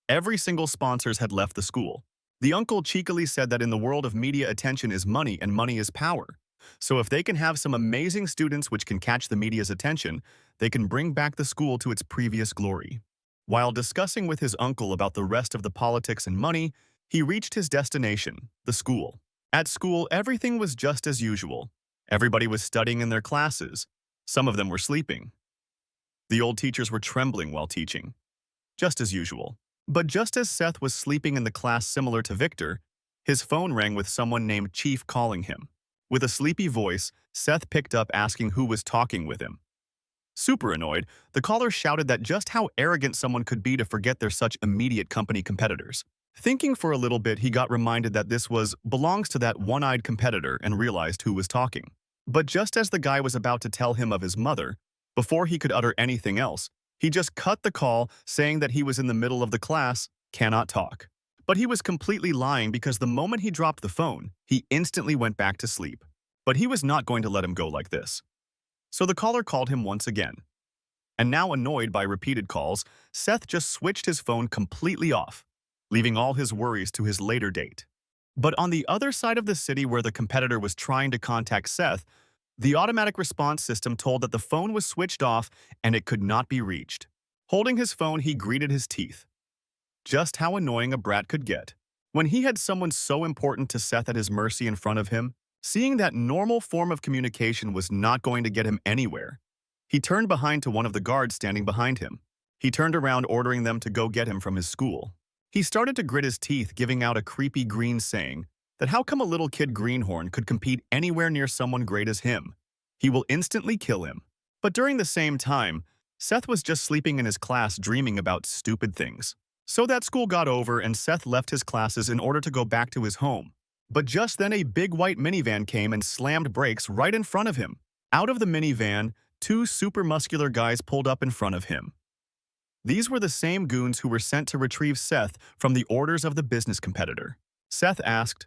Every single sponsors had left the school. The uncle cheekily said that in the world of media, attention is money and money is power. So if they can have some amazing students which can catch the media's attention, they can bring back the school to its previous glory. While discussing with his uncle about the rest of the politics and money, he reached his destination, the school. At school, everything was just as usual. Everybody was studying in their classes. Some of them were sleeping. The old teachers were trembling while teaching. Just as usual. But just as Seth was sleeping in the class similar to Victor, his phone rang with someone named Chief calling him. With a sleepy voice, Seth picked up asking who was talking with him. Super annoyed, the caller shouted that just how arrogant someone could be to forget they're such immediate company competitors. Thinking for a little bit, he got reminded that this belongs to that one-eyed competitor and realized who was talking. But just as the guy was about to tell him of his mother, before he could utter anything else, he just cut the call, saying that he was in the middle of the class, cannot talk. But he was completely lying because the moment he dropped the phone, he instantly went back to sleep. But he was not going to let him go like this. So the caller called him once again. And now annoyed by repeated calls, Seth just switched his phone completely off, leaving all his worries to his later date. But on the other side of the city where the competitor was trying to contact Seth, the automatic response system told that the phone was switched off and it could not be reached. Holding his phone, he gritted his teeth. Just how annoying a brat could get. When he had someone so important to Seth at his mercy in front of him, seeing that normal form of communication was not going to get him anywhere, he turned behind to one of the guards standing behind him. He turned around, ordering them to go get him from his school. He started to grit his teeth, giving out a creepy green saying that how come a little kid greenhorn could compete anywhere near someone great as him? He will instantly kill him. But during the same time, Seth was just sleeping in his class dreaming about stupid things. So that school got over and Seth left his classes in order to go back to his home. But just then a big white minivan came and slammed brakes right in front of him. Out of the minivan, two super muscular guys pulled up in front of him. These were the same goons who were sent to retrieve Seth from the orders of the business competitor. Seth asked,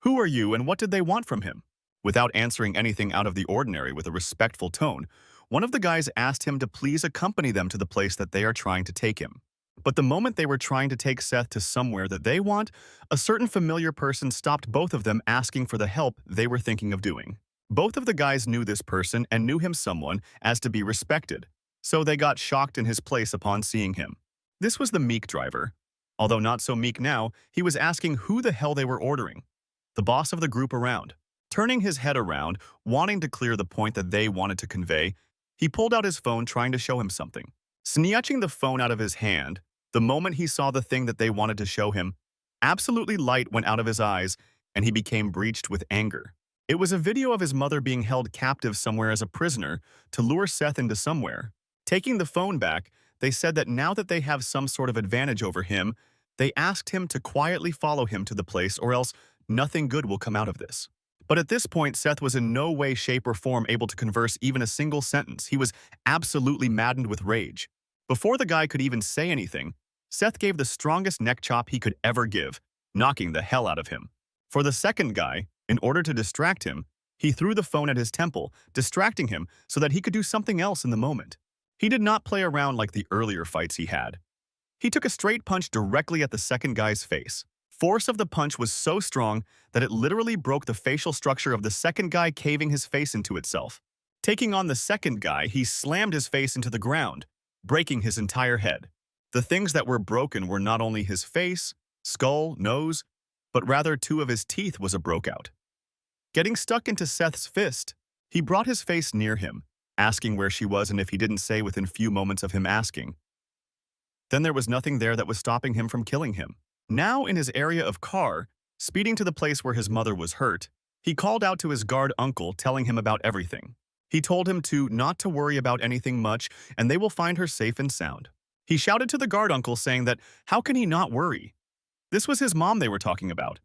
"Who are you and what did they want from him?" Without answering anything out of the ordinary with a respectful tone, one of the guys asked him to please accompany them to the place that they are trying to take him. But the moment they were trying to take Seth to somewhere that they want, a certain familiar person stopped both of them, asking for the help they were thinking of doing. Both of the guys knew this person and knew him someone as to be respected, so they got shocked in his place upon seeing him. This was the meek driver. Although not so meek now, he was asking who the hell they were ordering. The boss of the group around. Turning his head around, wanting to clear the point that they wanted to convey, he pulled out his phone trying to show him something. Snatching the phone out of his hand, the moment he saw the thing that they wanted to show him, absolutely light went out of his eyes and he became breached with anger. It was a video of his mother being held captive somewhere as a prisoner to lure Seth into somewhere. Taking the phone back, they said that now that they have some sort of advantage over him, they asked him to quietly follow him to the place or else nothing good will come out of this. But at this point, Seth was in no way, shape, or form able to converse even a single sentence. He was absolutely maddened with rage. Before the guy could even say anything, Seth gave the strongest neck chop he could ever give, knocking the hell out of him. For the second guy, in order to distract him, he threw the phone at his temple, distracting him so that he could do something else in the moment. He did not play around like the earlier fights he had. He took a straight punch directly at the second guy's face. Force of the punch was so strong that it literally broke the facial structure of the second guy, caving his face into itself. Taking on the second guy, he slammed his face into the ground, breaking his entire head. The things that were broken were not only his face, skull, nose, but rather 2 of his teeth was a broke out. Getting stuck into Seth's fist, he brought his face near him, asking where she was and if he didn't say within few moments of him asking. Then there was nothing there that was stopping him from killing him. Now in his area of car, speeding to the place where his mother was hurt, he called out to his guard uncle telling him about everything. He told him to not to worry about anything much and they will find her safe and sound. He shouted to the guard uncle saying that how can he not worry? This was his mom they were talking about.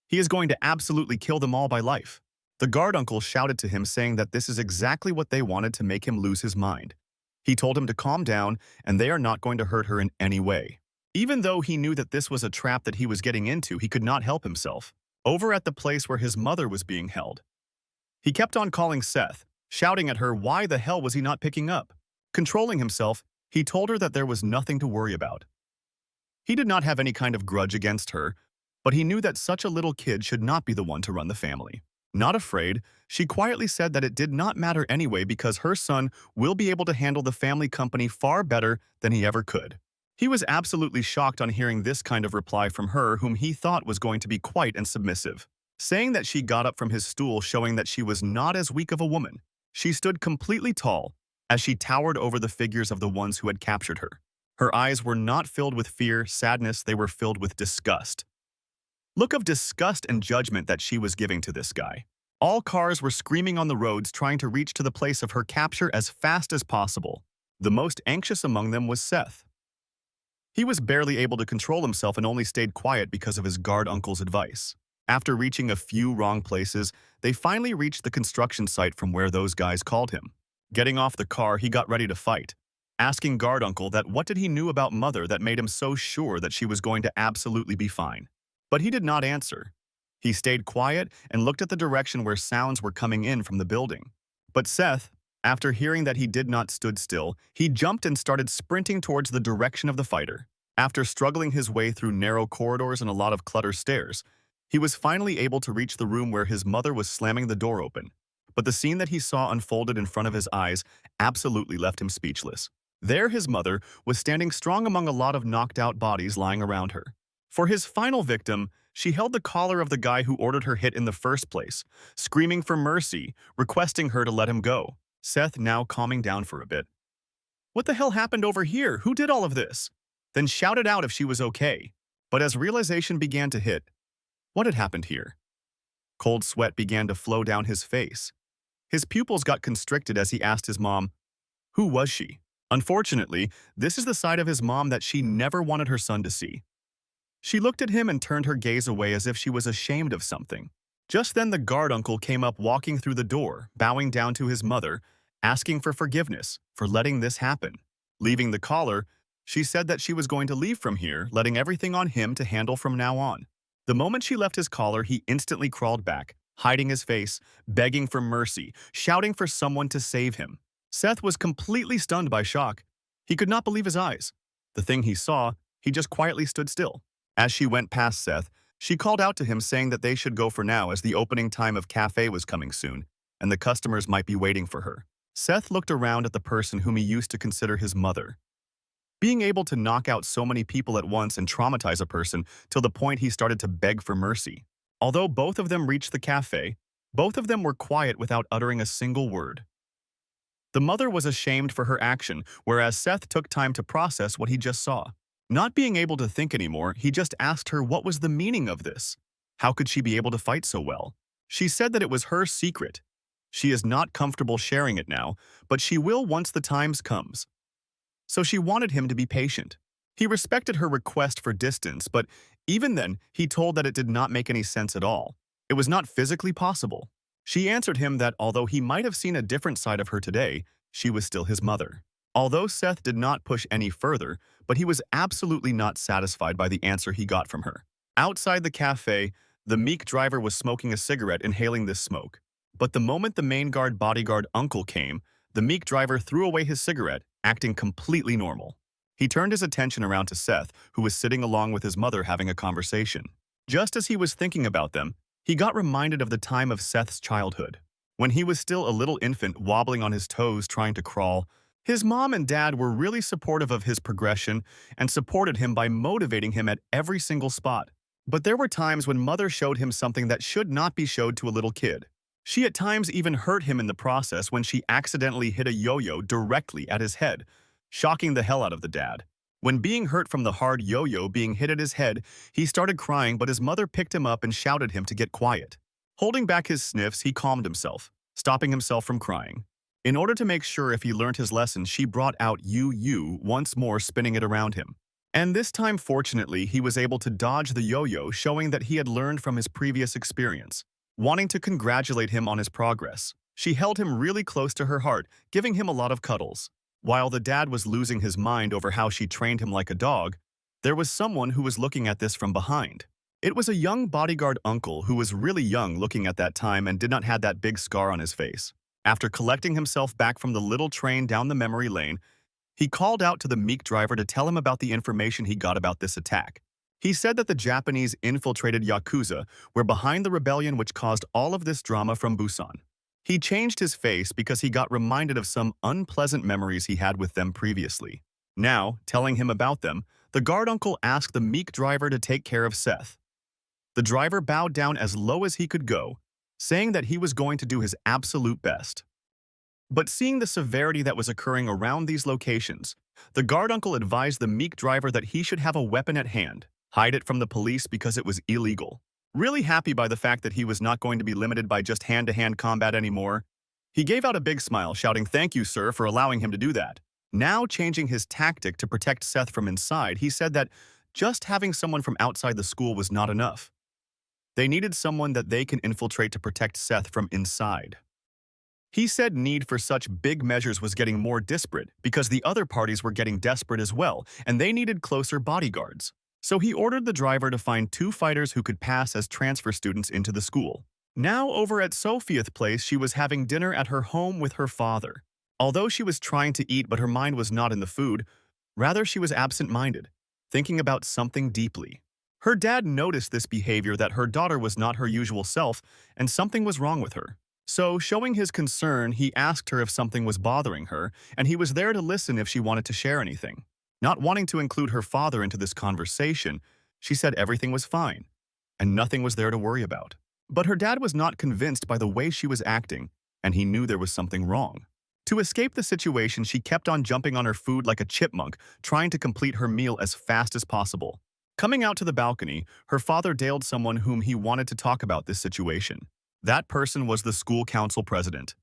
He is going to absolutely kill them all by life. The guard uncle shouted to him saying that this is exactly what they wanted to make him lose his mind. He told him to calm down and they are not going to hurt her in any way. Even though he knew that this was a trap that he was getting into, he could not help himself. Over at the place where his mother was being held, he kept on calling Seth, shouting at her why the hell was he not picking up. Controlling himself, he told her that there was nothing to worry about. He did not have any kind of grudge against her, but he knew that such a little kid should not be the one to run the family. Not afraid, she quietly said that it did not matter anyway because her son will be able to handle the family company far better than he ever could. He was absolutely shocked on hearing this kind of reply from her whom he thought was going to be quiet and submissive. Saying that she got up from his stool showing that she was not as weak of a woman. She stood completely tall as she towered over the figures of the ones who had captured her. Her eyes were not filled with fear, sadness, they were filled with disgust. Look of disgust and judgment that she was giving to this guy. All cars were screaming on the roads trying to reach to the place of her capture as fast as possible. The most anxious among them was Seth. He was barely able to control himself and only stayed quiet because of his guard uncle's advice. After reaching a few wrong places, they finally reached the construction site from where those guys called him. Getting off the car, he got ready to fight, asking guard uncle that what did he knew about mother that made him so sure that she was going to absolutely be fine. But he did not answer. He stayed quiet and looked at the direction where sounds were coming in from the building. But Seth, after hearing that he did not stood still, he jumped and started sprinting towards the direction of the fighter. After struggling his way through narrow corridors and a lot of cluttered stairs, he was finally able to reach the room where his mother was slamming the door open. But the scene that he saw unfolded in front of his eyes absolutely left him speechless. There his mother was standing strong among a lot of knocked out bodies lying around her. For his final victim, she held the collar of the guy who ordered her hit in the first place, screaming for mercy, requesting her to let him go. Seth now calming down for a bit. What the hell happened over here? Who did all of this? Then shouted out if she was okay. But as realization began to hit, what had happened here? Cold sweat began to flow down his face. His pupils got constricted as he asked his mom, who was she? Unfortunately, this is the side of his mom that she never wanted her son to see. She looked at him and turned her gaze away as if she was ashamed of something. Just then the guard uncle came up walking through the door, bowing down to his mother, asking for forgiveness for letting this happen. Leaving the collar, she said that she was going to leave from here, letting everything on him to handle from now on. The moment she left his collar, he instantly crawled back, hiding his face, begging for mercy, shouting for someone to save him. Seth was completely stunned by shock. He could not believe his eyes. The thing he saw, he just quietly stood still. As she went past Seth, she called out to him saying that they should go for now as the opening time of cafe was coming soon, and the customers might be waiting for her. Seth looked around at the person whom he used to consider his mother. Being able to knock out so many people at once and traumatize a person till the point he started to beg for mercy. Although both of them reached the cafe, both of them were quiet without uttering a single word. The mother was ashamed for her action, whereas Seth took time to process what he just saw. Not being able to think anymore, he just asked her what was the meaning of this. How could she be able to fight so well? She said that it was her secret. She is not comfortable sharing it now, but she will once the times comes. so she wanted him to be patient. He respected her request for distance, but even then, he told that it did not make any sense at all. It was not physically possible. She answered him that although he might have seen a different side of her today, she was still his mother. Although Seth did not push any further, but he was absolutely not satisfied by the answer he got from her. Outside the cafe, the meek driver was smoking a cigarette, inhaling this smoke. But the moment the main guard bodyguard uncle came, the meek driver threw away his cigarette, acting completely normal. He turned his attention around to Seth, who was sitting along with his mother having a conversation. Just as he was thinking about them, he got reminded of the time of Seth's childhood. When he was still a little infant wobbling on his toes trying to crawl, his mom and dad were really supportive of his progression and supported him by motivating him at every single spot. But there were times when mother showed him something that should not be showed to a little kid. She at times even hurt him in the process when she accidentally hit a yo-yo directly at his head, shocking the hell out of the dad. When being hurt from the hard yo-yo being hit at his head, he started crying, but his mother picked him up and shouted him to get quiet. Holding back his sniffs, he calmed himself, stopping himself from crying. In order to make sure if he learned his lesson, she brought out you once more, spinning it around him. And this time, fortunately, he was able to dodge the yo-yo, showing that he had learned from his previous experience. Wanting to congratulate him on his progress, she held him really close to her heart, giving him a lot of cuddles. While the dad was losing his mind over how she trained him like a dog, there was someone who was looking at this from behind. It was a young bodyguard uncle who was really young looking at that time and did not have that big scar on his face. After collecting himself back from the little train down the memory lane, he called out to the meek driver to tell him about the information he got about this attack. He said that the Japanese infiltrated Yakuza were behind the rebellion which caused all of this drama from Busan. He changed his face because he got reminded of some unpleasant memories he had with them previously. Now, telling him about them, the guard uncle asked the meek driver to take care of Seth. The driver bowed down as low as he could go, saying that he was going to do his absolute best. But seeing the severity that was occurring around these locations, the guard uncle advised the meek driver that he should have a weapon at hand, hide it from the police because it was illegal. Really happy by the fact that he was not going to be limited by just hand-to-hand combat anymore, he gave out a big smile, shouting, "Thank you, sir, for allowing him to do that." Now changing his tactic to protect Seth from inside, he said that just having someone from outside the school was not enough. They needed someone that they can infiltrate to protect Seth from inside. He said need for such big measures was getting more disparate because the other parties were getting desperate as well, and they needed closer bodyguards. So he ordered the driver to find 2 fighters who could pass as transfer students into the school. Now over at Sophia's place, she was having dinner at her home with her father. Although she was trying to eat, but her mind was not in the food, rather she was absent-minded, thinking about something deeply. Her dad noticed this behavior, that her daughter was not her usual self and something was wrong with her. So, showing his concern, he asked her if something was bothering her, and he was there to listen if she wanted to share anything. Not wanting to include her father into this conversation, she said everything was fine, and nothing was there to worry about. But her dad was not convinced by the way she was acting, and he knew there was something wrong. To escape the situation, she kept on jumping on her food like a chipmunk, trying to complete her meal as fast as possible. Coming out to the balcony, her father dialed someone whom he wanted to talk about this situation. That person was the school council president.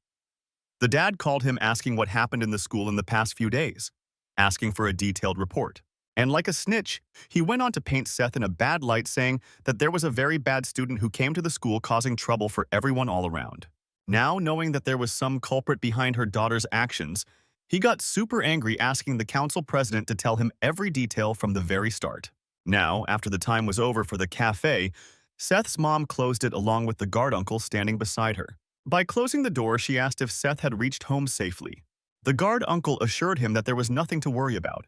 The dad called him asking what happened in the school in the past few days, asking for a detailed report. And like a snitch, he went on to paint Seth in a bad light, saying that there was a very bad student who came to the school causing trouble for everyone all around. Now, knowing that there was some culprit behind her daughter's actions, he got super angry, asking the council president to tell him every detail from the very start. Now, after the time was over for the cafe, Seth's mom closed it along with the guard uncle standing beside her. By closing the door, she asked if Seth had reached home safely. The guard uncle assured him that there was nothing to worry about.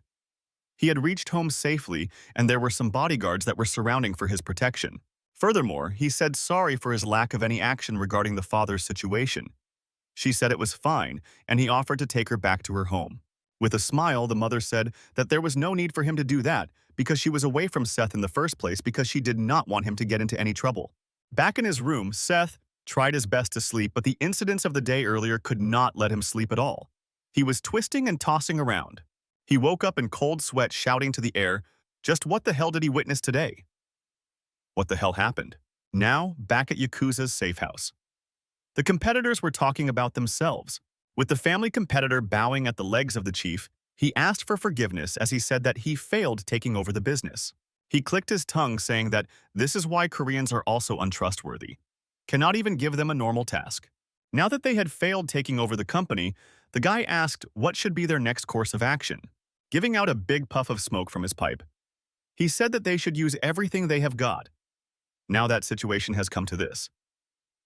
He had reached home safely, and there were some bodyguards that were surrounding for his protection. Furthermore, he said sorry for his lack of any action regarding the father's situation. She said it was fine, and he offered to take her back to her home. With a smile, the mother said that there was no need for him to do that because she was away from Seth in the first place because she did not want him to get into any trouble. Back in his room, Seth tried his best to sleep, but the incidents of the day earlier could not let him sleep at all. He was twisting and tossing around. He woke up in cold sweat, shouting to the air, just what the hell did he witness today? What the hell happened? Now, back at Yakuza's safe house. The competitors were talking about themselves. With the family competitor bowing at the legs of the chief, He asked for forgiveness as he said that he failed taking over the business. He clicked his tongue saying that this is why Koreans are also untrustworthy. Cannot even give them a normal task. Now that they had failed taking over the company, the guy asked what should be their next course of action, giving out a big puff of smoke from his pipe. He said that they should use everything they have got. Now that situation has come to this.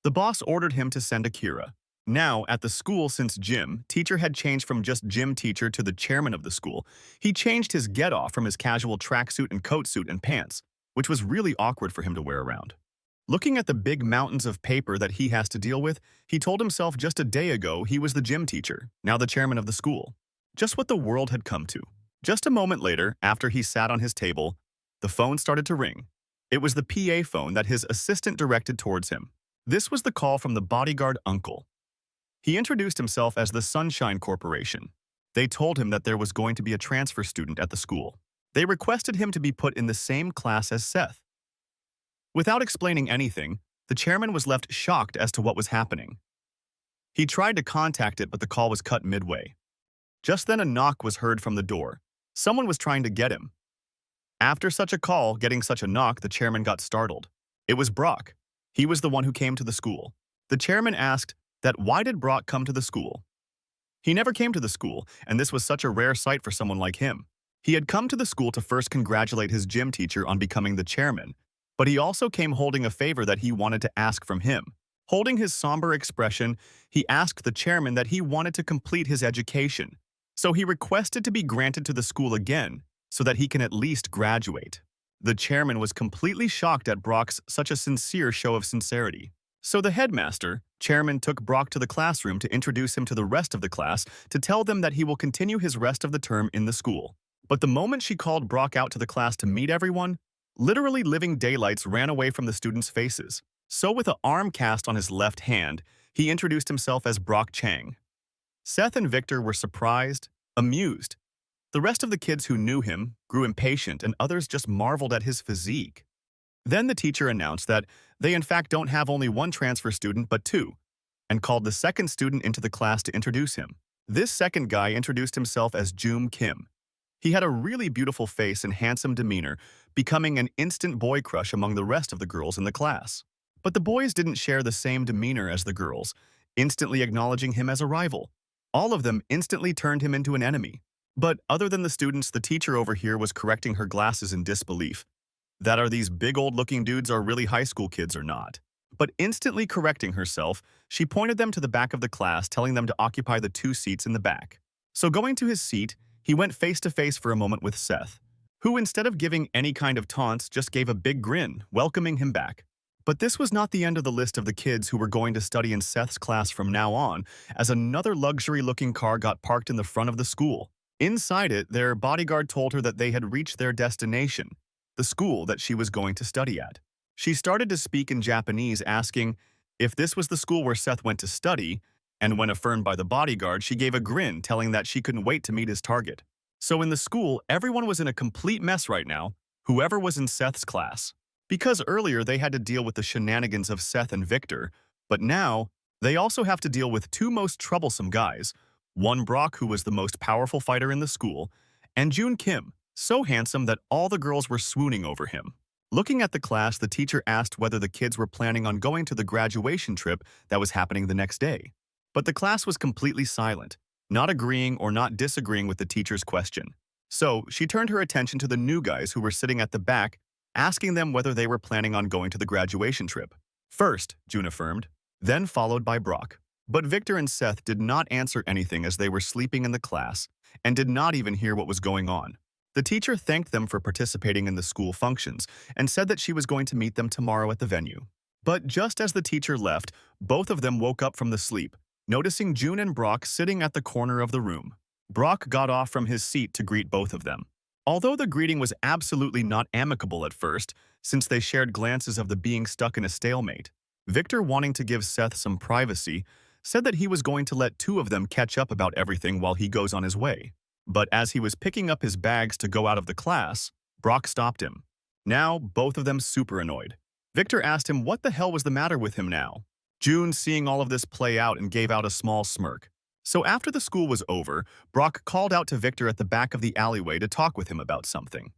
The boss ordered him to send Akira. Now, at the school, since gym teacher had changed from just gym teacher to the chairman of the school, he changed his get-off from his casual tracksuit and coat suit and pants, which was really awkward for him to wear around. Looking at the big mountains of paper that he has to deal with, he told himself just a day ago he was the gym teacher, now the chairman of the school. Just what the world had come to. Just a moment later, after he sat on his table, the phone started to ring. It was the PA phone that his assistant directed towards him. This was the call from the bodyguard uncle. He introduced himself as the Sunshine Corporation. They told him that there was going to be a transfer student at the school. They requested him to be put in the same class as Seth. Without explaining anything, the chairman was left shocked as to what was happening. He tried to contact it, but the call was cut midway. Just then a knock was heard from the door. Someone was trying to get him. After such a call, getting such a knock, the chairman got startled. It was Brock. He was the one who came to the school. The chairman asked that why did Brock come to the school? He never came to the school, and this was such a rare sight for someone like him. He had come to the school to first congratulate his gym teacher on becoming the chairman, but he also came holding a favor that he wanted to ask from him. Holding his somber expression, he asked the chairman that he wanted to complete his education, so he requested to be granted to the school again so that he can at least graduate. The chairman was completely shocked at Brock's such a sincere show of sincerity. So the headmaster, chairman, took Brock to the classroom to introduce him to the rest of the class to tell them that he will continue his rest of the term in the school. But the moment she called Brock out to the class to meet everyone, literally living daylights ran away from the students' faces. So with an arm cast on his left hand, he introduced himself as Brock Chang. Seth and Victor were surprised, amused. The rest of the kids who knew him grew impatient, and others just marveled at his physique. Then the teacher announced that they in fact don't have only one transfer student but two, and called the second student into the class to introduce him. This second guy introduced himself as Joom Kim. He had a really beautiful face and handsome demeanor, becoming an instant boy crush among the rest of the girls in the class. But the boys didn't share the same demeanor as the girls, instantly acknowledging him as a rival. All of them instantly turned him into an enemy. But other than the students, the teacher over here was correcting her glasses in disbelief. That are these big old-looking dudes are really high school kids or not. But instantly correcting herself, she pointed them to the back of the class, telling them to occupy the two seats in the back. So going to his seat, he went face-to-face for a moment with Seth, who instead of giving any kind of taunts, just gave a big grin, welcoming him back. But this was not the end of the list of the kids who were going to study in Seth's class from now on, as another luxury-looking car got parked in the front of the school. Inside it, their bodyguard told her that they had reached their destination, the school that she was going to study at. She started to speak in Japanese, asking if this was the school where Seth went to study, and when affirmed by the bodyguard, she gave a grin, telling that she couldn't wait to meet his target. So in the school, everyone was in a complete mess right now, whoever was in Seth's class. Because earlier they had to deal with the shenanigans of Seth and Victor, but now they also have to deal with two most troublesome guys, one Brock, who was the most powerful fighter in the school, and Joon Kim, so handsome that all the girls were swooning over him. Looking at the class, the teacher asked whether the kids were planning on going to the graduation trip that was happening the next day. But the class was completely silent, not agreeing or not disagreeing with the teacher's question. So she turned her attention to the new guys who were sitting at the back, asking them whether they were planning on going to the graduation trip. First, June affirmed, then followed by Brock. But Victor and Seth did not answer anything as they were sleeping in the class and did not even hear what was going on. The teacher thanked them for participating in the school functions and said that she was going to meet them tomorrow at the venue. But just as the teacher left, both of them woke up from the sleep, noticing June and Brock sitting at the corner of the room. Brock got off from his seat to greet both of them. Although the greeting was absolutely not amicable at first, since they shared glances of the being stuck in a stalemate, Victor, wanting to give Seth some privacy, said that he was going to let two of them catch up about everything while he goes on his way. But as he was picking up his bags to go out of the class, Brock stopped him. Now, both of them super annoyed. Victor asked him what the hell was the matter with him now. June, seeing all of this play out, and gave out a small smirk. So after the school was over, Brock called out to Victor at the back of the alleyway to talk with him about something.